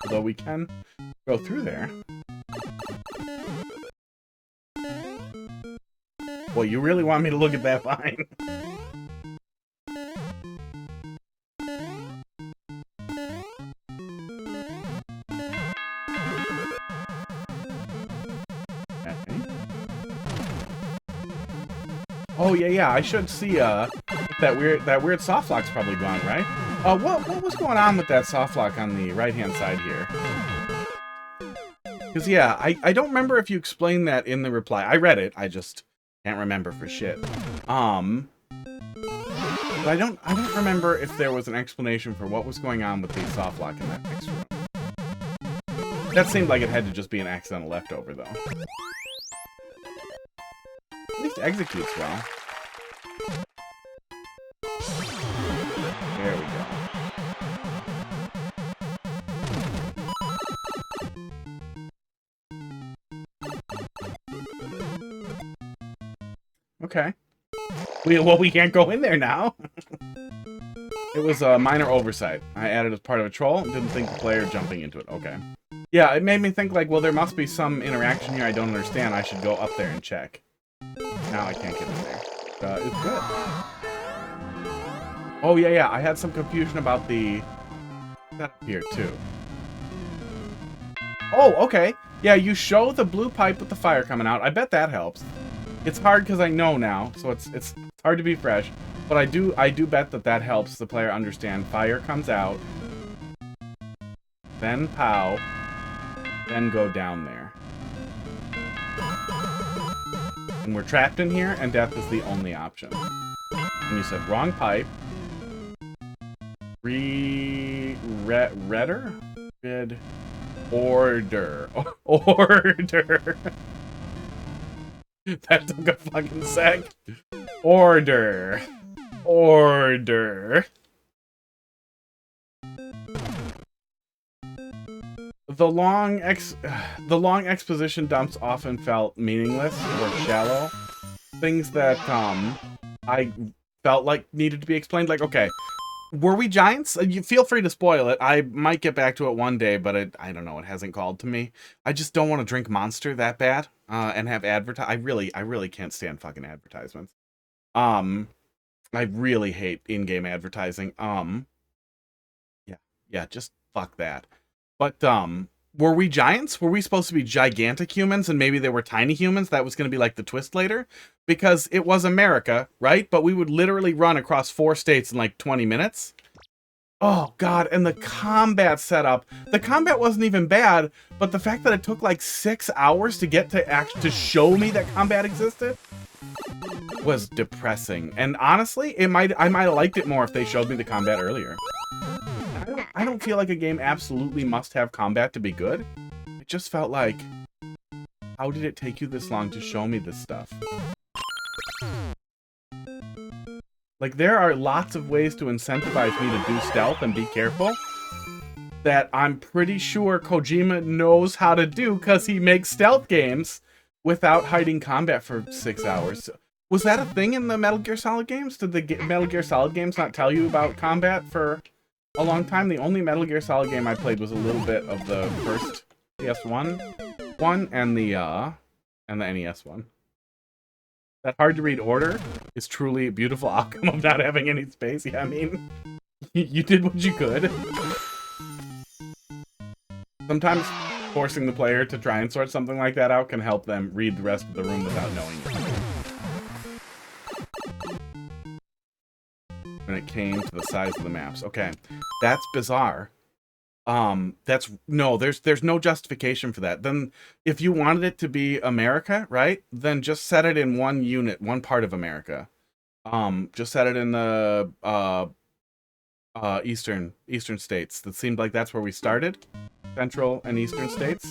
Speaker 1: Although we can go through there. Well, you really want me to look at that line? Oh yeah, I should see that weird soft lock's probably gone, right? What was going on with that soft lock on the right hand side here? Because yeah, I don't remember if you explained that in the reply. I read it, I just can't remember for shit. But I don't remember if there was an explanation for what was going on with the soft lock in that next room. That seemed like it had to just be an accidental leftover though. At least executes well. There we go. Okay. We can't go in there now. It was a minor oversight. I added as part of a troll and didn't think the player jumping into it. Okay. Yeah, it made me think like, well, there must be some interaction here I don't understand. I should go up there and check. Now I can't get in there. It's good. Oh, yeah. I had some confusion about the setup here, too. Oh, okay. Yeah, you show the blue pipe with the fire coming out. I bet that helps. It's hard because I know now, so it's hard to be fresh. But I do bet that helps the player understand. Fire comes out. Then pow. Then go down there. And we're trapped in here, and death is the only option. And you said wrong pipe. Redder? Red. Order. Order. That took a fucking sec. Order. Order. The long exposition dumps often felt meaningless or shallow. Things that I felt like needed to be explained. Like, okay, were we giants? You feel free to spoil it. I might get back to it one day, but I don't know. It hasn't called to me. I just don't want to drink Monster that bad and have I really can't stand fucking advertisements. I really hate in-game advertising. Yeah, just fuck that. But, were we giants? Were we supposed to be gigantic humans and maybe they were tiny humans? That was going to be like the twist later? Because it was America, right? But we would literally run across 4 states in like 20 minutes. Oh, God. And the combat setup. The combat wasn't even bad, but the fact that it took like 6 hours to get to show me that combat existed was depressing. And honestly, I might have liked it more if they showed me the combat earlier. I don't feel like a game absolutely must have combat to be good. It just felt like, how did it take you this long to show me this stuff? Like, there are lots of ways to incentivize me to do stealth and be careful that I'm pretty sure Kojima knows how to do because he makes stealth games without hiding combat for 6 hours. Was that a thing in the Metal Gear Solid games? Did the Metal Gear Solid games not tell you about combat for a long time? The only Metal Gear Solid game I played was a little bit of the first PS1 one and the NES one. That hard to read order is truly a beautiful outcome of not having any space. Yeah, I mean, you did what you could. Sometimes forcing the player to try and sort something like that out can help them read the rest of the room without knowing it. When it came to the size of the maps. Okay, that's bizarre. There's no justification for that. Then if you wanted it to be America, right? Then just set it in one unit, one part of America. Just set it in the eastern states. That seemed like that's where we started. Central and eastern states.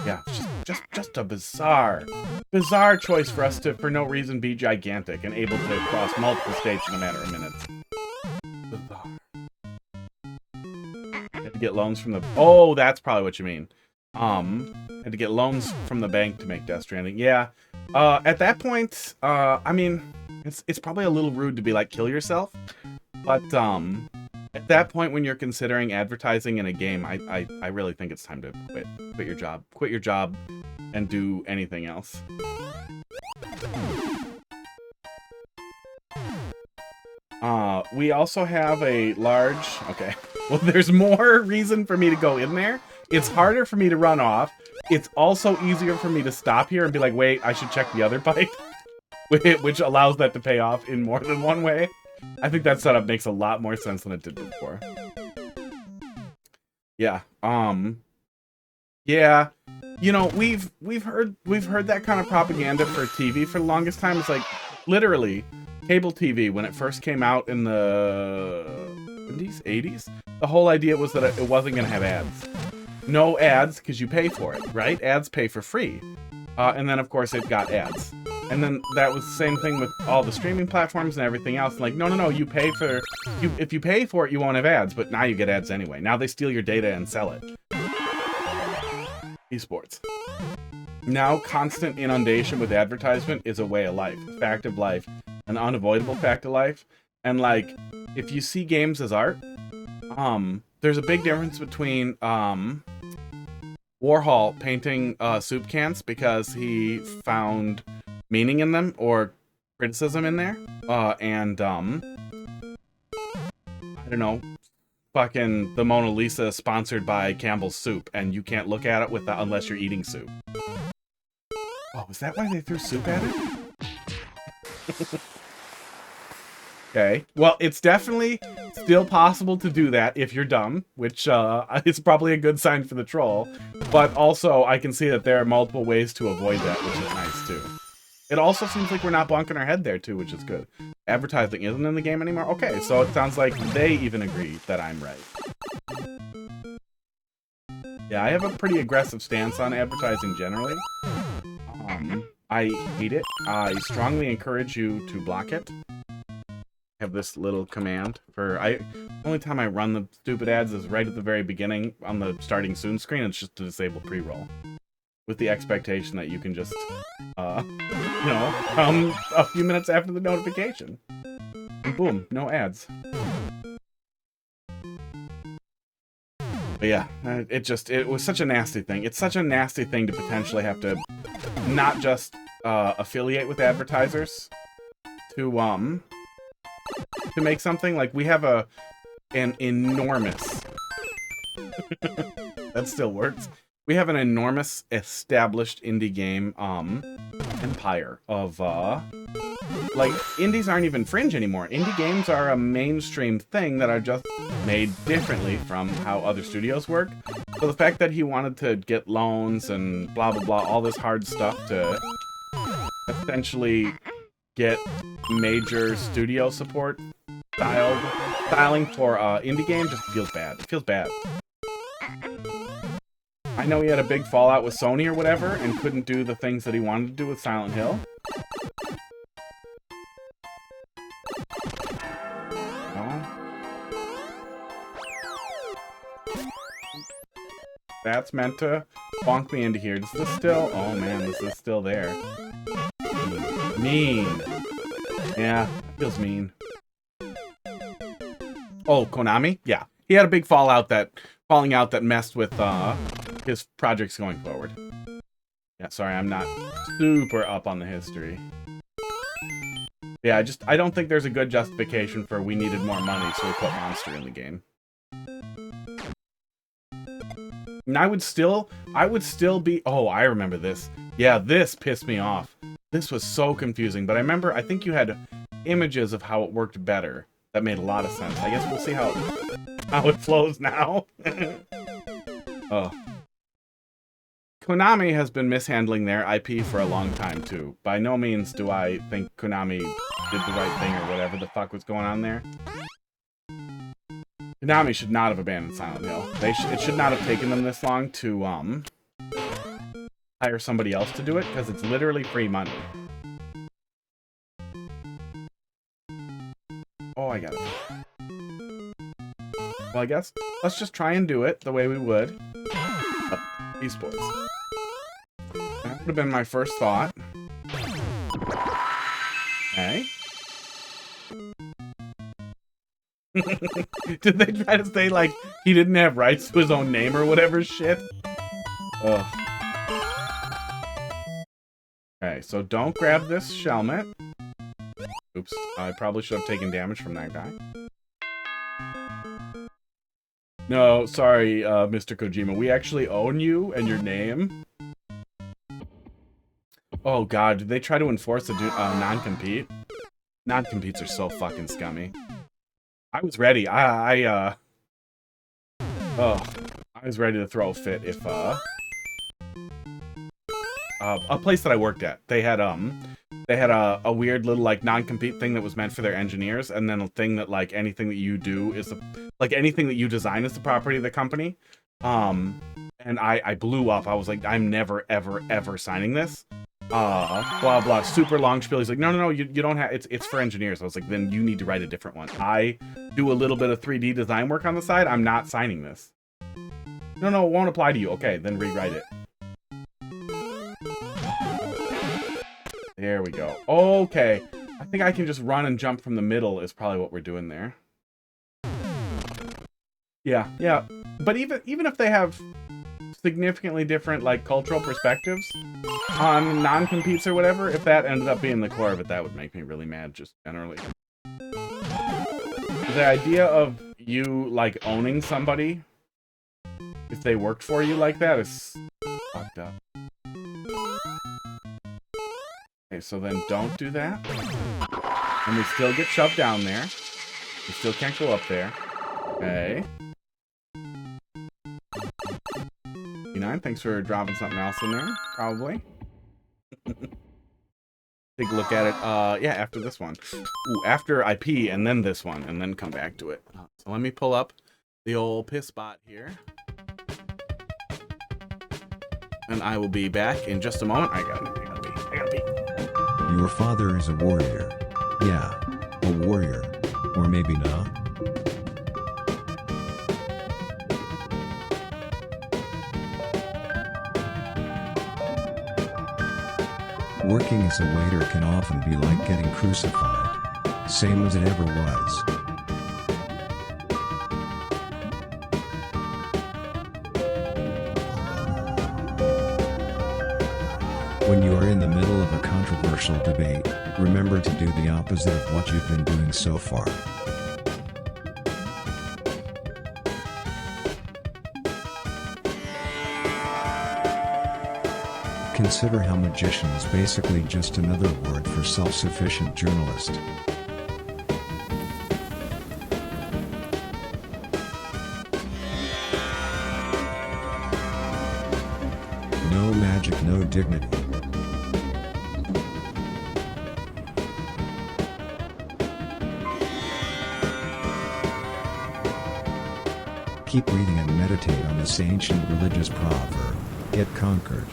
Speaker 1: Yeah, just a bizarre choice for us to, for no reason, be gigantic and able to cross multiple states in a matter of minutes. Bizarre. Had to get loans from the... Oh, that's probably what you mean. Had to get loans from the bank to make Death Stranding. Yeah. At that point, I mean, it's probably a little rude to be like, kill yourself. But, at that point, when you're considering advertising in a game, I really think it's time to quit your job. Quit your job and do anything else. We also have a large... Okay. Well, there's more reason for me to go in there. It's harder for me to run off. It's also easier for me to stop here and be like, wait, I should check the other pipe. Which allows that to pay off in more than one way. I think that setup makes a lot more sense than it did before. Yeah. Yeah. You know, we've heard that kind of propaganda for TV for the longest time. It's like literally cable TV when it first came out in the 70s, 80s. The whole idea was that it wasn't going to have ads. No ads because you pay for it, right? Ads pay for free. And then of course it got ads. And then that was the same thing with all the streaming platforms and everything else. Like, no, you pay for... If you pay for it, you won't have ads, but now you get ads anyway. Now they steal your data and sell it. Esports. Now constant inundation with advertisement is a way of life. A fact of life. An unavoidable fact of life. And, like, if you see games as art, there's a big difference between, Warhol painting, soup cans because he found... meaning in them or criticism in there, and I don't know, fucking the Mona Lisa sponsored by Campbell's Soup, and you can't look at it unless you're eating soup. Oh, is that why they threw soup at it? Okay, well, it's definitely still possible to do that if you're dumb, which is probably a good sign for the troll, but also I can see that there are multiple ways to avoid that, which is nice too. It also seems like we're not bunking our head there, too, which is good. Advertising isn't in the game anymore? Okay, so it sounds like they even agree that I'm right. Yeah, I have a pretty aggressive stance on advertising generally. I hate it. I strongly encourage you to block it. I have this little command for... The only time I run the stupid ads is right at the very beginning on the starting soon screen. It's just to disable pre-roll. With the expectation that you can just, you know, come a few minutes after the notification. And boom, no ads. But yeah, it was such a nasty thing. It's such a nasty thing to potentially have to not just affiliate with advertisers to make something. Like, we have an enormous... that still works. We have an enormous established indie game empire of like, indies aren't even fringe anymore. Indie games are a mainstream thing that are just made differently from how other studios work. So the fact that he wanted to get loans and blah blah blah, all this hard stuff to essentially get major studio support styling for indie game just feels bad. It feels bad. I know he had a big fallout with Sony or whatever, and couldn't do the things that he wanted to do with Silent Hill. No. That's meant to bonk me into here. Is this still... Oh man, this is still there. Mean. Yeah, feels mean. Oh, Konami? Yeah. He had a big falling out that messed with, his projects going forward. Yeah, sorry, I'm not super up on the history. Yeah, I don't think there's a good justification for we needed more money, so we put Monster in the game. And I would still be... Oh, I remember this. Yeah, this pissed me off. This was so confusing, but I think you had images of how it worked better. That made a lot of sense. I guess we'll see how it flows now. Oh. Konami has been mishandling their IP for a long time, too. By no means do I think Konami did the right thing or whatever the fuck was going on there. Konami should not have abandoned Silent Hill. It should not have taken them this long to hire somebody else to do it, because it's literally free money. Oh, I got it. Well, I guess let's just try and do it the way we would. Esports. That would have been my first thought. Okay. Did they try to say, like, he didn't have rights to his own name or whatever shit? Ugh. Okay, so don't grab this Shelmet. Oops, I probably should have taken damage from that guy. No, sorry, Mr. Kojima. We actually own you and your name. Oh god, did they try to enforce a non-compete? Non-competes are so fucking scummy. I was ready. I was ready to throw a fit if, a place that I worked at, they had a weird little, like, non-compete thing that was meant for their engineers, and then a thing that, like, anything that you do is, like, anything that you design is the property of the company. And I blew up. I was like, I'm never, ever, ever signing this. Blah, blah, super long spiel. He's like, no, you don't have, it's for engineers. I was like, then you need to write a different one. I do a little bit of 3D design work on the side. I'm not signing this. No, it won't apply to you. Okay, then rewrite it. There we go. Okay. I think I can just run and jump from the middle is probably what we're doing there. Yeah. But even if they have significantly different, like, cultural perspectives on non-competes or whatever, if that ended up being the core of it, that would make me really mad, just generally. The idea of you, like, owning somebody, if they worked for you like that, is fucked up. Okay, so then don't do that. And we still get shoved down there. We still can't go up there. Okay. P9, thanks for dropping something else in there, probably. Take a look at it, yeah, after this one. Ooh, after I pee, and then this one, and then come back to it. So let me pull up the old piss spot here. And I will be back in just a moment. I gotta pee.
Speaker 3: Your father is a warrior. Yeah, a warrior. Or maybe not. Working as a waiter can often be like getting crucified. Same as it ever was. When you are in the middle of a controversial debate, remember to do the opposite of what you've been doing so far. Consider how magician is basically just another word for self-sufficient journalist. No magic, no dignity. Keep reading and meditate on this ancient religious proverb, get conquered.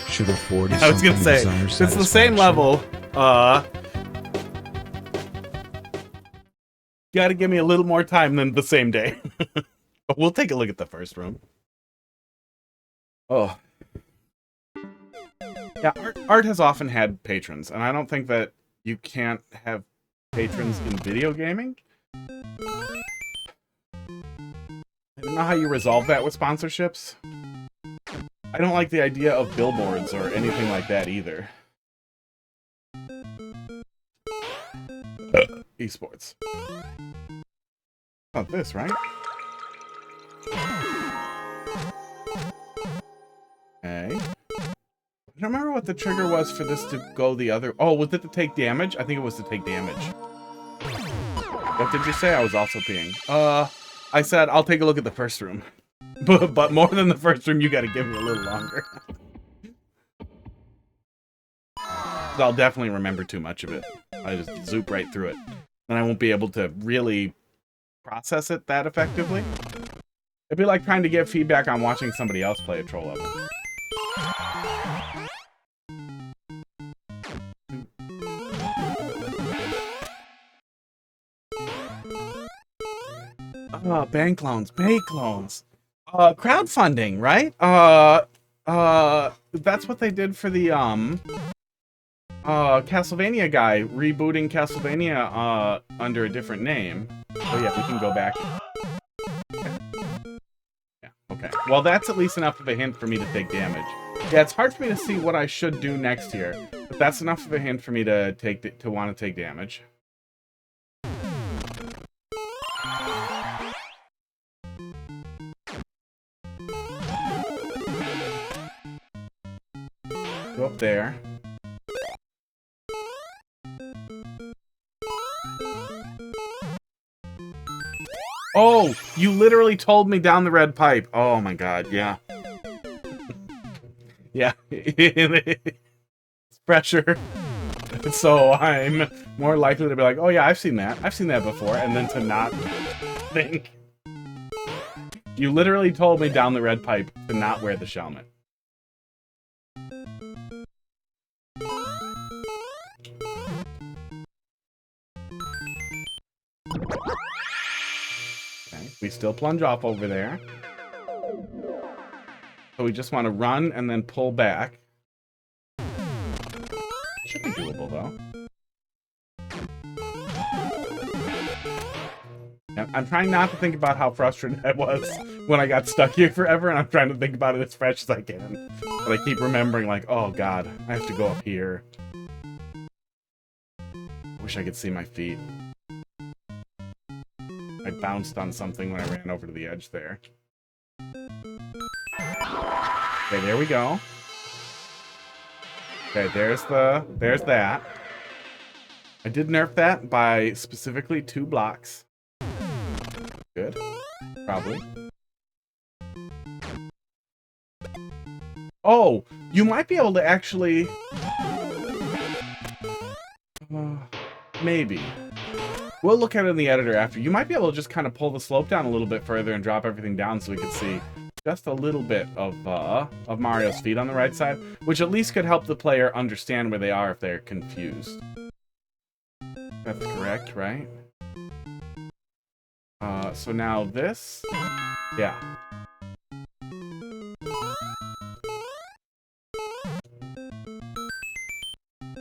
Speaker 3: Should afford
Speaker 1: I was gonna say, it's the same level. Gotta give me a little more time than the same day. But we'll take a look at the first room. Oh. Yeah, art has often had patrons, and I don't think that you can't have patrons in video gaming. I don't know how you resolve that with sponsorships. I don't like the idea of billboards or anything like that either. Esports. Not this, right? Okay. I don't remember what the trigger was for this to go the other... Oh, was it to take damage? I think it was to take damage. What did you say? I was also peeing. I said, I'll take a look at the first room. But more than the first room, you gotta give me a little longer. I'll definitely remember too much of it. I just zoop right through it. Then I won't be able to really process it that effectively. It'd be like trying to get feedback on watching somebody else play a troll level. Bank loans, crowdfunding, right? That's what they did for the Castlevania guy rebooting Castlevania under a different name. Oh yeah, we can go back. Okay. Yeah, okay. Well, that's at least enough of a hint for me to take damage. Yeah, it's hard for me to see what I should do next here, but that's enough of a hint for me to want to take damage. Go up there. Oh, you literally told me down the red pipe. Oh my god, yeah. Yeah. It's pressure. So I'm more likely to be like, oh yeah, I've seen that. I've seen that before. And then to not think. You literally told me down the red pipe to not wear the helmet. We still plunge off over there. So we just want to run and then pull back. Should be doable, though. I'm trying not to think about how frustrated I was when I got stuck here forever, and I'm trying to think about it as fresh as I can. But I keep remembering, like, oh god, I have to go up here. I wish I could see my feet. I bounced on something when I ran over to the edge there. Okay, there we go. Okay, there's that. I did nerf that by specifically 2 blocks. Good. Probably. Oh, you might be able to actually... maybe. We'll look at it in the editor after. You might be able to just kind of pull the slope down a little bit further and drop everything down so we can see just a little bit of Mario's feet on the right side, which at least could help the player understand where they are if they're confused. That's correct, right? So now this... yeah.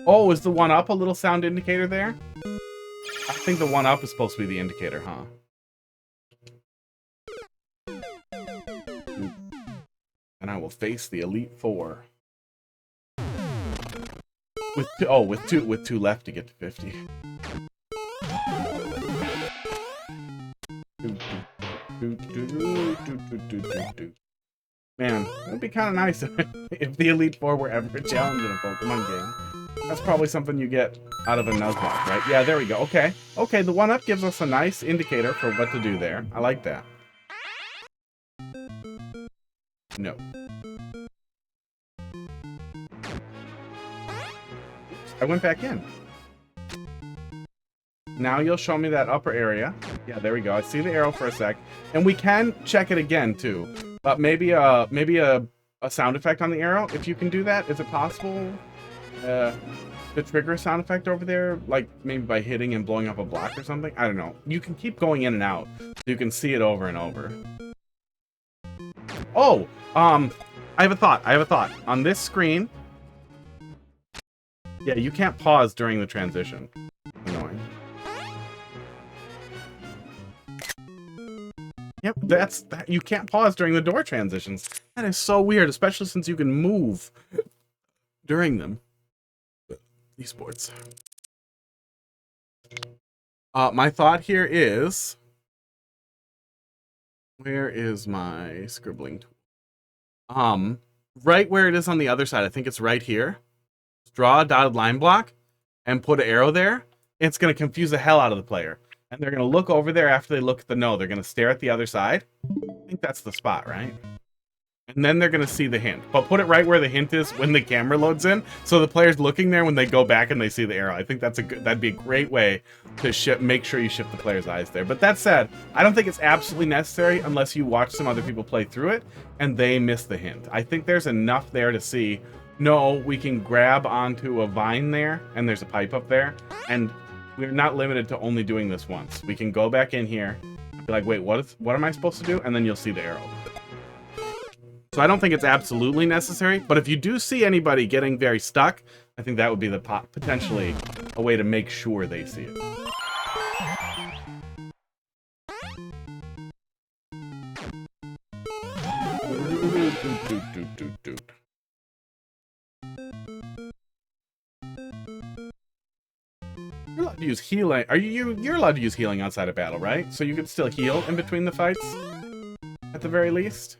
Speaker 1: Oh, is the 1-up a little sound indicator there? I think the 1-up is supposed to be the indicator, huh? And I will face the Elite Four. With two left to get to 50. Man, it would be kind of nice if the Elite Four were ever challenged in a Pokemon game. That's probably something you get out of a Nuzlocke, right? Yeah, there we go. Okay. Okay, the 1-up gives us a nice indicator for what to do there. I like that. No. Oops, I went back in. Now you'll show me that upper area. Yeah, there we go. I see the arrow for a sec. And we can check it again, too. But maybe a sound effect on the arrow, if you can do that. Is it possible to trigger a sound effect over there? Like, maybe by hitting and blowing up a block or something? I don't know. You can keep going in and out. So you can see it over and over. Oh! I have a thought. On this screen... yeah, you can't pause during the transition. Annoying. Yep, that. You can't pause during the door transitions. That is so weird, especially since you can move during them. Esports. My thought here is... where is my scribbling tool? Right where it is on the other side. I think it's right here. Draw a dotted line block and put an arrow there. It's going to confuse the hell out of the player. And they're going to look over there after they look at the no. They're going to stare at the other side. I think that's the spot, right? And then they're going to see the hint. But put it right where the hint is when the camera loads in. So the player's looking there when they go back and they see the arrow. I think that'd be a great way to make sure you shift the player's eyes there. But that said, I don't think it's absolutely necessary unless you watch some other people play through it and they miss the hint. I think there's enough there to see, no, we can grab onto a vine there and there's a pipe up there. And we're not limited to only doing this once. We can go back in here and be like, wait, what am I supposed to do? And then you'll see the arrow. So I don't think it's absolutely necessary, but if you do see anybody getting very stuck, I think that would be potentially a way to make sure they see it. You're allowed to use healing. You're allowed to use healing outside of battle, right? So you can still heal in between the fights, at the very least.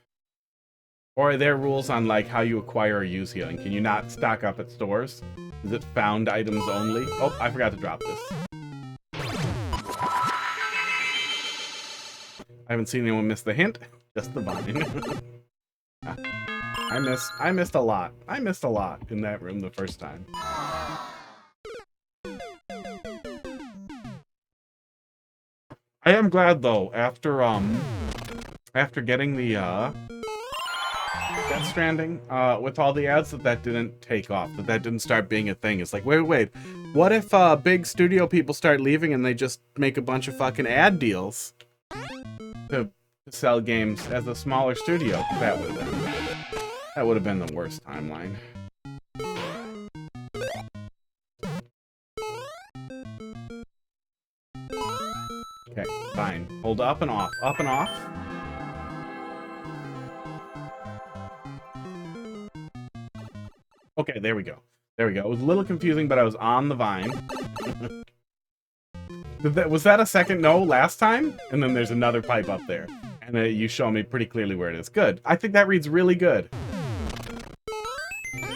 Speaker 1: Or are there rules on like how you acquire or use healing? Can you not stock up at stores? Is it found items only? Oh, I forgot to drop this. I haven't seen anyone miss the hint. Just the vine. I missed a lot. I missed a lot in that room the first time. I am glad though, after getting the Death Stranding, with all the ads, that didn't take off, that didn't start being a thing. It's like, wait, what if big studio people start leaving and they just make a bunch of fucking ad deals to sell games as a smaller studio? That would have been the worst timeline. Okay, fine. Hold up and off, up and off. Okay, there we go. There we go. It was a little confusing, but I was on the vine. Was that a second no last time? And then there's another pipe up there. And you show me pretty clearly where it is. Good. I think that reads really good. I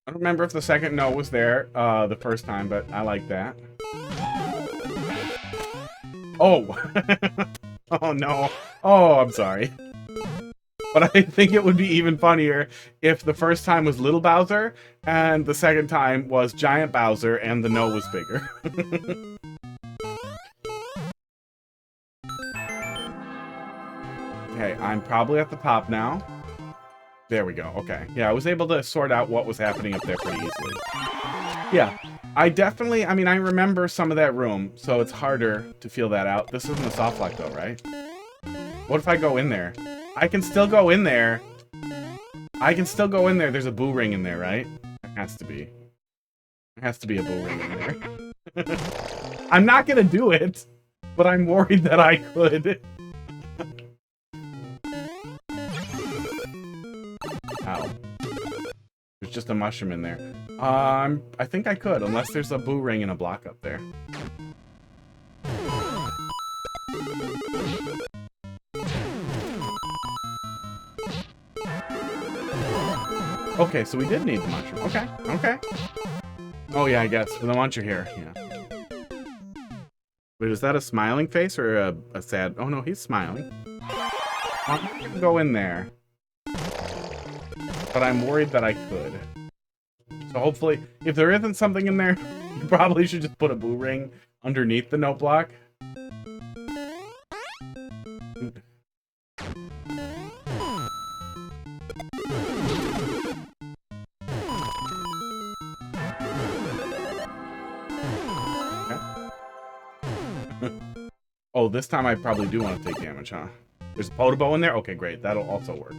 Speaker 1: don't remember if the second no was there the first time, but I like that. Oh! Oh, no. Oh, I'm sorry. But I think it would be even funnier if the first time was Little Bowser, and the second time was Giant Bowser, and the no was bigger. Okay, I'm probably at the top now. There we go, okay. Yeah, I was able to sort out what was happening up there pretty easily. Yeah, I remember some of that room, so it's harder to feel that out. This isn't a soft lock though, right? What if I go in there? I can still go in there. I can still go in there. There's a boo ring in there, right? There has to be. There has to be a boo ring in there. I'm not gonna do it, but I'm worried that I could. Ow. There's just a mushroom in there. I think I could, unless there's a boo ring and a block up there. Okay, so we did need the mushroom. Okay, okay. Oh yeah, I guess. The muncher here, yeah. Wait, is that a smiling face or a sad... Oh no, he's smiling. I'm not gonna go in there. But I'm worried that I could. So hopefully, if there isn't something in there, you probably should just put a boo ring underneath the note block. Oh, this time I probably do want to take damage, huh? There's a Podobo in there? Okay, great. That'll also work.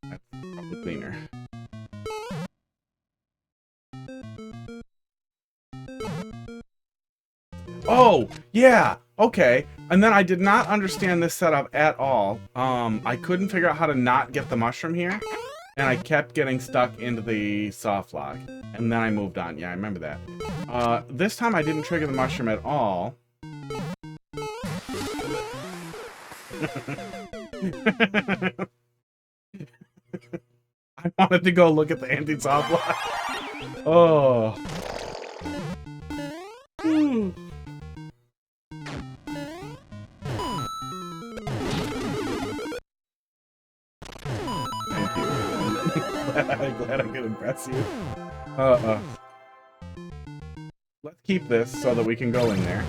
Speaker 1: That's probably cleaner. Oh, yeah! Okay. And then I did not understand this setup at all. I couldn't figure out how to not get the mushroom here. And I kept getting stuck into the soft lock. And then I moved on. Yeah, I remember that. This time I didn't trigger the mushroom at all. I wanted to go look at the anti-soft lock. Oh. glad I could impress you. Let's keep this so that we can go in there.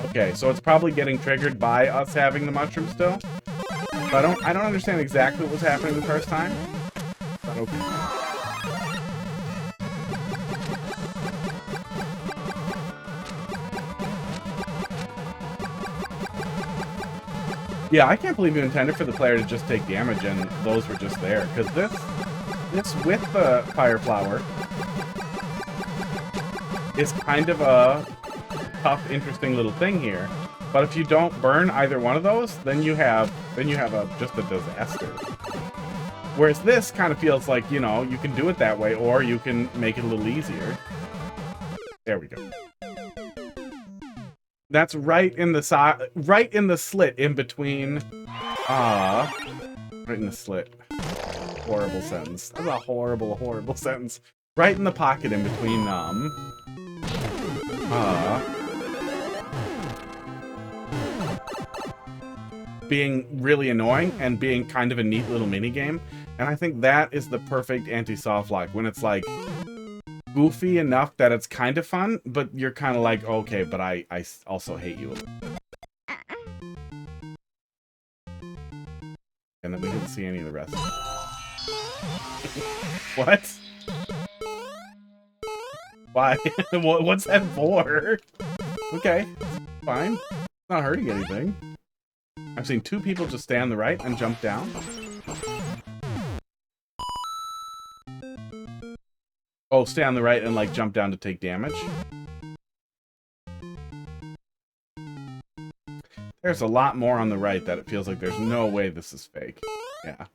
Speaker 1: Okay, so it's probably getting triggered by us having the mushroom still. So I don't understand exactly what was happening the first time. But okay. Yeah, I can't believe you intended for the player to just take damage and those were just there. Because this with the fire flower is kind of a tough, interesting little thing here. But if you don't burn either one of those, then you have just a disaster. Whereas this kind of feels like, you know, you can do it that way, or you can make it a little easier. There we go. That's right in the right in the slit in between. Right in the slit. Horrible sentence. That's a horrible, horrible sentence. Right in the pocket in between being really annoying and being kind of a neat little mini game. And I think that is the perfect anti-soft lock, when it's like goofy enough that it's kind of fun, but you're kind of like, okay, but I also hate you. And then we didn't see any of the rest. What? Why? What's that for? Okay, fine. It's not hurting anything. I've seen 2 people just stay on the right and jump down. Oh, stay on the right and, like, jump down to take damage. There's a lot more on the right that it feels like there's no way this is fake. Yeah.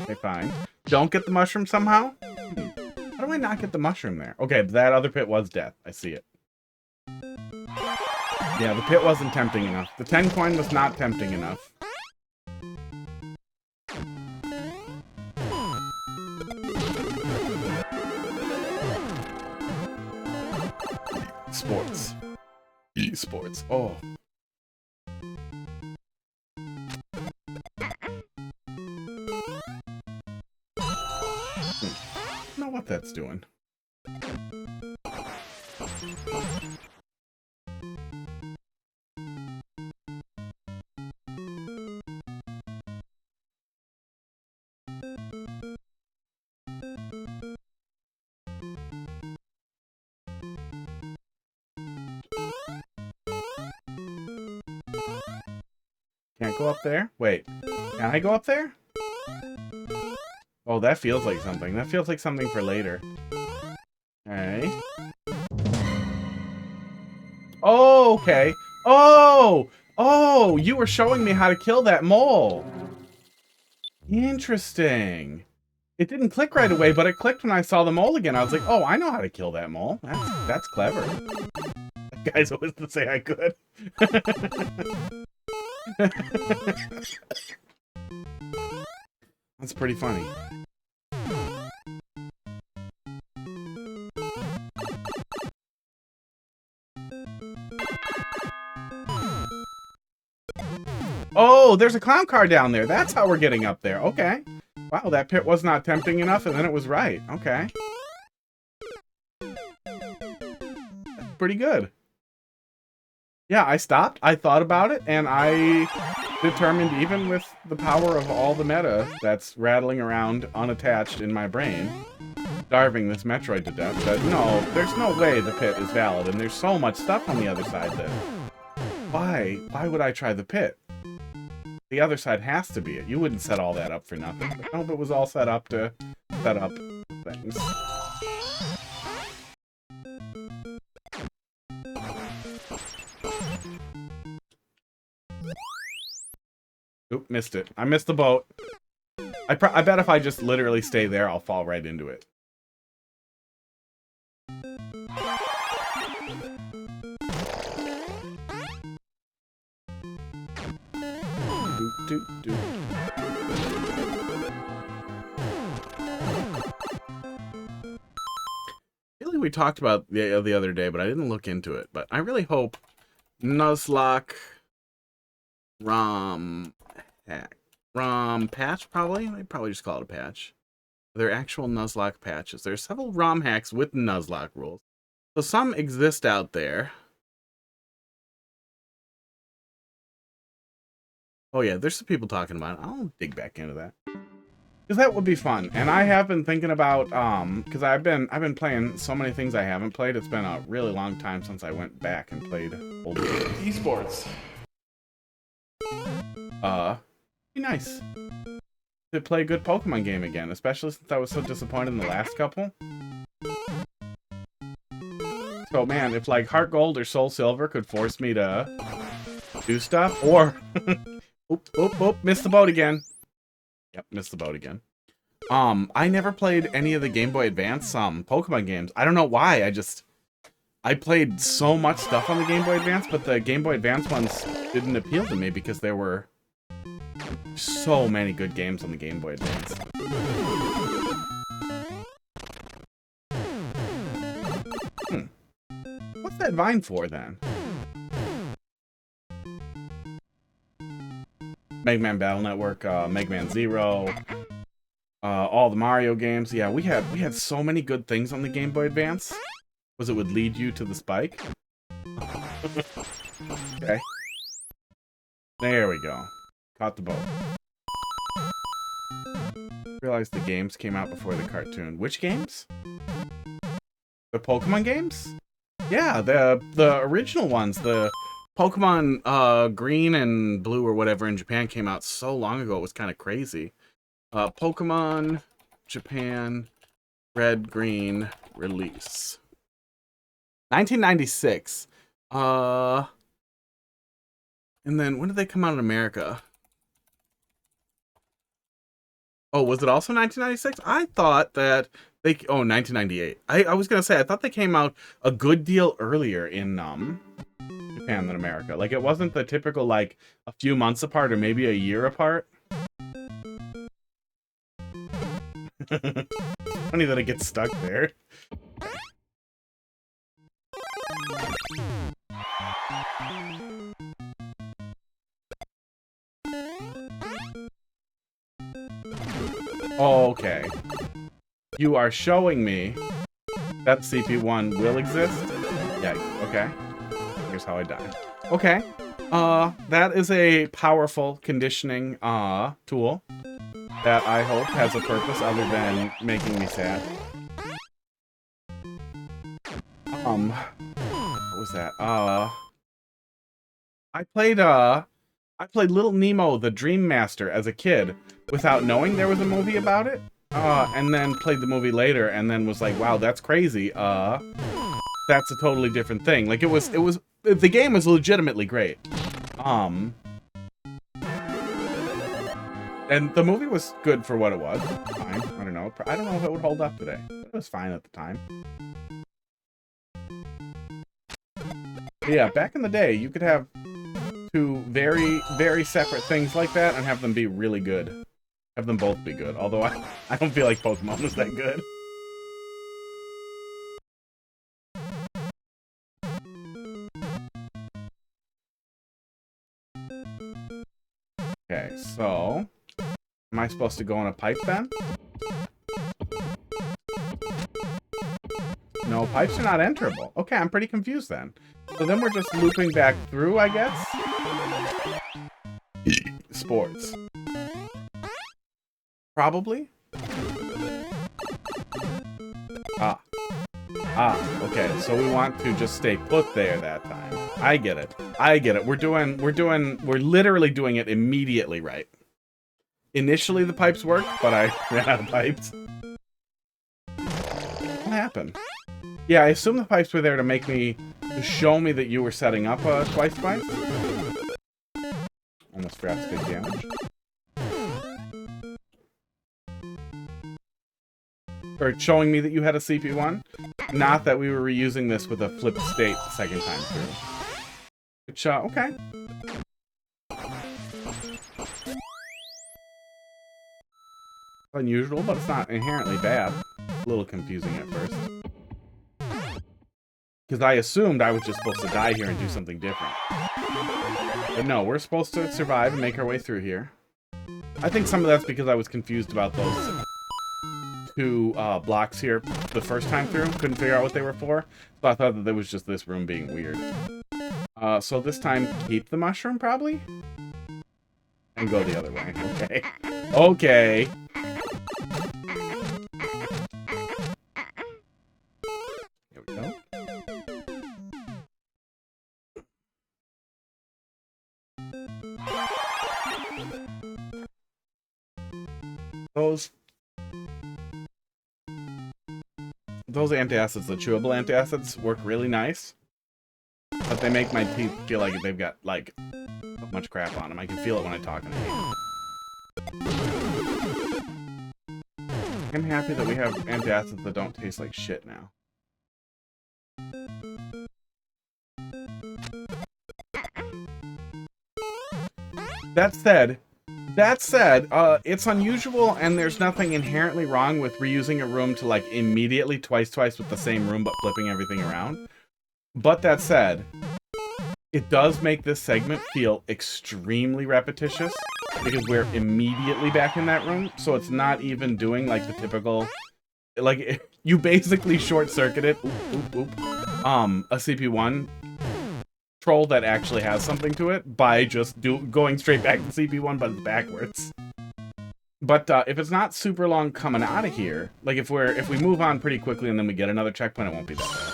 Speaker 1: Okay, fine. Don't get the mushroom somehow? How do I not get the mushroom there? Okay, that other pit was death. I see it. Yeah, the pit wasn't tempting enough. The 10 coin was not tempting enough. Sports. Esports. Oh. I don't know what that's doing. Can't go up there? Wait. Can I go up there? Oh, that feels like something. That feels like something for later. Okay. Oh, okay. Oh! Oh! You were showing me how to kill that mole. Interesting. It didn't click right away, but it clicked when I saw the mole again. I was like, oh, I know how to kill that mole. That's clever. That guy's always to say I could. That's pretty funny. Oh, there's a clown car down there. That's how we're getting up there. Okay. Wow, that pit was not tempting enough, and then it was right. Okay. That's pretty good. Yeah, I stopped, I thought about it, and I determined, even with the power of all the meta that's rattling around unattached in my brain, starving this Metroid to death, that no, there's no way the pit is valid, and there's so much stuff on the other side that... Why would I try the pit? The other side has to be it. You wouldn't set all that up for nothing. I hope it was all set up to set up things. Oop, missed it. I missed the boat. I bet if I just literally stay there, I'll fall right into it.
Speaker 4: we talked about the other day, but I didn't look into it. But I really hope Nuzlocke ROM patch, probably? They probably just call it a patch. They're actual Nuzlocke patches. There's several ROM hacks with Nuzlocke rules. So some exist out there. Oh yeah, there's some people talking about it. I'll dig back into that. Because that would be fun. And I have been thinking about, because I've been playing so many things I haven't played. It's been a really long time since I went back and played old esports. Be nice to play a good Pokemon game again, especially since I was so disappointed in the last couple. So man, if like Heart Gold or Soul Silver could force me to do stuff, or oop, missed the boat again. Yep, missed the boat again. I never played any of the Game Boy Advance Pokemon games. I don't know why. I played so much stuff on the Game Boy Advance, but the Game Boy Advance ones didn't appeal to me because there were so many good games on the Game Boy Advance. What's that vine for then? Mega Man Battle Network, Mega Man Zero, all the Mario games. Yeah, we had so many good things on the Game Boy Advance. Was it would lead you to the spike? Okay. There we go. Caught the boat. Realized the games came out before the cartoon. Which games? The Pokemon games? Yeah, the original ones. The Pokemon Green and Blue or whatever in Japan came out so long ago. It was kind of crazy. Pokemon Japan Red Green release 1996. And then when did they come out in America? Oh, was it also 1996? I thought that they... Oh, 1998. I was going to say, I thought they came out a good deal earlier in Japan than America. Like, it wasn't the typical, like, a few months apart or maybe a year apart. Funny that it gets stuck there. Okay. You are showing me that CP1 will exist? Yeah, okay. Here's how I die. Okay. That is a powerful conditioning tool that I hope has a purpose other than making me sad. What was that? I played Little Nemo the Dream Master as a kid without knowing there was a movie about it. And then played the movie later and then was like, wow, that's crazy. That's a totally different thing. Like the game was legitimately great. And the movie was good for what it was. Fine. I don't know if it would hold up today. But it was fine at the time. But yeah, back in the day, you could have two very, very separate things like that and have them be really good. Have them both be good. Although I don't feel like Pokemon was that good. Okay, so... Am I supposed to go on a pipe then? No, pipes are not enterable. Okay, I'm pretty confused then. So then we're just looping back through, I guess? Sports. Probably? Okay, so we want to just stay put there that time. I get it. We're literally doing it immediately right. Initially the pipes worked, but I ran out of pipes. What happened? Yeah, I assume the pipes were there to show me that you were setting up twice. Almost forgot to take damage. Or showing me that you had a CP1. Not that we were reusing this with a flipped state the second time through. Which, okay. Unusual, but it's not inherently bad. A little confusing at first. Because I assumed I was just supposed to die here and do something different. But no, we're supposed to survive and make our way through here. I think some of that's because I was confused about those two blocks here the first time through. Couldn't figure out what they were for. So I thought that there was just this room being weird. So this time, keep the mushroom, probably? And go the other way. Okay. Okay. Here we go. Those antacids, the chewable antacids, work really nice. But they make my teeth feel like they've got, like, so much crap on them. I can feel it when I talk and eat. I'm happy that we have antacids that don't taste like shit now. That said, it's unusual, and there's nothing inherently wrong with reusing a room to, like, immediately twice with the same room, but flipping everything around. But that said, it does make this segment feel extremely repetitious, because we're immediately back in that room, so it's not even doing, like, the typical... Like, you basically short-circuited a CP1 troll that actually has something to it by just going straight back to CP1, but it's backwards. But if it's not super long coming out of here, like if we move on pretty quickly and then we get another checkpoint, it won't be that bad.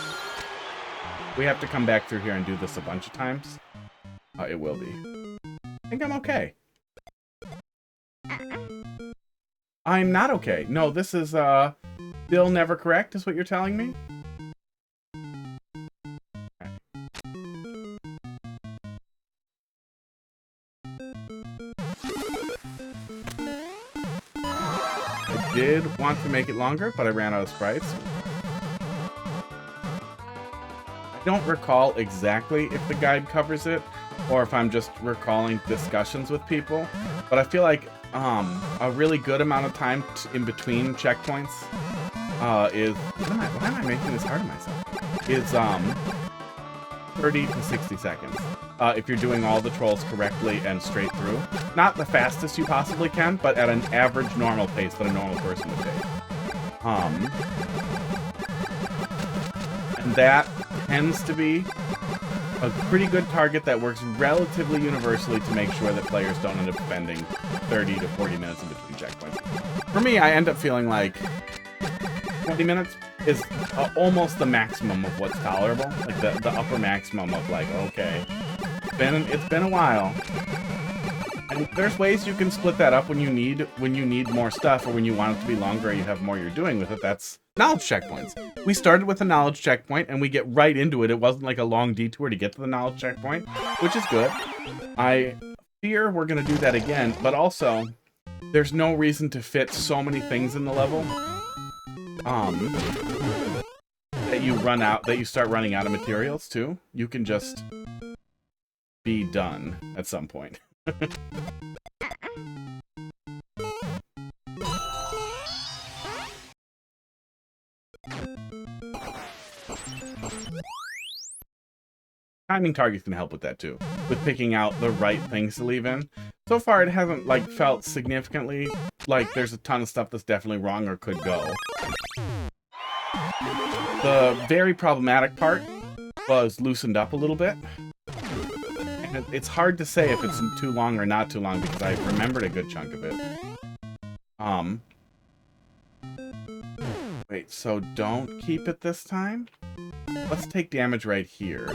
Speaker 4: We have to come back through here and do this a bunch of times. It will be. I think I'm okay. I'm not okay. No, this is still never correct, is what you're telling me? I did want to make it longer, but I ran out of sprites. I don't recall exactly if the guide covers it, or if I'm just recalling discussions with people, but I feel like a really good amount of time in between checkpoints is... Why am I making this hard on myself? Is 30 to 60 seconds. If you're doing all the trolls correctly and straight through. Not the fastest you possibly can, but at an average normal pace that a normal person would take. And that tends to be a pretty good target that works relatively universally to make sure that players don't end up spending 30 to 40 minutes in between checkpoints. For me, I end up feeling like 20 minutes is almost the maximum of what's tolerable. Like the upper maximum of like, okay, it's been a while. And there's ways you can split that up when you need more stuff, or when you want it to be longer or you have more you're doing with it. That's knowledge checkpoints. We started with a knowledge checkpoint and we get right into it. It wasn't like a long detour to get to the knowledge checkpoint, which is good. I fear we're going to do that again, but also there's no reason to fit so many things in the level that you start running out of materials too. You can just be done at some point. Timing targets can help with that too, with picking out the right things to leave in. So far, it hasn't like felt significantly like there's a ton of stuff that's definitely wrong or could go. The very problematic part was loosened up a little bit. And it's hard to say if it's too long or not too long because I remembered a good chunk of it. Wait, so don't keep it this time? Let's take damage right here.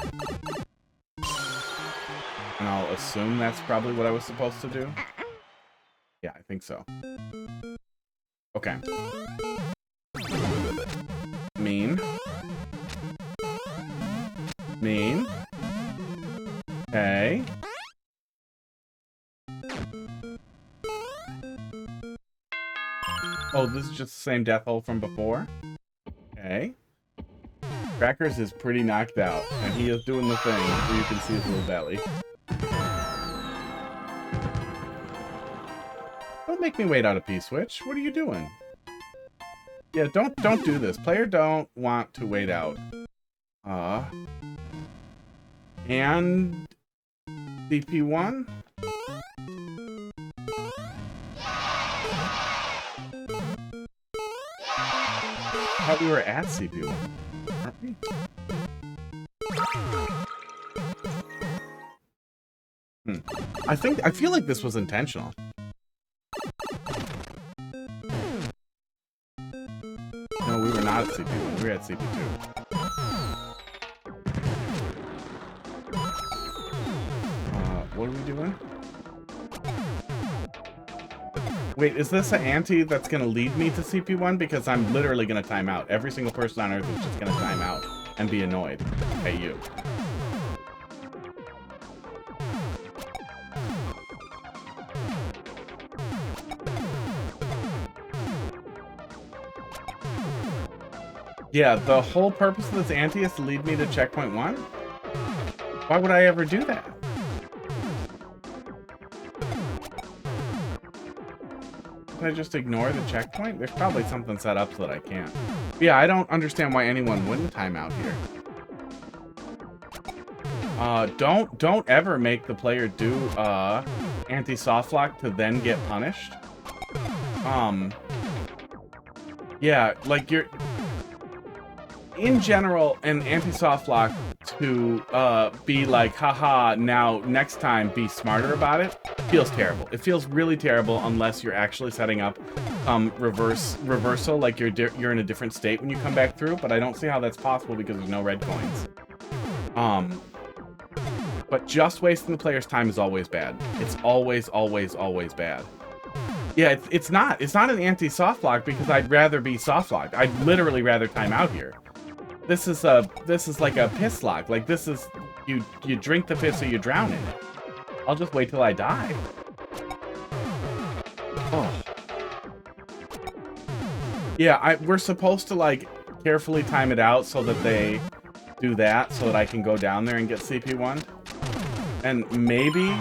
Speaker 4: And I'll assume that's probably what I was supposed to do. Yeah, I think so. Okay. Mean. Mean. Okay. Oh, this is just the same death hole from before? Okay. Crackers is pretty knocked out, and he is doing the thing, so you can see his little belly. Don't make me wait out a P-switch. What are you doing? Yeah, don't do this. Player don't want to wait out And CP1. I thought we were at CP1, aren't we? I feel like this was intentional. No, we were not at CP1. We were at CP2. What are we doing? Wait, is this an ante that's going to lead me to CP1? Because I'm literally going to time out. Every single person on Earth is just going to time out and be annoyed at you. Yeah, the whole purpose of this ante is to lead me to checkpoint 1? Why would I ever do that? Did I just ignore the checkpoint? There's probably something set up so that I can't. But yeah, I don't understand why anyone wouldn't time out here. Don't ever make the player do anti-soft lock to then get punished. Yeah, like you're in general an anti-soft lock to be like, haha, now next time be smarter about it, feels terrible. It feels really terrible unless you're actually setting up reversal, like you're in a different state when you come back through, but I don't see how that's possible because there's no red coins. But just wasting the player's time is always bad. It's always, always, always bad. Yeah, it's not an anti-soft lock because I'd rather be soft locked. I'd literally rather time out here. This is like a piss lock. Like this is you drink the piss or you drown in it. I'll just wait till I die. Oh. Yeah, we're supposed to like carefully time it out so that they do that so that I can go down there and get CP1. And maybe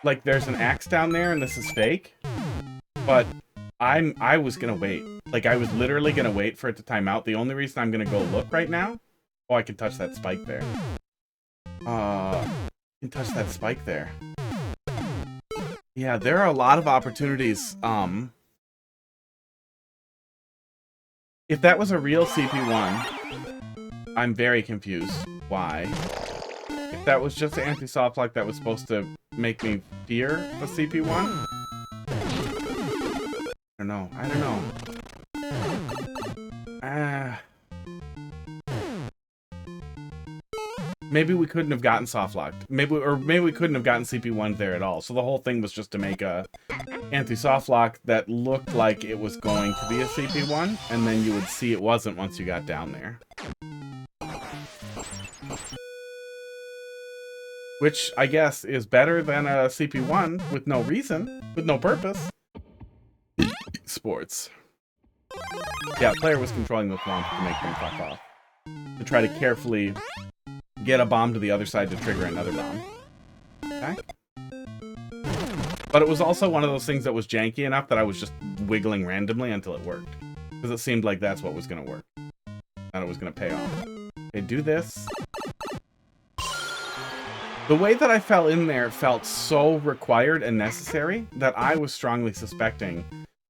Speaker 4: like there's an axe down there and this is fake. But I was gonna wait. Like I was literally gonna wait for it to time out. The only reason I'm gonna go look right now. Oh, I can touch that spike there. I can touch that spike there. Yeah, there are a lot of opportunities. If that was a real CP1, I'm very confused. Why? If that was just an anti-soft lock that was supposed to make me fear the CP1? I don't know. Maybe we couldn't have gotten soft locked. Maybe we couldn't have gotten CP1 there at all. So the whole thing was just to make a anti-soft lock that looked like it was going to be a CP1, and then you would see it wasn't once you got down there. Which I guess is better than a CP1 with no reason, with no purpose. Sports. Yeah, player was controlling the swamp to make them fuck off. To try to carefully get a bomb to the other side to trigger another bomb. Okay. But it was also one of those things that was janky enough that I was just wiggling randomly until it worked. Because it seemed like that's what was going to work. And it was going to pay off. Okay, do this. The way that I fell in there felt so required and necessary that I was strongly suspecting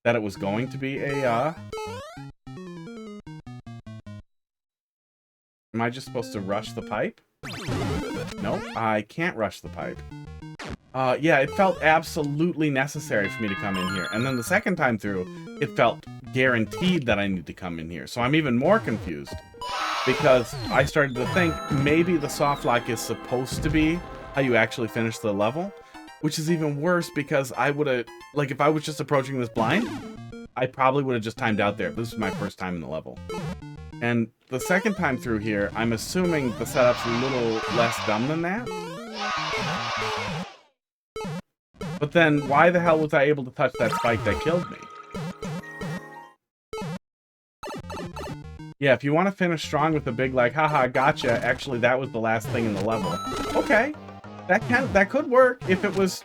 Speaker 4: that it was going to be a, Am I just supposed to rush the pipe? Nope, I can't rush the pipe. Yeah, it felt absolutely necessary for me to come in here. And then the second time through, it felt guaranteed that I need to come in here. So I'm even more confused. Because I started to think maybe the soft lock is supposed to be how you actually finish the level. Which is even worse because I would have, like if I was just approaching this blind, I probably would have just timed out there. This is my first time in the level. And the second time through here, I'm assuming the setup's a little less dumb than that. But then why the hell was I able to touch that spike that killed me? Yeah, if you want to finish strong with a big like, haha, gotcha, actually that was the last thing in the level. Okay. That could work if it was.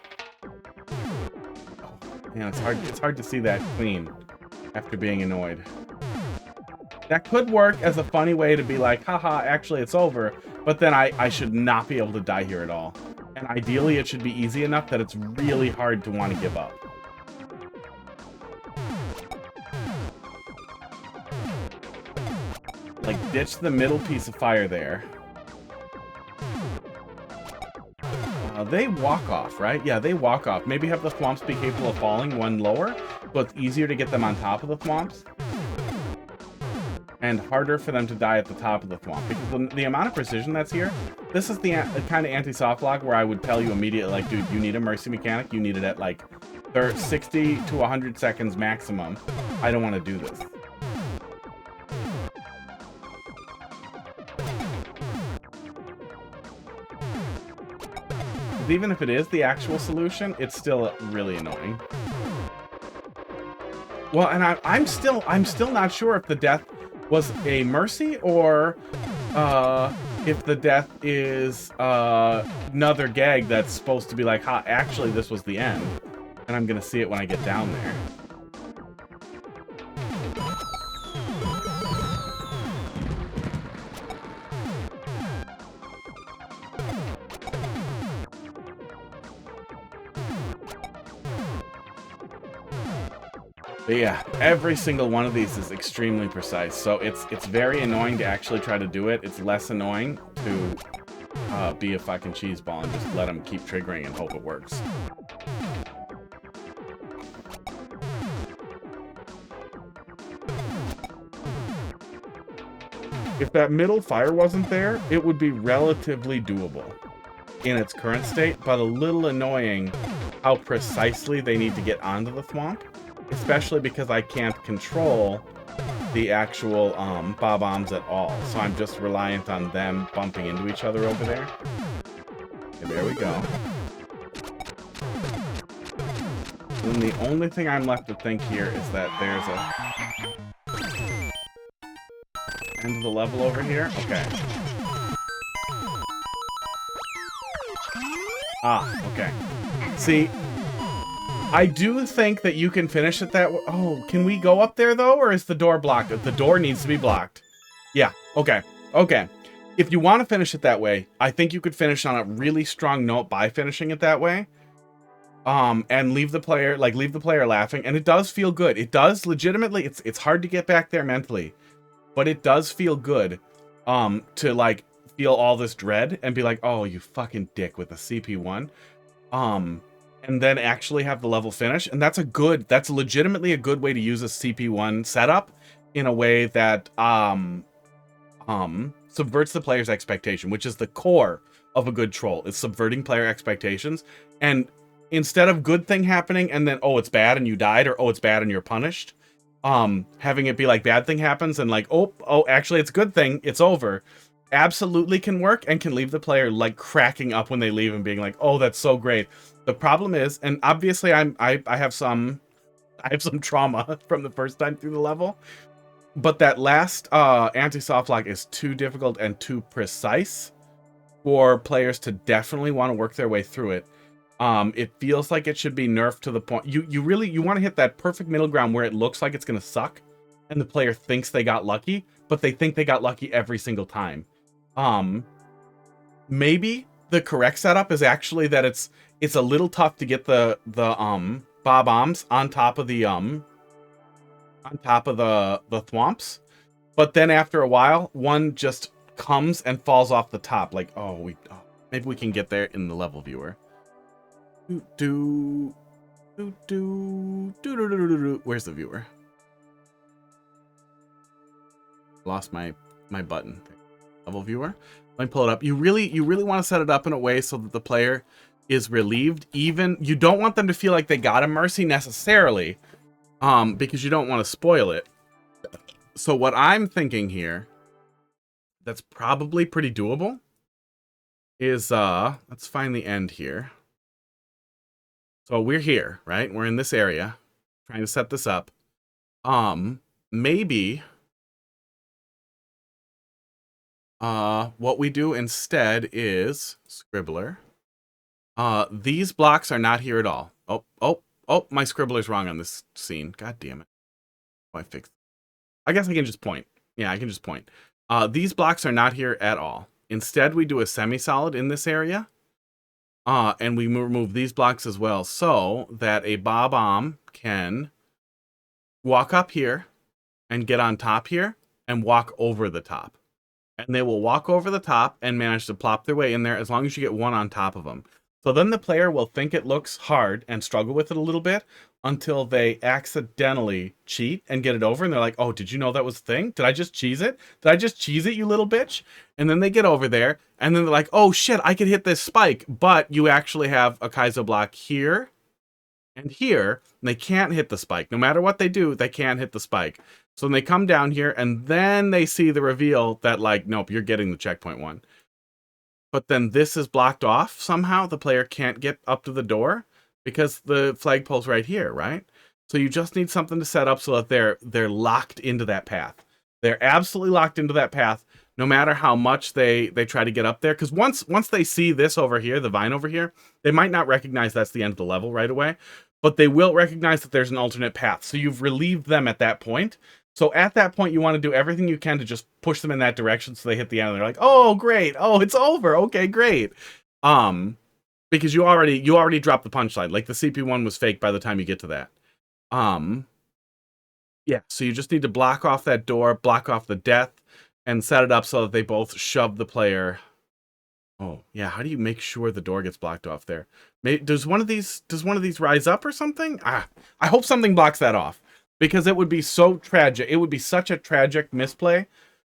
Speaker 4: Yeah, it's hard to see that clean after being annoyed.
Speaker 1: That could work as a funny way to be like, haha, actually it's over, but then I should not be able to die here at all. And ideally it should be easy enough that it's really hard to want to give up. Like, ditch the middle piece of fire there. They walk off, right? Yeah, they walk off. Maybe have the thwomps be capable of falling one lower, so it's easier to get them on top of the thwomps. And harder for them to die at the top of the thwomp. Because the amount of precision that's here, this is the kind of anti-soft lock where I would tell you immediately, like, dude, you need a mercy mechanic. You need it at, like, 60 to 100 seconds maximum. I don't want to do this. Even if it is the actual solution, it's still really annoying. Well, and I'm still not sure if the death was a mercy or if the death is another gag that's supposed to be like, ha, actually this was the end. And I'm gonna see it when I get down there. But yeah, every single one of these is extremely precise, so it's very annoying to actually try to do it. It's less annoying to be a fucking cheese ball and just let them keep triggering and hope it works. If that middle fire wasn't there, it would be relatively doable in its current state, but a little annoying how precisely they need to get onto the thwomp. Especially because I can't control the actual bob-ombs at all. So I'm just reliant on them bumping into each other over there. Okay, there we go. And the only thing I'm left to think here is that there's a end of the level over here. Okay. Ah, okay. See, I do think that you can finish it that way. Oh, can we go up there, though? Or is the door blocked? The door needs to be blocked. Yeah, okay. Okay. If you want to finish it that way, I think you could finish on a really strong note by finishing it that way. And leave the player laughing. And it does feel good. It does legitimately, it's hard to get back there mentally. But it does feel good to, like, feel all this dread and be like, oh, you fucking dick with a CP1. And then actually have the level finish. And that's legitimately a good way to use a CP1 setup in a way that subverts the player's expectation, which is the core of a good troll. It's subverting player expectations. And instead of good thing happening and then, oh, it's bad and you died, or oh, it's bad and you're punished, having it be like bad thing happens and like, oh, actually it's a good thing, it's over. Absolutely can work and can leave the player like cracking up when they leave and being like, oh, that's so great. The problem is, and obviously I have some trauma from the first time through the level, but that last anti-soft lock is too difficult and too precise for players to definitely want to work their way through it. It feels like it should be nerfed to the point you want to hit that perfect middle ground where it looks like it's gonna suck and the player thinks they got lucky, but they think they got lucky every single time. Maybe the correct setup is actually that it's a little tough to get the bob-ombs on top of the thwomps, but then after a while one just comes and falls off the top, like, maybe we can get there in the level viewer. Where's the viewer? Lost my button. Level viewer. Let me pull it up. You really want to set it up in a way so that the player is relieved. Even you don't want them to feel like they got a mercy necessarily, because you don't want to spoil it. So what I'm thinking here, that's probably pretty doable, is let's find the end here. So we're here, right? We're in this area, trying to set this up. Maybe what we do instead is Scribbler. These blocks are not here at all. Oh, my Scribbler's wrong on this scene. God damn it. Oh, I fixed. I guess I can just point.
Speaker 4: Yeah, I can just point. These blocks are not here at all. Instead, we do a semi-solid in this area. And we remove these blocks as well so that a Bob-omb can walk up here and get on top here and walk over the top. And they will walk over the top and manage to plop their way in there as long as you get one on top of them. So then the player will think it looks hard and struggle with it a little bit until they accidentally cheat and get it over. And they're like, oh, did you know that was a thing? Did I just cheese it? Did I just cheese it, you little bitch? And then they get over there and then they're like, oh shit, I could hit this spike. But you actually have a Kaizo block here and here. And they can't hit the spike. No matter what they do, they can't hit the spike. So then they come down here and then they see the reveal that like, nope, you're getting the checkpoint one. But then this is blocked off somehow. The player can't get up to the door because the flagpole's right here, right? So you just need something to set up so that they're locked into that path. They're absolutely locked into that path, no matter how much they try to get up there. Because once they see this over here, the vine over here, they might not recognize that's the end of the level right away, but they will recognize that there's an alternate path. So you've relieved them at that point. So at that point, you want to do everything you can to just push them in that direction so they hit the end and they're like, oh, great. Oh, it's over. Okay, great. Because you already dropped the punchline. Like the CP1 was fake by the time you get to that. Yeah, so you just need to block off that door, block off the death, and set it up so that they both shove the player. Oh, yeah, how do you make sure the door gets blocked off there? Does one of these rise up or something? I hope something blocks that off. Because it would be so tragic. It would be such a tragic misplay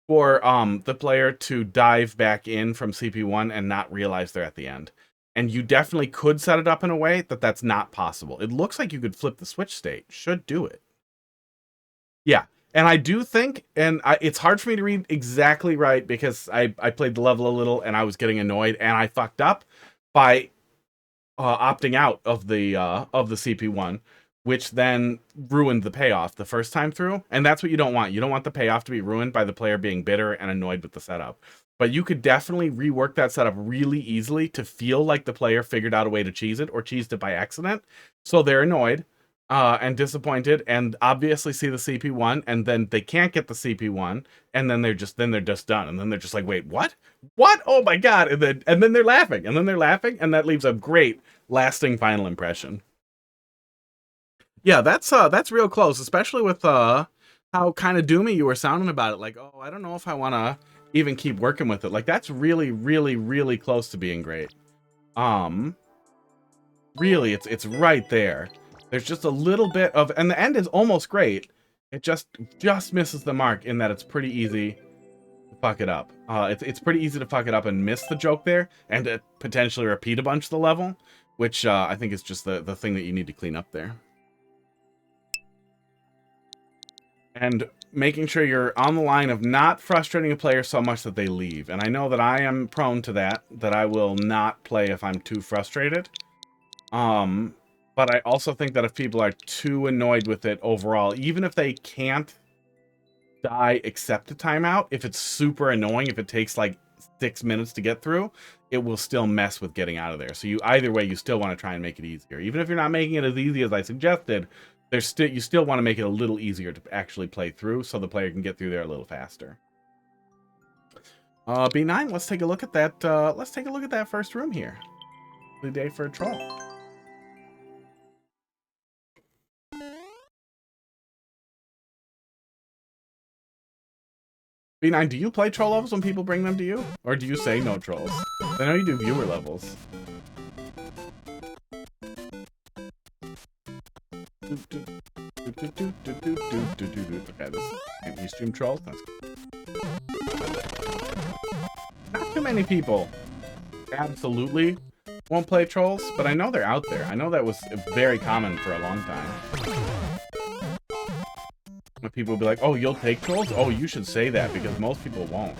Speaker 4: for the player to dive back in from CP1 and not realize they're at the end. And you definitely could set it up in a way that that's not possible. It looks like you could flip the switch state. Should do it. Yeah. And I do think, and it's hard for me to read exactly right because I played the level a little and I was getting annoyed and I fucked up by opting out of the CP1. Which then ruined the payoff the first time through. And that's what you don't want. You don't want the payoff to be ruined by the player being bitter and annoyed with the setup. But you could definitely rework that setup really easily to feel like the player figured out a way to cheese it or cheesed it by accident. So they're annoyed and disappointed and obviously see the CP1 and then they can't get the CP1 and then they're just done. And then they're just like, wait, what? What? Oh my God. And then they're laughing and and that leaves a great lasting final impression. Yeah, that's real close, especially with how kind of doomy you were sounding about it. Like, oh, I don't know if I want to even keep working with it. Like, that's really, really, really close to being great. Really, it's right there. There's just a little bit of, and the end is almost great. It just misses the mark in that it's pretty easy to fuck it up. It's pretty easy to fuck it up and miss the joke there, and to potentially repeat a bunch of the level, which I think is just the thing that you need to clean up there. And making sure you're on the line of not frustrating a player so much that they leave. And I know that I am prone to that I will not play if I'm too frustrated. But I also think that if people are too annoyed with it overall, even if they can't die except a timeout, if it's super annoying, if it takes like 6 minutes to get through, it will still mess with getting out of there. So either way, you still want to try and make it easier. Even if you're not making it as easy as I suggested, you still want to make it a little easier to actually play through so the player can get through there a little faster. B9, let's take a look at that. Let's take a look at that first room here. The day for a troll. B9, do you play troll levels when people bring them to you? Or do you say no trolls? I know you do viewer levels. Okay, this is stream trolls. That's not too many people absolutely won't play trolls, but I know they're out there. I know that was very common for a long time. When people will be like, oh, you'll take trolls? Oh, you should say that because most people won't.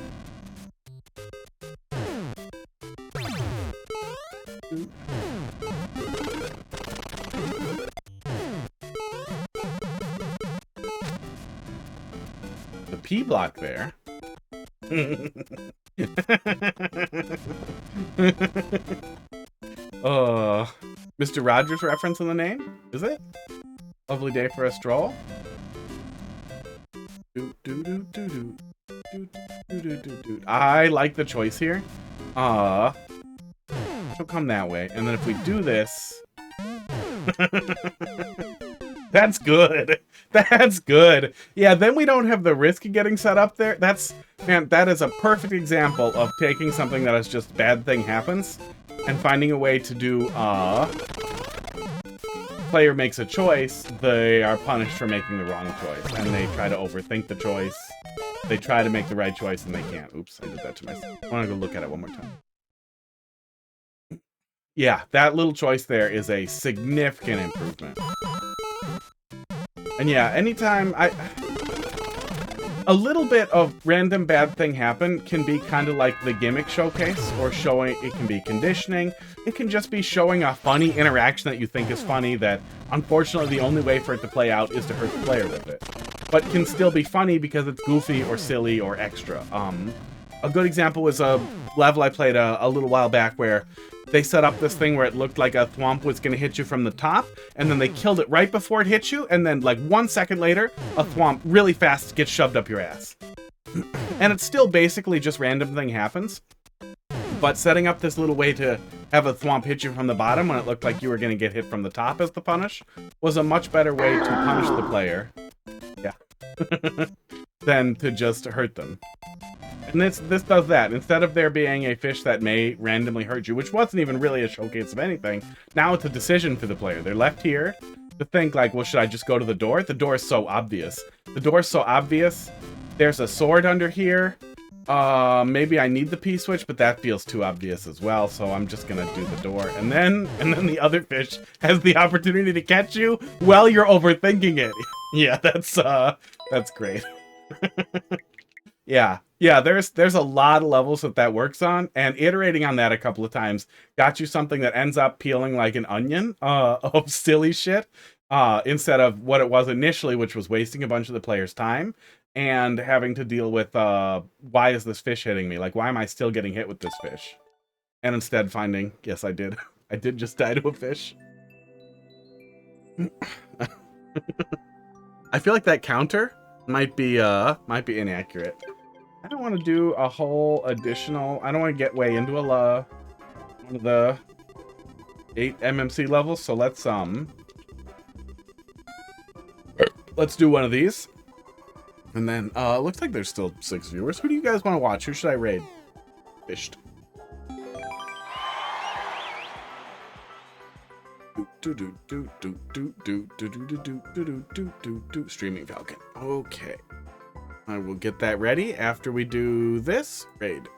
Speaker 4: The P block there. Mr. Rogers reference in the name? Is it? Lovely day for a stroll. I like the choice here. She'll come that way. And then if we do this... That's good. That's good. Yeah, then we don't have the risk of getting set up there. Man, that is a perfect example of taking something that is just bad thing happens and finding a way to do, player makes a choice, they are punished for making the wrong choice. And they try to overthink the choice. They try to make the right choice and they can't. Oops, I did that to myself. I want to go look at it one more time. Yeah, that little choice there is a significant improvement. And yeah, anytime a little bit of random bad thing happen can be kind of like the gimmick showcase, or showing, it can be conditioning. It can just be showing a funny interaction that you think is funny that, unfortunately, the only way for it to play out is to hurt the player with it. But can still be funny because it's goofy or silly or extra. A good example was a level I played a little while back where they set up this thing where it looked like a thwomp was going to hit you from the top, and then they killed it right before it hit you, and then like 1 second later, a thwomp really fast gets shoved up your ass. And it's still basically just random thing happens, but setting up this little way to have a thwomp hit you from the bottom when it looked like you were going to get hit from the top as the punish was a much better way to punish the player. Yeah. Than to just hurt them. And this does that. Instead of there being a fish that may randomly hurt you, which wasn't even really a showcase of anything, now it's a decision for the player. They're left here to think like, well, should I just go to the door? The door is so obvious. The door is so obvious. There's a sword under here. Maybe I need the P-switch, but that feels too obvious as well, so I'm just gonna do the door. And then the other fish has the opportunity to catch you while you're overthinking it. Yeah, that's great. Yeah, there's a lot of levels that works on, and iterating on that a couple of times got you something that ends up peeling like an onion of silly shit instead of what it was initially, which was wasting a bunch of the player's time and having to deal with why is this fish hitting me? Like, why am I still getting hit with this fish? And instead finding, yes, I did. I did just die to a fish. I feel like that counter might be inaccurate. I don't want to do a whole additional... I don't want to get way into one of the 8 MMC levels, so let's do one of these. And then, looks like there's still 6 viewers. Who do you guys want to watch? Who should I raid? Fished. Streaming Falcon. Okay. I will get that ready after we do this raid.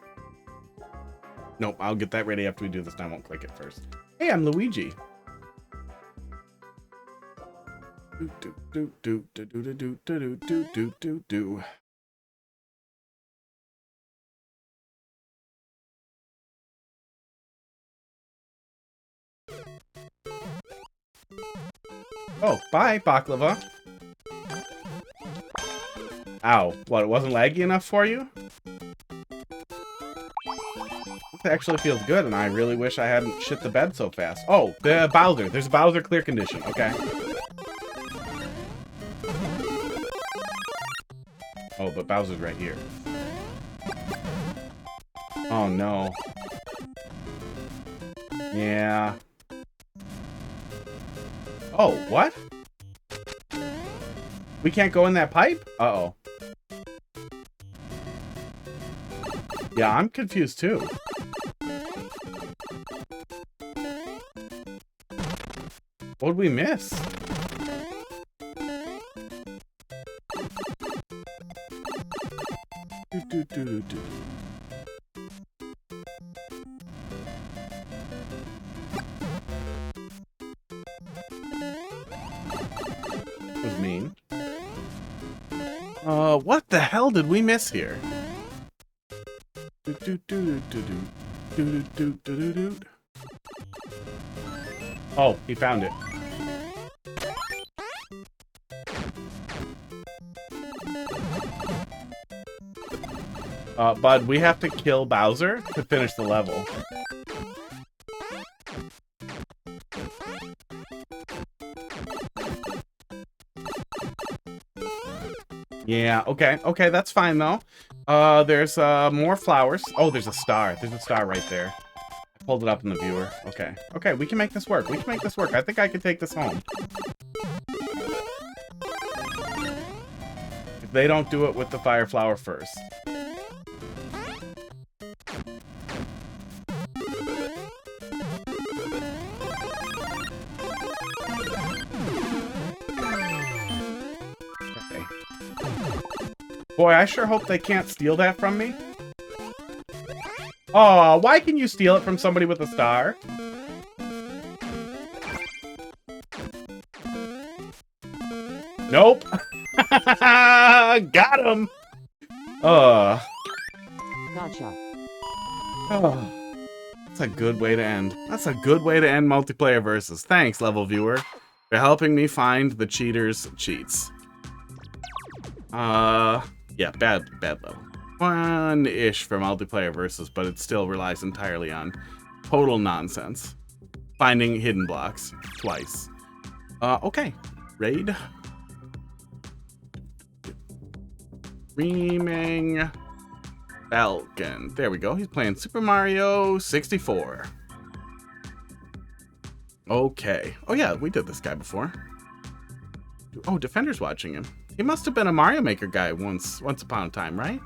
Speaker 4: Nope, I'll get that ready after we do this. I won't click it first. Hey, I'm Luigi. Oh, bye, Baklava. Ow. What, it wasn't laggy enough for you? This actually feels good, and I really wish I hadn't shit the bed so fast. Oh, the Bowser. There's a Bowser clear condition. Okay. Oh, but Bowser's right here. Oh, no. Yeah. Oh, what? We can't go in that pipe? Uh-oh. Yeah, I'm confused too. What'd we miss? Was mean. What the hell did we miss here? Oh, he found it. Bud, we have to kill Bowser to finish the level. Yeah, okay, that's fine though. There's more flowers. Oh, there's a star. There's a star right there. I pulled it up in the viewer. Okay. Okay, we can make this work. We can make this work. I think I can take this home. If they don't do it with the fire flower first. Boy, I sure hope they can't steal that from me. Oh, why can you steal it from somebody with a star? Nope. Got him.
Speaker 5: Gotcha.
Speaker 4: Oh, that's a good way to end. That's a good way to end multiplayer versus. Thanks, level viewer, for helping me find the cheaters' cheats. Yeah, bad level. Fun-ish for multiplayer versus, but it still relies entirely on total nonsense. Finding hidden blocks twice. Okay. Raid. Screaming Falcon. There we go. He's playing Super Mario 64. Okay. Oh yeah, we did this guy before. Oh, Defender's watching him. He must have been a Mario Maker guy once upon a time, right?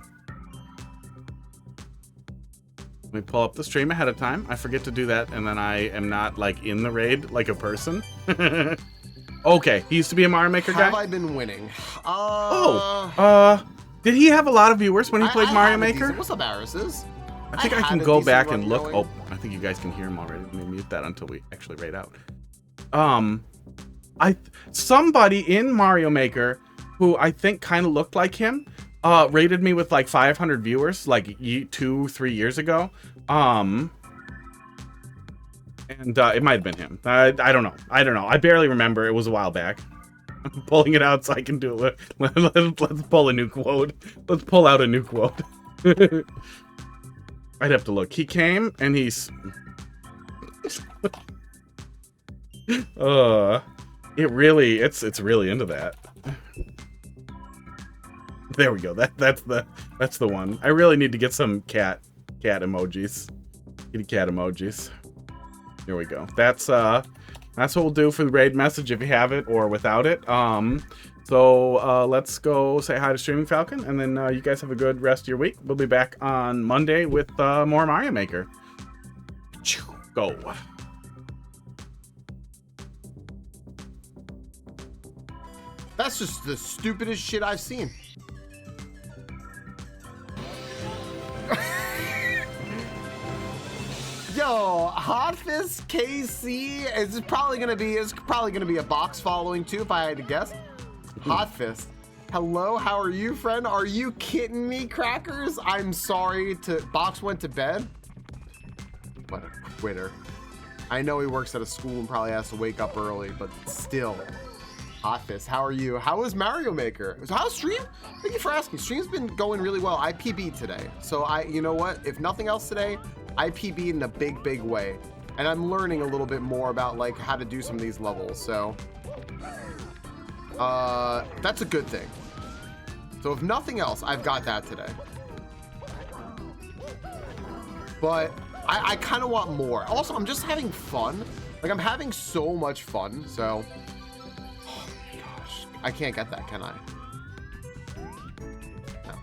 Speaker 4: Let me pull up the stream ahead of time. I forget to do that, and then I am not, like, in the raid like a person. Okay, he used to be a Mario Maker guy?
Speaker 6: Have I been winning?
Speaker 4: Did he have a lot of viewers when he played Mario Maker?
Speaker 6: What's up, Arises?
Speaker 4: I think I can go back and look. Oh, I think you guys can hear him already. Let me mute that until we actually raid out. Somebody in Mario Maker who I think kind of looked like him, rated me with like 500 viewers like 2-3 years ago. And it might have been him. I don't know. I barely remember. It was a while back. I'm pulling it out so I can do it. Let's pull a new quote. Let's pull out a new quote. I'd have to look. He came and he's... it's really into that. There we go. That's the one. I really need to get some cat emojis. Kitty cat emojis. There we go. That's what we'll do for the raid message if you have it or without it. So let's go say hi to Streaming Falcon, and then you guys have a good rest of your week. We'll be back on Monday with more Mario Maker. Go.
Speaker 6: That's just the stupidest shit I've seen. Yo, Hot Fist KC is probably gonna be a box following too, if I had to guess. Hot Fist. Hello, how are you, friend? Are you kidding me, crackers? I'm sorry to Box went to bed. What a quitter. I know he works at a school and probably has to wake up early, but still. Hot Fist, how are you? How is Mario Maker? How's stream? Thank you for asking. Stream's been going really well. I PB'd today. So you know what? If nothing else today, I PB'd in a big way. And I'm learning a little bit more about like how to do some of these levels. So that's a good thing. So if nothing else, I've got that today. But I kind of want more. Also, I'm just having fun. Like I'm having so much fun. So I can't get that, can I? No.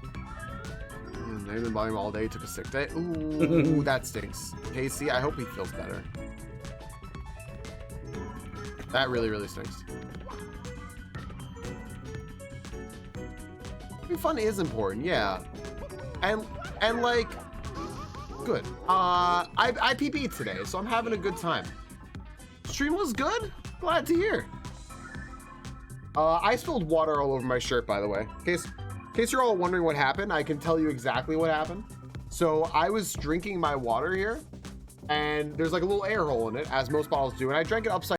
Speaker 6: They've been buying him all day, took a sick day. Ooh, that stinks. Casey, I hope he feels better. That really stinks. I mean, fun is important, yeah. And like, good. I PB'd today, so I'm having a good time. Stream was good? Glad to hear. I spilled water all over my shirt, by the way. In case you're all wondering what happened, I can tell you exactly what happened. So I was drinking my water here, and there's like a little air hole in it, as most bottles do, and I drank it upside